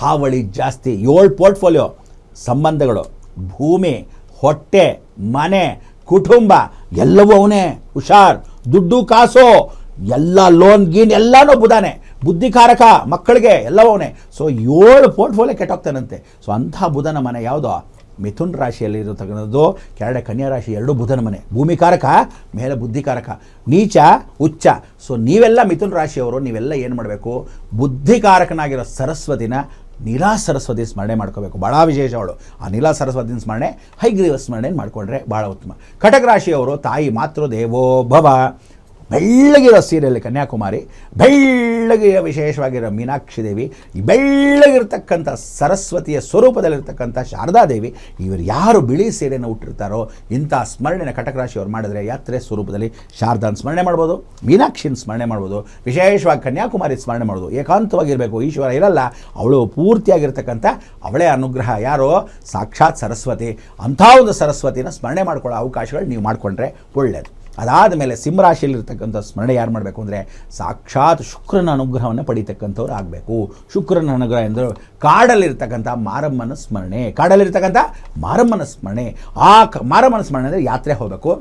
ಹಾವಳಿ ಜಾಸ್ತಿ. 7 ಪೋರ್ಟ್ಫೋಲಿಯೋ, ಸಂಬಂಧಗಳು, ಭೂಮಿ, ಹೊಟ್ಟೆ, ಮನೆ, ಕುಟುಂಬ ಎಲ್ಲವೂ ಅವನೇ. ಹುಷಾರ್. ದುಡ್ಡು ಕಾಸು ಎಲ್ಲ, ಲೋನ್ ಗೀನ್ ಎಲ್ಲನೂ ಬುಧನೇ. ಬುದ್ಧಿಕಾರಕ, ಮಕ್ಕಳಿಗೆ ಎಲ್ಲವೂ ಅವನೇ. So 7 portfolio ಕೆಟ್ಟೋಗ್ತಾನಂತೆ. ಸೊ ಅಂಥ ಬುಧನ ಮನೆ ಯಾವುದೋ ಮಿಥುನ್ ರಾಶಿಯಲ್ಲಿ ಇರತಕ್ಕಂಥದ್ದು. ಕೆಳಗಡೆ ಕನ್ಯಾ ರಾಶಿ, 2 ಬುಧನ ಮನೆ. ಭೂಮಿಕಾರಕ, ಮೇಲೆ ಬುದ್ಧಿಕಾರಕ, ನೀಚ ಉಚ್ಚ. ಸೊ ನೀವೆಲ್ಲ ಮಿಥುನ್ ರಾಶಿಯವರು, ನೀವೆಲ್ಲ ಏನು ಮಾಡಬೇಕು, ಬುದ್ಧಿಕಾರಕನಾಗಿರೋ ಸರಸ್ವತಿನ, ನೀಲಾ ಸರಸ್ವತಿ ಸ್ಮರಣೆ ಮಾಡ್ಕೋಬೇಕು. ಭಾಳ ವಿಶೇಷ ಅವಳು. ಆ ನೀಲಾ ಸರಸ್ವತಿನ ಸ್ಮರಣೆ, ಹೈಗ್ರೀವ ಸ್ಮರಣೆ ಮಾಡಿಕೊಂಡ್ರೆ ಭಾಳ ಉತ್ತಮ. ಕಟಕ ರಾಶಿಯವರು ತಾಯಿ ಮಾತೃ ದೇವೋ ಭವ. ಬೆಳ್ಳಗಿರೋ ಸೀರೆಯಲ್ಲಿ ಕನ್ಯಾಕುಮಾರಿ, ಬೆಳ್ಳಗಿರೋ ವಿಶೇಷವಾಗಿರೋ ಮೀನಾಕ್ಷಿ ದೇವಿ, ಬೆಳ್ಳಗಿರ್ತಕ್ಕಂಥ ಸರಸ್ವತಿಯ ಸ್ವರೂಪದಲ್ಲಿರ್ತಕ್ಕಂಥ ಶಾರದಾದೇವಿ, ಇವರು ಯಾರು ಬಿಳಿ ಸೀರೆಯನ್ನು ಹುಟ್ಟಿರ್ತಾರೋ ಇಂಥ ಸ್ಮರಣೆನ ಕಟಕ ರಾಶಿಯವರು ಮಾಡಿದ್ರೆ ಯಾತ್ರೆ ಸ್ವರೂಪದಲ್ಲಿ ಶಾರದಾನ ಸ್ಮರಣೆ ಮಾಡ್ಬೋದು, ಮೀನಾಕ್ಷಿನ ಸ್ಮರಣೆ ಮಾಡ್ಬೋದು, ವಿಶೇಷವಾಗಿ ಕನ್ಯಾಕುಮಾರಿ ಸ್ಮರಣೆ ಮಾಡ್ಬೋದು. ಏಕಾಂತವಾಗಿರಬೇಕು, ಈಶ್ವರ ಇರಲ್ಲ, ಅವಳು ಪೂರ್ತಿಯಾಗಿರ್ತಕ್ಕಂಥ ಅವಳೇ ಅನುಗ್ರಹ. ಯಾರೋ ಸಾಕ್ಷಾತ್ ಸರಸ್ವತಿ. ಅಂಥ ಒಂದು ಸರಸ್ವತಿನ ಸ್ಮರಣೆ ಮಾಡ್ಕೊಳ್ಳೋ ಅವಕಾಶಗಳು ನೀವು ಮಾಡಿಕೊಂಡ್ರೆ ಒಳ್ಳೆಯದು. ಅದಾದ ಮೇಲೆ ಸಿಂಹರಾಶಿಯಲ್ಲಿರ್ತಕ್ಕಂಥ ಸ್ಮರಣೆ ಯಾರು ಮಾಡಬೇಕು ಅಂದರೆ, ಸಾಕ್ಷಾತ್ ಶುಕ್ರನ ಅನುಗ್ರಹವನ್ನು ಪಡೀತಕ್ಕಂಥವ್ರು ಆಗಬೇಕು. ಶುಕ್ರನ ಅನುಗ್ರಹ ಎಂದರು ಕಾಡಲ್ಲಿರ್ತಕ್ಕಂಥ ಮಾರಮ್ಮನ ಸ್ಮರಣೆ. ಕಾಡಲ್ಲಿರ್ತಕ್ಕಂಥ ಮಾರಮ್ಮನ ಸ್ಮರಣೆ. ಆ ಮಾರಮ್ಮನ ಸ್ಮರಣೆ ಅಂದರೆ ಯಾತ್ರೆ ಹೋಗಬೇಕು,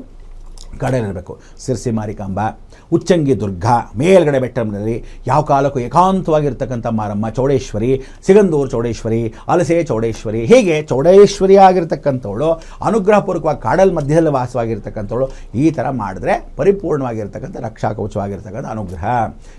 ಕಾಡಲ್ಲಿರಬೇಕು. ಸಿರ್ಸಿ ಮಾರಿಕಾಂಬ, ಉಚ್ಚಂಗಿ ದುರ್ಗಾ, ಮೇಲ್ಗಡೆ ಬೆಟ್ಟದಲ್ಲಿ ಯಾವ ಕಾಲಕ್ಕೂ ಏಕಾಂತವಾಗಿರ್ತಕ್ಕಂಥ ಮಾರಮ್ಮ, ಚೌಡೇಶ್ವರಿ, ಸಿಗಂದೂರು ಚೌಡೇಶ್ವರಿ, ಅಲಸೆ ಚೌಡೇಶ್ವರಿ, ಹೀಗೆ ಚೌಡೇಶ್ವರಿ ಆಗಿರ್ತಕ್ಕಂಥವಳು, ಅನುಗ್ರಹಪೂರ್ವಕವಾಗಿ ಕಾಡಲ್ ಮಧ್ಯದಲ್ಲಿ ವಾಸವಾಗಿರ್ತಕ್ಕಂಥವಳು. ಈ ಥರ ಮಾಡಿದ್ರೆ ಪರಿಪೂರ್ಣವಾಗಿರ್ತಕ್ಕಂಥ ರಕ್ಷಾ ಕವಚವಾಗಿರ್ತಕ್ಕಂಥ ಅನುಗ್ರಹ.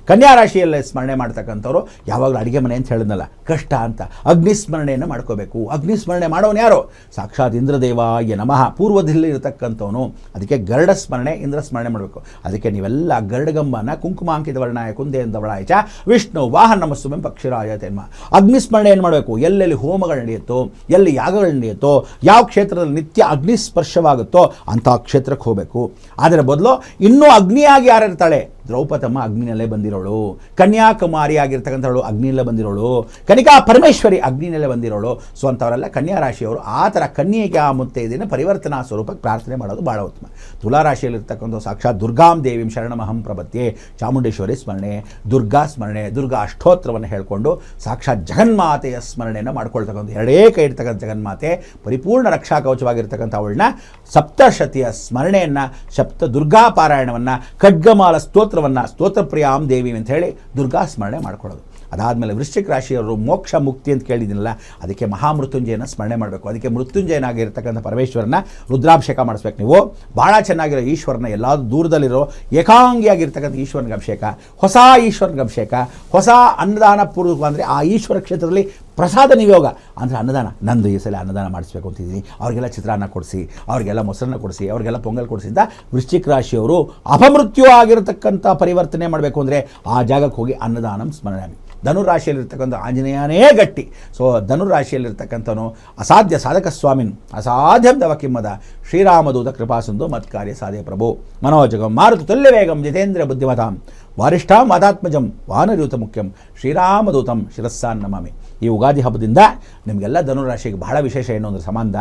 ಕನ್ಯಾ ರಾಶಿಯಲ್ಲಿ ಸ್ಮರಣೆ ಮಾಡ್ತಕ್ಕಂಥವ್ರು ಯಾವಾಗಲೂ ಅಡುಗೆ ಮನೆ ಅಂತ ಹೇಳಿದ್ನಲ್ಲ, ಕಷ್ಟ ಅಂತ ಅಗ್ನಿಸ್ಮರಣೆಯನ್ನು ಮಾಡ್ಕೋಬೇಕು. ಅಗ್ನಿಸ್ಮರಣೆ ಮಾಡೋನು ಯಾರು? ಸಾಕ್ಷಾತ್ ಇಂದ್ರದೇವಾಯ ನಮಃ. ಪೂರ್ವದಲ್ಲಿ ಇರತಕ್ಕಂಥವನು. ಅದಕ್ಕೆ ಗರುಡ ಸ್ಮರಣೆ, ಇಂದ್ರ ಸ್ಮರಣೆ ಮಾಡಬೇಕು. ಅದಕ್ಕೆ ನೀವೆಲ್ಲ ಗರುಡಗಂಬನ ಕುಂಕುಮಾಂಕಿತ ವರ್ಣಾಯ ಕುಂದೇಂದವಳಾಯ ಚ ವಿಷ್ಣು ವಾಹನ ನಮಸ್ಸುಮೆ ಪಕ್ಷಿರಾಯ ತೆನ್ಮ. ಅಗ್ನಿ ಸ್ಮರಣೆ ಏನು ಮಾಡಬೇಕು? ಎಲ್ಲೆಲ್ಲಿ ಹೋಮಗಳು ನಡೆಯುತ್ತೋ, ಎಲ್ಲಿ ಯಾಗಗಳು ನಡೆಯುತ್ತೋ, ಯಾವ ಕ್ಷೇತ್ರದಲ್ಲಿ ನಿತ್ಯ ಅಗ್ನಿ ಸ್ಪರ್ಶವಾಗುತ್ತೋ ಅಂಥ ಕ್ಷೇತ್ರಕ್ಕೆ ಹೋಗಬೇಕು. ಅದರ ಬದಲು ಇನ್ನೂ ಅಗ್ನಿಯಾಗಿ ಯಾರಿರ್ತಾಳೆ? ದ್ರೌಪದಮ್ಮ ಅಗ್ನಿನಲ್ಲೇ ಬಂದಿರೋಳು, ಕನ್ಯಾಕುಮಾರಿ ಆಗಿರ್ತಕ್ಕಂಥವಳು ಅಗ್ನಿಯಲ್ಲೇ ಬಂದಿರೋಳು, ಕನಿಕಾ ಪರಮೇಶ್ವರಿ ಅಗ್ನಿನಲ್ಲೇ ಬಂದಿರೋಳು. ಸೊ ಅಂಥವರೆಲ್ಲ ಕನ್ಯಾ ರಾಶಿಯವರು ಆ ಥರ ಕನ್ಯೆಗೆ ಆ ಮುತ್ತೈದೆಯನ್ನು ಪರಿವರ್ತನಾ ಸ್ವರೂಪಕ್ಕೆ ಪ್ರಾರ್ಥನೆ ಮಾಡೋದು ಭಾಳ ಉತ್ತಮ. ತುಲಾ ರಾಶಿಯಲ್ಲಿರ್ತಕ್ಕಂಥ ಸಾಕ್ಷಾತ್ ದುರ್ಗಾಂ ದೇವಿಂ ಶರಣಮಹಂ ಪ್ರಪದ್ಯೆ, ಚಾಮುಂಡೇಶ್ವರಿ ಸ್ಮರಣೆ, ದುರ್ಗಾ ಸ್ಮರಣೆ, ದುರ್ಗಾ ಅಷ್ಟೋತ್ತರವನ್ನು ಹೇಳಿಕೊಂಡು ಸಾಕ್ಷಾತ್ ಜಗನ್ಮಾತೆಯ ಸ್ಮರಣೆಯನ್ನು ಮಾಡ್ಕೊಳ್ತಕ್ಕಂಥ ಎರಡೇ ಕೈ ಇರ್ತಕ್ಕಂಥ ಜಗನ್ಮಾತೆ ಪರಿಪೂರ್ಣ ರಕ್ಷಾ ಕವಚವಾಗಿರ್ತಕ್ಕಂಥ ಅವಳನ್ನ ಸಪ್ತಶತಿಯ ಸ್ಮರಣೆಯನ್ನು, ಸಪ್ತ ದುರ್ಗಾ ಪಾರಾಯಣವನ್ನು, ಖಡ್ಗಮಾಲ ಸ್ತೋತ್ರಪ್ರಿಯಾಂ ದೇವಿ ಅಂತ ಹೇಳಿ ದುರ್ಗಾ ಸ್ಮರಣೆ ಮಾಡ್ಕೊಳ್ಳೋದು. ಅದಾದಮೇಲೆ ವೃಶ್ಚಿಕ ರಾಶಿಯವರು ಮೋಕ್ಷ ಮುಕ್ತಿ ಅಂತ ಕೇಳಿದ್ದೀನಲ್ಲ, ಅದಕ್ಕೆ ಮಹಾಮೃತ್ಯುಂಜಯನ ಸ್ಮರಣೆ ಮಾಡಬೇಕು. ಅದಕ್ಕೆ ಮೃತ್ಯುಂಜಯನಾಗಿರ್ತಕ್ಕಂಥ ಪರಮೇಶ್ವರನ ರುದ್ರಾಭಿಷೇಕ ಮಾಡಿಸ್ಬೇಕು. ನೀವು ಭಾಳ ಚೆನ್ನಾಗಿರೋ ಈಶ್ವರನ ಎಲ್ಲ ದೂರದಲ್ಲಿರೋ ಏಕಾಂಗಿಯಾಗಿರ್ತಕ್ಕಂಥ ಈಶ್ವರನಿಗೆ ಅಭಿಷೇಕ, ಹೊಸ ಈಶ್ವರನಿಗೆ ಅಭಿಷೇಕ, ಹೊಸ ಅನ್ನದಾನ ಪೂರ್ವಕ ಅಂದರೆ ಆ ಈಶ್ವರ ಕ್ಷೇತ್ರದಲ್ಲಿ ಪ್ರಸಾದ ನಿಯೋಗ ಅಂದರೆ ಅನ್ನದಾನ. ನಂದು ಈ ಸಲ ಅನ್ನದಾನ ಮಾಡಿಸ್ಬೇಕು ಅಂತಿದ್ದೀನಿ, ಅವ್ರಿಗೆಲ್ಲ ಚಿತ್ರಾನ್ನ ಕೊಡಿಸಿ, ಅವ್ರಿಗೆಲ್ಲ ಮೊಸರನ್ನ ಕೊಡಿಸಿ, ಅವ್ರಿಗೆಲ್ಲ ಪೊಂಗಲ್ ಕೊಡಿಸಿ ಅಂತ ವೃಶ್ಚಿಕ ರಾಶಿಯವರು ಅಪಮೃತ್ಯು ಆಗಿರತಕ್ಕಂಥ ಪರಿವರ್ತನೆ ಮಾಡಬೇಕು ಅಂದರೆ ಆ ಜಾಗಕ್ಕೆ ಹೋಗಿ ಅನ್ನದಾನಂ ಸ್ಮರಣೆ. ಧನುರಾಶಿಯಲ್ಲಿರ್ತಕ್ಕಂಥ ಆಂಜನೇಯನೇ ಗಟ್ಟಿ. ಸೊ ಧನುರಾಶಿಯಲ್ಲಿರ್ತಕ್ಕಂಥವನು ಅಸಾಧ್ಯ ಸಾಧಕ ಸ್ವಾಮಿನ್ ಅಸಾಧ್ಯಂ ದವ ಕಿಮ್ಮದ ಶ್ರೀರಾಮದೂತ ಕೃಪಾಸಿಂಧು ಮತ್ಕಾರ್ಯ ಸಾಧೆ ಪ್ರಭು ಮನೋಜಗಂ ಮಾರುತ ತುಲ್ಯ ವೇಗಂ ಜಿತೇಂದ್ರ ಬುದ್ಧಿಮತಾಂ ವಾರಿಷ್ಠಾಂ ವಾತಾತ್ಮಜಂ ವಾನರಯೂತ ಮುಖ್ಯಂ ಶ್ರೀರಾಮದೂತಂ ಶಿರಸ್ಸಾನ್ ನಮಾಮಿ. ಈ ಉಗಾದಿ ಹಬ್ಬದಿಂದ ನಿಮಗೆಲ್ಲ ಧನುರಾಶಿಗೆ ಬಹಳ ವಿಶೇಷ ಏನು ಅಂದರೆ ಸಂಬಂಧ.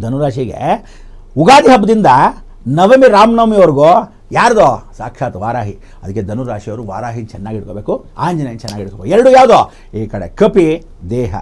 ಧನುರಾಶಿಗೆ ಉಗಾದಿ ಹಬ್ಬದಿಂದ ನವಮಿ ರಾಮನವಮಿವರೆಗೂ ಯಾರ್ದೋ? ಸಾಕ್ಷಾತ್ ವಾರಾಹಿ. ಅದಕ್ಕೆ ಧನುರಾಶಿಯವರು ವಾರಾಹಿ ಚೆನ್ನಾಗಿ ಇಟ್ಕೋಬೇಕು, ಆಂಜನೇಯನ ಚೆನ್ನಾಗಿ ಇಟ್ಕೋಬೇಕು. ಎರಡು ಯಾವುದೋ? ಈ ಕಡೆ ಕಪಿ ದೇಹ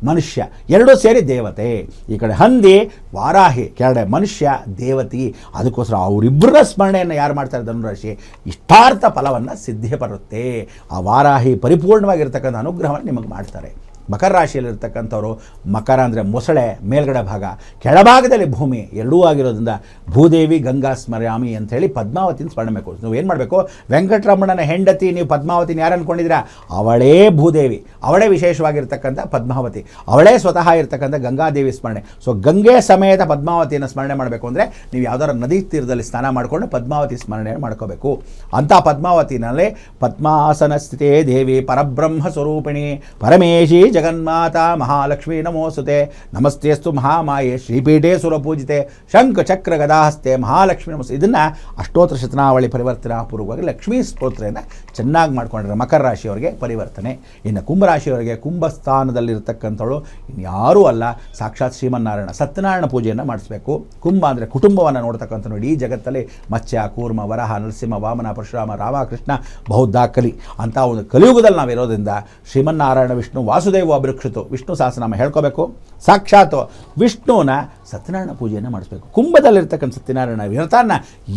ಮನುಷ್ಯ ಎರಡೂ ಸೇರಿ ದೇವತೆ, ಈ ಕಡೆ ಹಂದಿ ವಾರಾಹಿ, ಕೆಳಗಡೆ ಮನುಷ್ಯ ದೇವತಿ. ಅದಕ್ಕೋಸ್ಕರ ಅವರಿಬ್ಬರ ಸ್ಮರಣೆಯನ್ನು ಯಾರು ಮಾಡ್ತಾರೆ ಧನುರಾಶಿ, ಇಷ್ಟಾರ್ಥ ಫಲವನ್ನು ಸಿದ್ಧಿ ಬರುತ್ತೆ. ಆ ವಾರಾಹಿ ಪರಿಪೂರ್ಣವಾಗಿರ್ತಕ್ಕಂಥ ಅನುಗ್ರಹವನ್ನು ನಿಮಗೆ ಮಾಡ್ತಾರೆ. ಮಕರ ರಾಶಿಯಲ್ಲಿರ್ತಕ್ಕಂಥವ್ರು, ಮಕರ ಅಂದರೆ ಮೊಸಳೆ ಮೇಲ್ಗಡೆ ಭಾಗ, ಕೆಳಭಾಗದಲ್ಲಿ ಭೂಮಿ ಎರಡೂ ಆಗಿರೋದ್ರಿಂದ ಭೂದೇವಿ ಗಂಗಾ ಸ್ಮರಾಮಿ ಅಂಥೇಳಿ ಪದ್ಮಾವತಿನ ಸ್ಮರಣೆ ಮಾಡಬೇಕು. ನೀವು ಏನು ಮಾಡಬೇಕು? ವೆಂಕಟರಮಣನ ಹೆಂಡತಿ ನೀವು ಪದ್ಮಾವತಿನ ಯಾರು ಅಂದ್ಕೊಂಡಿದ್ದೀರಾ? ಅವಳೇ ಭೂದೇವಿ, ಅವಳೇ ವಿಶೇಷವಾಗಿರ್ತಕ್ಕಂಥ ಪದ್ಮಾವತಿ, ಅವಳೇ ಸ್ವತಃ ಇರ್ತಕ್ಕಂಥ ಗಂಗಾದೇವಿ ಸ್ಮರಣೆ. ಸೊ ಗಂಗೆ ಸಮೇತ ಪದ್ಮಾವತಿಯನ್ನು ಸ್ಮರಣೆ ಮಾಡಬೇಕು ಅಂದರೆ ನೀವು ಯಾವ್ದಾದ್ರು ನದಿ ತೀರದಲ್ಲಿ ಸ್ನಾನ ಮಾಡಿಕೊಂಡು ಪದ್ಮಾವತಿ ಸ್ಮರಣೆ ಮಾಡ್ಕೋಬೇಕು. ಅಂಥ ಪದ್ಮಾವತಿನಲ್ಲಿ ಪದ್ಮಾಸನ ಸ್ಥಿತೇ ದೇವಿ ಪರಬ್ರಹ್ಮ ಸ್ವರೂಪಿಣಿ ಪರಮೇಶಿ ಜಗನ್ಮಾತಾ ಮಹಾಲಕ್ಷ್ಮೀ ನಮೋಸ್ತುತೆ ನಮಸ್ತೆಸ್ತು ಮಹಾಮಾಯೆ ಶ್ರೀಪೀಠೆ ಸುರಪೂಜಿತೆ ಶಂಖ ಚಕ್ರ ಗದಾಹಸ್ತೆ ಮಹಾಲಕ್ಷ್ಮಿ ನಮಸ್ತೆ. ಇದನ್ನು ಅಷ್ಟೋತ್ತರ ಶತನಾವಳಿ ಪರಿವರ್ತನಾ ಪೂರ್ವವಾಗಿ ಲಕ್ಷ್ಮೀ ಸ್ತೋತ್ರದಿಂದ ಚೆನ್ನಾಗಿ ಮಾಡ್ಕೊಂಡ್ರೆ ಮಕರ ರಾಶಿಯವರಿಗೆ ಪರಿವರ್ತನೆ. ಇನ್ನು ಕುಂಭರಾಶಿಯವರಿಗೆ ಕುಂಭಸ್ಥಾನದಲ್ಲಿರ್ತಕ್ಕಂಥವಳು ಇನ್ಯಾರೂ ಅಲ್ಲ, ಸಾಕ್ಷಾತ್ ಶ್ರೀಮನ್ನಾರಾಯಣ ಸತ್ಯನಾರಾಯಣ ಪೂಜೆಯನ್ನು ಮಾಡಿಸ್ಬೇಕು. ಕುಂಭ ಅಂದರೆ ಕುಟುಂಬವನ್ನು ನೋಡ್ತಕ್ಕಂಥ ನೋಡಿ. ಈ ಜಗತ್ತಲ್ಲಿ ಮತ್ಸ್ಯ ಕೂರ್ಮ ವರಹ ನರಸಿಂಹ ವಾಮನ ಪರಶುರಾಮ ರಾಮಕೃಷ್ಣ ಬೌದ್ಧ ಕಲಿ ಅಂತ ಒಂದು ಕಲಿಯುಗದಲ್ಲಿ ನಾವಿರೋದ್ರಿಂದ ಶ್ರೀಮನ್ನಾರಾಯಣ ವಿಷ್ಣು ವಾಸುದೇವ ಅಭಿರುಕ್ಷಿತು ವಿಷ್ಣು ಸಹಸ್ರನಾಮ ಹೇಳ್ಕೋಬೇಕು. ಸಾಕ್ಷಾತ್ ವಿಷ್ಣುವನ ಸತ್ಯನಾರಾಯಣ ಪೂಜೆಯನ್ನು ಮಾಡಿಸ್ಬೇಕು. ಕುಂಭದಲ್ಲಿರ್ತಕ್ಕಂಥ ಸತ್ಯನಾರಾಯಣ ವ್ರತನ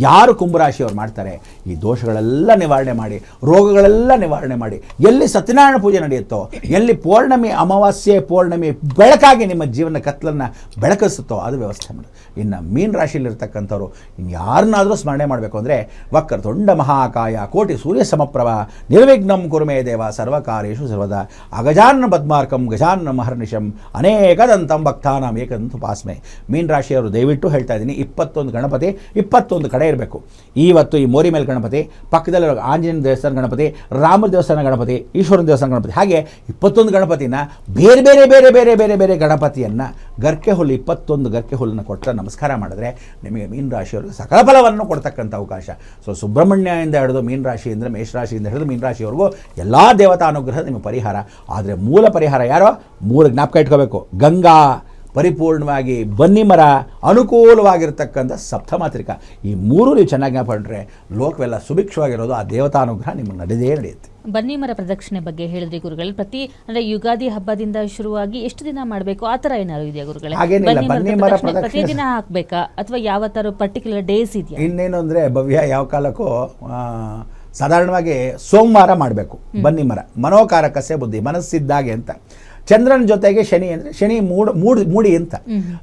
ಯಾರು ಕುಂಭರಾಶಿಯವರು ಮಾಡ್ತಾರೆ, ಈ ದೋಷಗಳೆಲ್ಲ ನಿವಾರಣೆ ಮಾಡಿ, ರೋಗಗಳೆಲ್ಲ ನಿವಾರಣೆ ಮಾಡಿ, ಎಲ್ಲಿ ಸತ್ಯನಾರಾಯಣ ಪೂಜೆ ನಡೆಯುತ್ತೋ, ಎಲ್ಲಿ ಪೌರ್ಣಮಿ ಅಮಾವಾಸ್ಯೆ ಪೌರ್ಣಮಿ ಬೆಳಕಾಗಿ ನಿಮ್ಮ ಜೀವನ ಕತ್ತಲನ್ನು ಬೆಳಕಿಸುತ್ತೋ ಅದು ವ್ಯವಸ್ಥೆ ಮಾಡಿ. ಇನ್ನು ಮೀನ ರಾಶಿಯಲ್ಲಿರ್ತಕ್ಕಂಥವ್ರು ಇನ್ಯಾರನ್ನಾದರೂ ಸ್ಮರಣೆ ಮಾಡಬೇಕು ಅಂದರೆ ವಕ್ರತುಂಡ ಮಹಾಕಾಯ ಕೋಟಿ ಸೂರ್ಯ ಸಮಪ್ರಭ ನಿರ್ವಿಘ್ನಂ ಕುರುಮೇ ದೇವ ಸರ್ವಕಾರ್ಯೇಷು ಸರ್ವದಾ ಅಗಜಾನ್ನ ಪದ್ಮಾರ್ಕಂ ಗಜಾನ್ನ ಮಹರ್ನಿಶಂ ಅನೇಕದಂತಂ ಭಕ್ತಾನಾಂ ಏಕದಂತ ಉಪಾಸ್ಮೆ. ಮೀನ ರಾಶಿಯವರು ದಯವಿಟ್ಟು ಹೇಳ್ತಾ ಇದ್ದೀನಿ, 21 ಗಣಪತಿ 21 ಕಡೆ ಇರಬೇಕು. ಇವತ್ತು ಈ ಮೋರಿ ಮೇಲೆ ಗಣಪತಿ, ಪಕ್ಕದಲ್ಲಿರೋ ಆಂಜನೇಯ ದೇವಸ್ಥಾನ ಗಣಪತಿ, ರಾಮ ದೇವಸ್ಥಾನ ಗಣಪತಿ, ಈಶ್ವರನ ದೇವಸ್ಥಾನ ಗಣಪತಿ, ಹಾಗೆ 21 ಗಣಪತಿನ ಬೇರೆ ಬೇರೆ ಬೇರೆ ಬೇರೆ ಬೇರೆ ಬೇರೆ ಗಣಪತಿಯನ್ನು ಗರ್ಕೆ ಹುಲ್ಲು 21 ಗರ್ಕೆ ಹುಲ್ಲನ್ನು ಕೊಟ್ಟರೆ ನಮಸ್ಕಾರ ಮಾಡಿದ್ರೆ ನಿಮಗೆ ಮೀನ ರಾಶಿಯವ್ರಿಗೆ ಸಕಲ ಫಲವನ್ನು ಕೊಡ್ತಕ್ಕಂಥ ಅವಕಾಶ. ಸೊ ಸುಬ್ರಹ್ಮಣ್ಯದಿಂದ ಹಿಡಿದು ಮೀನ ರಾಶಿ ಅಂದರೆ ಮೇಷರಾಶಿಯಿಂದ ಹಿಡಿದು ಮೀನ ರಾಶಿಯವರೆಗೂ ಎಲ್ಲ ದೇವತಾ ಅನುಗ್ರಹ ನಿಮಗೆ ಪರಿಹಾರ. ಆದರೆ ಮೂಲ ಪರಿಹಾರ ಯಾರೋ 3 ಜ್ಞಾಪಕ ಇಟ್ಕೋಬೇಕು. ಗಂಗಾ ಪರಿಪೂರ್ಣವಾಗಿ, ಬನ್ನಿ ಮರ, ಅನುಕೂಲವಾಗಿರ್ತಕ್ಕಂಥ ಸಪ್ತಮಾತ್ರಿಕ, ಈ 3 ನೀವು ಚೆನ್ನಾಗಿ ಜ್ಞಾಪಕೊಂಡ್ರೆ ಲೋಕವೆಲ್ಲ ಸುಭಿಕ್ಷವಾಗಿರೋದು. ಆ ದೇವತಾನುಗ್ರಹ ನಿಮಗೆ ನಡೆಯುತ್ತೆ. ಬನ್ನಿ ಮರ ಪ್ರದಕ್ಷಿಣೆ ಬಗ್ಗೆ ಹೇಳಿದ್ರಿ ಗುರುಗಳು. ಪ್ರತಿ ಅಂದರೆ ಯುಗಾದಿ ಹಬ್ಬದಿಂದ ಶುರುವಾಗಿ ಎಷ್ಟು ದಿನ ಮಾಡಬೇಕು, ಆ ಥರ ಏನಾದ್ರು ಇದೆಯಾ ಗುರುಗಳೇ? ಹಾಗೇನಿಲ್ಲ, ಬನ್ನಿ ಮರ ಪ್ರತಿದಿನ ಹಾಕ್ಬೇಕಾ ಅಥವಾ ಯಾವ ಥರ ಪರ್ಟಿಕ್ಯುಲರ್ ಡೇಸ್ ಇದೆಯಾ? ಇನ್ನೇನು ಅಂದರೆ ಭವ್ಯ ಯಾವ ಕಾಲಕ್ಕೂ ಸಾಧಾರಣವಾಗಿ ಸೋಮವಾರ ಮಾಡಬೇಕು. ಬನ್ನಿ ಮರ ಮನೋಕಾರಕಸೆ ಬುದ್ಧಿ, ಮನಸ್ಸಿದ್ದಾಗೆ ಅಂತ. ಚಂದ್ರನ ಜೊತೆಗೆ ಶನಿ ಅಂದರೆ ಶನಿ ಮೂಡಿ ಅಂತ.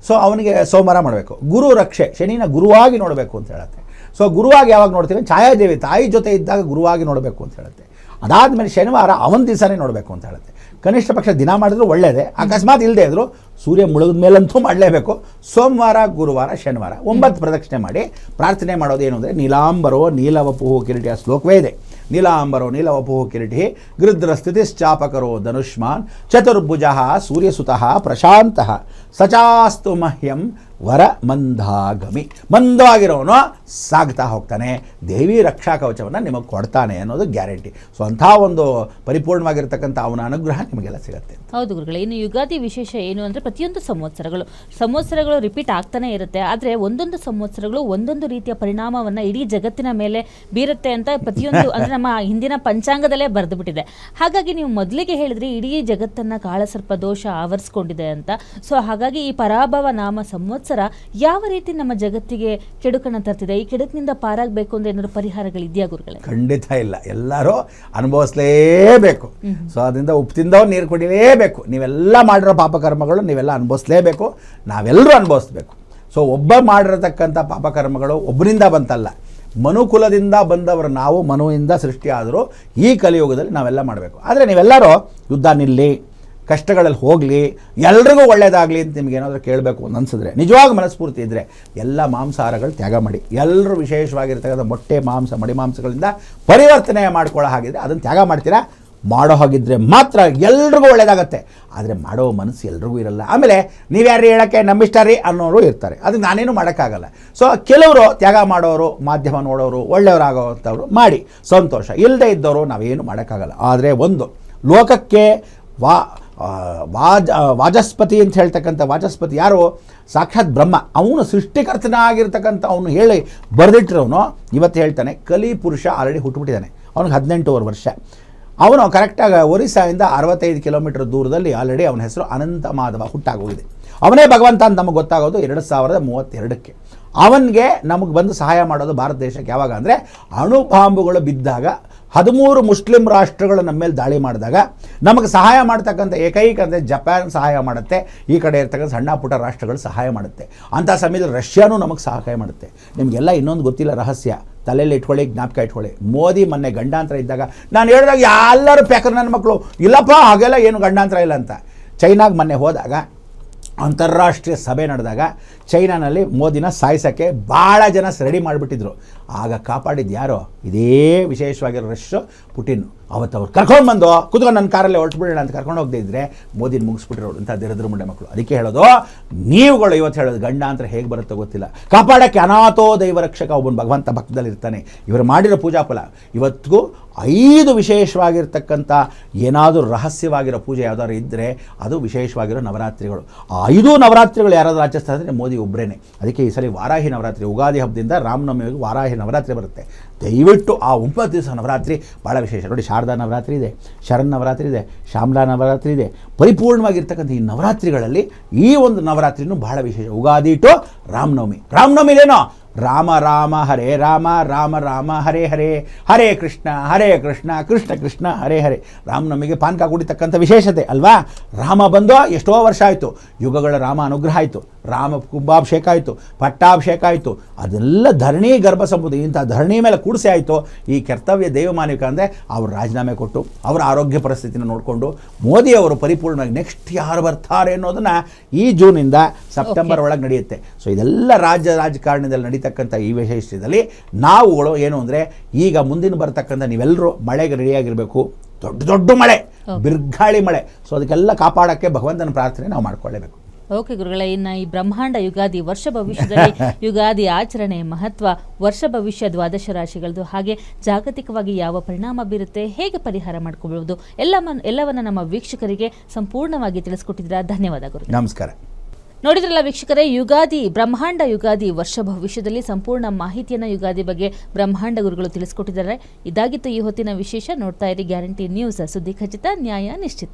ಸೊ ಅವನಿಗೆ ಸೋಮವಾರ ಮಾಡಬೇಕು. ಗುರು ರಕ್ಷೆ, ಶನಿನ ಗುರುವಾಗಿ ನೋಡಬೇಕು ಅಂತ ಹೇಳುತ್ತೆ. ಸೊ ಗುರುವಾಗಿ ಯಾವಾಗ ನೋಡ್ತೀವಿ? ಛಾಯಾದೇವಿ ತಾಯಿ ಜೊತೆ ಇದ್ದಾಗ ಗುರುವಾಗಿ ನೋಡಬೇಕು ಅಂತ ಹೇಳುತ್ತೆ. ಅದಾದಮೇಲೆ ಶನಿವಾರ ಅವನ ದಿವಸನೇ ನೋಡಬೇಕು ಅಂತ ಹೇಳುತ್ತೆ. ಕನಿಷ್ಠ ಪಕ್ಷ ದಿನ ಮಾಡಿದ್ರು ಒಳ್ಳೆಯದೇ. ಅಕಸ್ಮಾತ್ ಇಲ್ಲದೆ ಇದ್ರು ಸೂರ್ಯ ಮುಳುಗಿದ ಮೇಲಂತೂ ಮಾಡಲೇಬೇಕು. ಸೋಮವಾರ, ಗುರುವಾರ, ಶನಿವಾರ 9 ಪ್ರದಕ್ಷಿಣೆ ಮಾಡಿ ಪ್ರಾರ್ಥನೆ ಮಾಡೋದು ಏನು ಅಂದರೆ, ನೀಲಾಂಬರೋ ನೀಲವಪುಹು ಕಿರೀಟಿ, ಆ ಶ್ಲೋಕವೇ ಇದೆ. ನೀಲಾಂಬರೋ ನೀಲವಪುಹು ಕಿರೀಟಿ ಗೃದ್ರ ಸ್ಥಿತಿಶ್ಚಾಪಕರೋ ಧನುಷ್ಮಾನ್ ಚತುರ್ಭುಜಃ ಸೂರ್ಯಸುತಃ ಪ್ರಶಾಂತಃ ಸಚಾಸ್ತು ಮಹ್ಯಂ ವರ ಮಂದಾಗಮಿ. ಮಂದವಾಗಿರೋನು ಸಾಗ್ತಾ ಹೋಗ್ತಾನೆ, ದೇವಿ ರಕ್ಷಾ ಕವಚವನ್ನು ನಿಮಗೆ ಕೊಡ್ತಾನೆ ಅನ್ನೋದು ಗ್ಯಾರಂಟಿ. ಸೊ ಅಂಥ ಒಂದು ಪರಿಪೂರ್ಣವಾಗಿರ್ತಕ್ಕಂಥ ಅವನ ಅನುಗ್ರಹ ನಿಮಗೆಲ್ಲ ಸಿಗುತ್ತೆ. ಹೌದು ಗುರುಗಳೇ. ಇನ್ನು ಯುಗಾದಿ ವಿಶೇಷ ಏನು ಅಂದರೆ, ಪ್ರತಿಯೊಂದು ಸಂವತ್ಸರಗಳು ರಿಪೀಟ್ ಆಗ್ತಾನೆ ಇರುತ್ತೆ. ಆದರೆ ಒಂದೊಂದು ಸಂವತ್ಸರಗಳು ಒಂದೊಂದು ರೀತಿಯ ಪರಿಣಾಮವನ್ನು ಇಡೀ ಜಗತ್ತಿನ ಮೇಲೆ ಬೀರುತ್ತೆ ಅಂತ ಪ್ರತಿಯೊಂದು ಅಂದರೆ ನಮ್ಮ ಹಿಂದಿನ ಪಂಚಾಂಗದಲ್ಲೇ ಬರೆದು ಬಿಟ್ಟಿದೆ. ಹಾಗಾಗಿ ನೀವು ಮೊದಲಿಗೆ ಹೇಳಿದ್ರಿ ಇಡೀ ಜಗತ್ತನ್ನು ಕಾಳಸರ್ಪ ದೋಷ ಆವರಿಸ್ಕೊಂಡಿದೆ ಅಂತ. ಸೊ ಹಾಗಾಗಿ ಈ ಪರಾಭವ ನಾಮ ಸಂವತ್ಸರ ಯಾವ ರೀತಿ ನಮ್ಮ ಜಗತ್ತಿಗೆ ಕೆಡುಕನ್ನು ತರ್ತಿದೆ? ಈ ಕೆಡುಕಿನಿಂದ ಪಾರಾಗಬೇಕು ಅಂದ್ರೆ ಏನಾದ್ರು ಪರಿಹಾರಗಳಿದೆಯಾ ಗುರುಗಳೇ? ಖಂಡಿತ ಇಲ್ಲ. ಎಲ್ಲರೂ ಅನುಭವಿಸಲೇಬೇಕು. ಸೊ ಅದರಿಂದ ಉಪ್ಪು ತಿಂದವ್ರು ನೀರು ಕುಡಿಲೇಬೇಕು. ನೀವೆಲ್ಲ ಮಾಡಿರೋ ಪಾಪಕರ್ಮಗಳು ನೀವೆಲ್ಲ ಅನುಭವಿಸಲೇಬೇಕು, ನಾವೆಲ್ಲರೂ ಅನುಭವಿಸ್ಬೇಕು. ಸೊ ಒಬ್ಬ ಮಾಡಿರತಕ್ಕಂಥ ಪಾಪಕರ್ಮಗಳು ಒಬ್ಬರಿಂದ ಬಂತಲ್ಲ, ಮನುಕುಲದಿಂದ ಬಂದವರು ನಾವು, ಮನುವಿಂದ ಸೃಷ್ಟಿಯಾದರೂ ಈ ಕಲಿಯುಗದಲ್ಲಿ ನಾವೆಲ್ಲ ಮಾಡಬೇಕು. ಆದರೆ ನೀವೆಲ್ಲರೂ ಯುದ್ಧ ನಿಲ್ಲಿ, ಕಷ್ಟಗಳಲ್ಲಿ ಹೋಗಲಿ, ಎಲ್ರಿಗೂ ಒಳ್ಳೆಯದಾಗಲಿ ಅಂತ ನಿಮಗೇನಾದರೂ ಕೇಳಬೇಕು ಅಂತ ಅನಿಸಿದ್ರೆ, ನಿಜವಾಗ ಮನಸ್ಫೂರ್ತಿ ಇದ್ದರೆ ಎಲ್ಲ ಮಾಂಸಾಹಾರಗಳು ತ್ಯಾಗ ಮಾಡಿ. ಎಲ್ಲರೂ ವಿಶೇಷವಾಗಿರ್ತಕ್ಕಂಥ ಮೊಟ್ಟೆ, ಮಾಂಸ, ಮಡಿಮಾಂಸಗಳಿಂದ ಪರಿವರ್ತನೆ ಮಾಡ್ಕೊಳ್ಳೋ ಹಾಗಿದ್ರೆ ಅದನ್ನು ತ್ಯಾಗ ಮಾಡ್ತೀರಾ. ಮಾಡೋ ಹಾಗಿದ್ರೆ ಮಾತ್ರ ಎಲ್ರಿಗೂ ಒಳ್ಳೆಯದಾಗತ್ತೆ. ಆದರೆ ಮಾಡೋ ಮನಸ್ಸು ಎಲ್ರಿಗೂ ಇರಲ್ಲ. ಆಮೇಲೆ ನೀವ್ಯಾರು ಹೇಳೋಕ್ಕೆ ನಮ್ಮಿಷ್ಟ ರೀ ಅನ್ನೋರು ಇರ್ತಾರೆ, ಅದಕ್ಕೆ ನಾನೇನು ಮಾಡೋಕ್ಕಾಗಲ್ಲ. ಸೊ ಕೆಲವರು ತ್ಯಾಗ ಮಾಡೋರು, ಮಾಧ್ಯಮ ನೋಡೋರು, ಒಳ್ಳೆಯವರಾಗೋವಂಥವ್ರು ಮಾಡಿ ಸಂತೋಷ. ಇಲ್ಲದೆ ಇದ್ದವರು ನಾವೇನು ಮಾಡೋಕ್ಕಾಗಲ್ಲ. ಆದರೆ ಒಂದು ಲೋಕಕ್ಕೆ ವಾಚಸ್ಪತಿ ಅಂತ ಹೇಳ್ತಕ್ಕಂಥ ವಾಚಸ್ಪತಿ ಯಾರು? ಸಾಕ್ಷಾತ್ ಬ್ರಹ್ಮ. ಅವನು ಸೃಷ್ಟಿಕರ್ತನಾಗಿರ್ತಕ್ಕಂಥ ಅವನು ಹೇಳಿ ಬರೆದಿಟ್ಟಿರೋನು ಇವತ್ತು ಹೇಳ್ತಾನೆ, ಕಲಿ ಪುರುಷ ಆಲ್ರೆಡಿ ಹುಟ್ಟುಬಿಟ್ಟಿದ್ದಾನೆ. ಅವನಿಗೆ 18 ವರ್ಷ. ಅವನು ಕರೆಕ್ಟಾಗಿ ಒರಿಸ್ಸಾಯಿಂದ 65 ಕಿಲೋಮೀಟರ್ ದೂರದಲ್ಲಿ ಆಲ್ರೆಡಿ ಅವನ ಹೆಸರು ಅನಂತ ಮಾಧವ ಹುಟ್ಟಾಗೋಗಿದೆ. ಅವನೇ ಭಗವಂತ ಅಂತ ನಮಗೆ ಗೊತ್ತಾಗೋದು 2032ಕ್ಕೆ. ಅವನಿಗೆ ನಮಗೆ ಬಂದು ಸಹಾಯ ಮಾಡೋದು ಭಾರತ ದೇಶಕ್ಕೆ ಯಾವಾಗ ಅಂದರೆ, ಅಣು ಬಾಂಬುಗಳು ಬಿದ್ದಾಗ 13 ಮುಸ್ಲಿಂ ರಾಷ್ಟ್ರಗಳು ನಮ್ಮ ಮೇಲೆ ದಾಳಿ ಮಾಡಿದಾಗ ನಮಗೆ ಸಹಾಯ ಮಾಡ್ತಕ್ಕಂಥ ಏಕೈಕ ಅಂದರೆ ಜಪಾನ್ ಸಹಾಯ ಮಾಡುತ್ತೆ. ಈ ಕಡೆ ಇರ್ತಕ್ಕಂಥ ಸಣ್ಣ ಪುಟ್ಟ ರಾಷ್ಟ್ರಗಳು ಸಹಾಯ ಮಾಡುತ್ತೆ. ಅಂಥ ಸಮಯದಲ್ಲಿ ರಷ್ಯಾನೂ ನಮಗೆ ಸಹಾಯ ಮಾಡುತ್ತೆ. ನಿಮಗೆಲ್ಲ ಇನ್ನೊಂದು ಗೊತ್ತಿಲ್ಲ ರಹಸ್ಯ, ತಲೆಯಲ್ಲಿ ಇಟ್ಕೊಳ್ಳಿ, ಜ್ಞಾಪಕ ಇಟ್ಕೊಳ್ಳಿ. ಮೋದಿ ಮೊನ್ನೆ ಗಂಡಾಂತರ ಇದ್ದಾಗ ನಾನು ಹೇಳಿದಾಗ ಎಲ್ಲರೂ ಪ್ಯಾಕರ್ ನನ್ನ ಮಕ್ಕಳು, ಇಲ್ಲಪ್ಪ ಹಾಗೆಲ್ಲ ಏನು ಗಂಡಾಂತರ ಇಲ್ಲ ಅಂತ. ಚೈನಾಗೆ ಮೊನ್ನೆ ಹೋದಾಗ ಅಂತಾರಾಷ್ಟ್ರೀಯ ಸಭೆ ನಡೆದಾಗ ಚೈನಾನಲ್ಲಿ ಮೋದಿನ ಸಾಯಿಸೋಕ್ಕೆ ಭಾಳ ಜನ ರೆಡಿ ಮಾಡಿಬಿಟ್ಟಿದ್ರು. ಆಗ ಕಾಪಾಡಿದ್ದು ಯಾರೋ? ಇದೇ ವಿಶೇಷವಾಗಿರೋ ರಶ್ಯಾ ಪುಟಿನ್. ಅವತ್ತು ಅವ್ರು ಕರ್ಕೊಂಡು ಬಂದು ಕೂತ್ಕೊಂಡು ನನ್ನ ಕಾರಲ್ಲಿ ಹೊರಟುಬಿಡೋಣ ಅಂತ ಕರ್ಕೊಂಡು ಹೋಗದೇ ಇದ್ದರೆ ಮೋದಿನ ಮುಗಿಸ್ಬಿಟ್ಟಿರೋರು ಇಂಥ ದಿರದ್ರ ಮುಂಡೆ ಮಕ್ಕಳು. ಅದಕ್ಕೆ ಹೇಳೋದು, ನೀವುಗಳು ಇವತ್ತು ಹೇಳೋದು ಗಂಡಾಂತರ ಹೇಗೆ ಬರುತ್ತೋ ಗೊತ್ತಿಲ್ಲ. ಕಾಪಾಡೋಕ್ಕೆ ಅನಾಥೋ ದೈವರಕ್ಷಕ ಒಬ್ಬನ ಭಗವಂತ ಭಕ್ತದಲ್ಲಿರ್ತಾನೆ. ಇವರು ಮಾಡಿರೋ ಪೂಜಾ ಫಲ ಇವತ್ತಿಗೂ 5 ವಿಶೇಷವಾಗಿರ್ತಕ್ಕಂಥ ಏನಾದರೂ ರಹಸ್ಯವಾಗಿರೋ ಪೂಜೆ ಯಾವ್ದಾದ್ರು ಇದ್ದರೆ ಅದು ವಿಶೇಷವಾಗಿರೋ ನವರಾತ್ರಿಗಳು. ಆ 5 ನವರಾತ್ರಿಗಳು ಯಾರಾದರೂ ಆಚರಿಸ್ತಾ ಇದ್ದರೆ ಮೋದಿ ಒಬ್ಬರೇ. ಅದಕ್ಕೆ ಈ ಸಲ ವಾರಾಹಿ ನವರಾತ್ರಿ, ಯುಗಾದಿ ಹಬ್ಬದಿಂದ ರಾಮನವಮಿಗೆ ವಾರಾಹಿ ನವರಾತ್ರಿ ಬರುತ್ತೆ. ದಯವಿಟ್ಟು ಆ 9 ದಿವಸ ನವರಾತ್ರಿ ಭಾಳ ವಿಶೇಷ. ನೋಡಿ, ಶಾರದಾ ನವರಾತ್ರಿ ಇದೆ, ಶರನ್ ನವರಾತ್ರಿ ಇದೆ, ಶ್ಯಾಮಲಾ ನವರಾತ್ರಿ ಇದೆ. ಪರಿಪೂರ್ಣವಾಗಿರ್ತಕ್ಕಂಥ ಈ ನವರಾತ್ರಿಗಳಲ್ಲಿ ಈ ಒಂದು ನವರಾತ್ರಿನೂ ಬಹಳ ವಿಶೇಷ. ಯುಗಾದಿ ಟು ರಾಮನವಮಿ. ರಾಮನವಮಿಲೇನೋ ರಾಮ ರಾಮ ಹರೇ ರಾಮ, ರಾಮ ರಾಮ ಹರೇ ಹರೇ, ಹರೇ ಕೃಷ್ಣ ಕೃಷ್ಣ ಕೃಷ್ಣ ಹರೇ ಹರೇ. ರಾಮನವಮಿಗೆ ಪಾನಕ ಕುಡಿತಕ್ಕಂಥ ವಿಶೇಷತೆ ಅಲ್ವಾ? ರಾಮ ಬಂದು ಎಷ್ಟೋ ವರ್ಷ ಆಯಿತು, ಯುಗಗಳ ರಾಮ ಅನುಗ್ರಹ ಆಯಿತು, ರಾಮ ಕುಂಭಾಭಿಷೇಕ ಆಯಿತು, ಪಟ್ಟಾಭಿಷೇಕ ಆಯಿತು. ಅದೆಲ್ಲ ಧರಣಿ ಗರ್ಭ ಸಂಬುದು. ಇಂಥ ಧರಣಿ ಮೇಲೆ ಕೂಡಿಸಿ ಆಯಿತು. ಈ ಕರ್ತವ್ಯ ದೈವಮಾನಿಕ ಅಂದರೆ ಅವರು ರಾಜೀನಾಮೆ ಕೊಟ್ಟು ಅವರ ಆರೋಗ್ಯ ಪರಿಸ್ಥಿತಿನ ನೋಡಿಕೊಂಡು ಮೋದಿಯವರು ಪರಿಪೂರ್ಣವಾಗಿ ನೆಕ್ಸ್ಟ್ ಯಾರು ಬರ್ತಾರೆ ಅನ್ನೋದನ್ನು ಈ ಜೂನಿಂದ ಸೆಪ್ಟೆಂಬರ್ ಒಳಗೆ ನಡೆಯುತ್ತೆ. ಸೊ ಇದೆಲ್ಲ ರಾಜಕಾರಣದಲ್ಲಿ ನಡೀತಕ್ಕಂಥ ಈ ವಿಶೇಷದಲ್ಲಿ ನಾವುಗಳು ಏನು ಅಂದರೆ, ಈಗ ಮುಂದಿನ ಬರ್ತಕ್ಕಂಥ ನೀವೆಲ್ಲರೂ ಮಳೆಗೆ ರೆಡಿಯಾಗಿರಬೇಕು. ದೊಡ್ಡ ಮಳೆ, ಬಿರುಗಾಳಿ ಮಳೆ. ಸೊ ಅದಕ್ಕೆಲ್ಲ ಕಾಪಾಡೋಕ್ಕೆ ಭಗವಂತನ ಪ್ರಾರ್ಥನೆ ನಾವು ಮಾಡ್ಕೊಳ್ಳೇಬೇಕು. ಓಕೆ ಗುರುಗಳೇ, ಇನ್ನು ಈ ಬ್ರಹ್ಮಾಂಡ ಯುಗಾದಿ ವರ್ಷ ಭವಿಷ್ಯದಲ್ಲಿ ಯುಗಾದಿ ಆಚರಣೆ ಮಹತ್ವ, ವರ್ಷ ಭವಿಷ್ಯ ದ್ವಾದಶ ರಾಶಿಗಳದ್ದು, ಹಾಗೆ ಜಾಗತಿಕವಾಗಿ ಯಾವ ಪರಿಣಾಮ ಬೀರುತ್ತೆ, ಹೇಗೆ ಪರಿಹಾರ ಮಾಡ್ಕೊಳ್ಬಹುದು, ಎಲ್ಲವನ್ನ ನಮ್ಮ ವೀಕ್ಷಕರಿಗೆ ಸಂಪೂರ್ಣವಾಗಿ ತಿಳಿಸ್ಕೊಟ್ಟಿದ್ದೀರಾ. ಧನ್ಯವಾದ ಗುರು. ನಮಸ್ಕಾರ. ನೋಡಿದ್ರಲ್ಲ ವೀಕ್ಷಕರೇ, ಬ್ರಹ್ಮಾಂಡ ಯುಗಾದಿ ವರ್ಷ ಭವಿಷ್ಯದಲ್ಲಿ ಸಂಪೂರ್ಣ ಮಾಹಿತಿಯನ್ನು ಯುಗಾದಿ ಬಗ್ಗೆ ಬ್ರಹ್ಮಾಂಡ ಗುರುಗಳು ತಿಳಿಸ್ಕೊಟ್ಟಿದ್ದಾರೆ. ಇದಾಗಿತ್ತು ಈ ಹೊತ್ತಿನ ವಿಶೇಷ. ನೋಡ್ತಾ ಇರಿ ಗ್ಯಾರಂಟಿ ನ್ಯೂಸ್, ಸುದ್ದಿ ಖಚಿತ, ನ್ಯಾಯ ನಿಶ್ಚಿತ.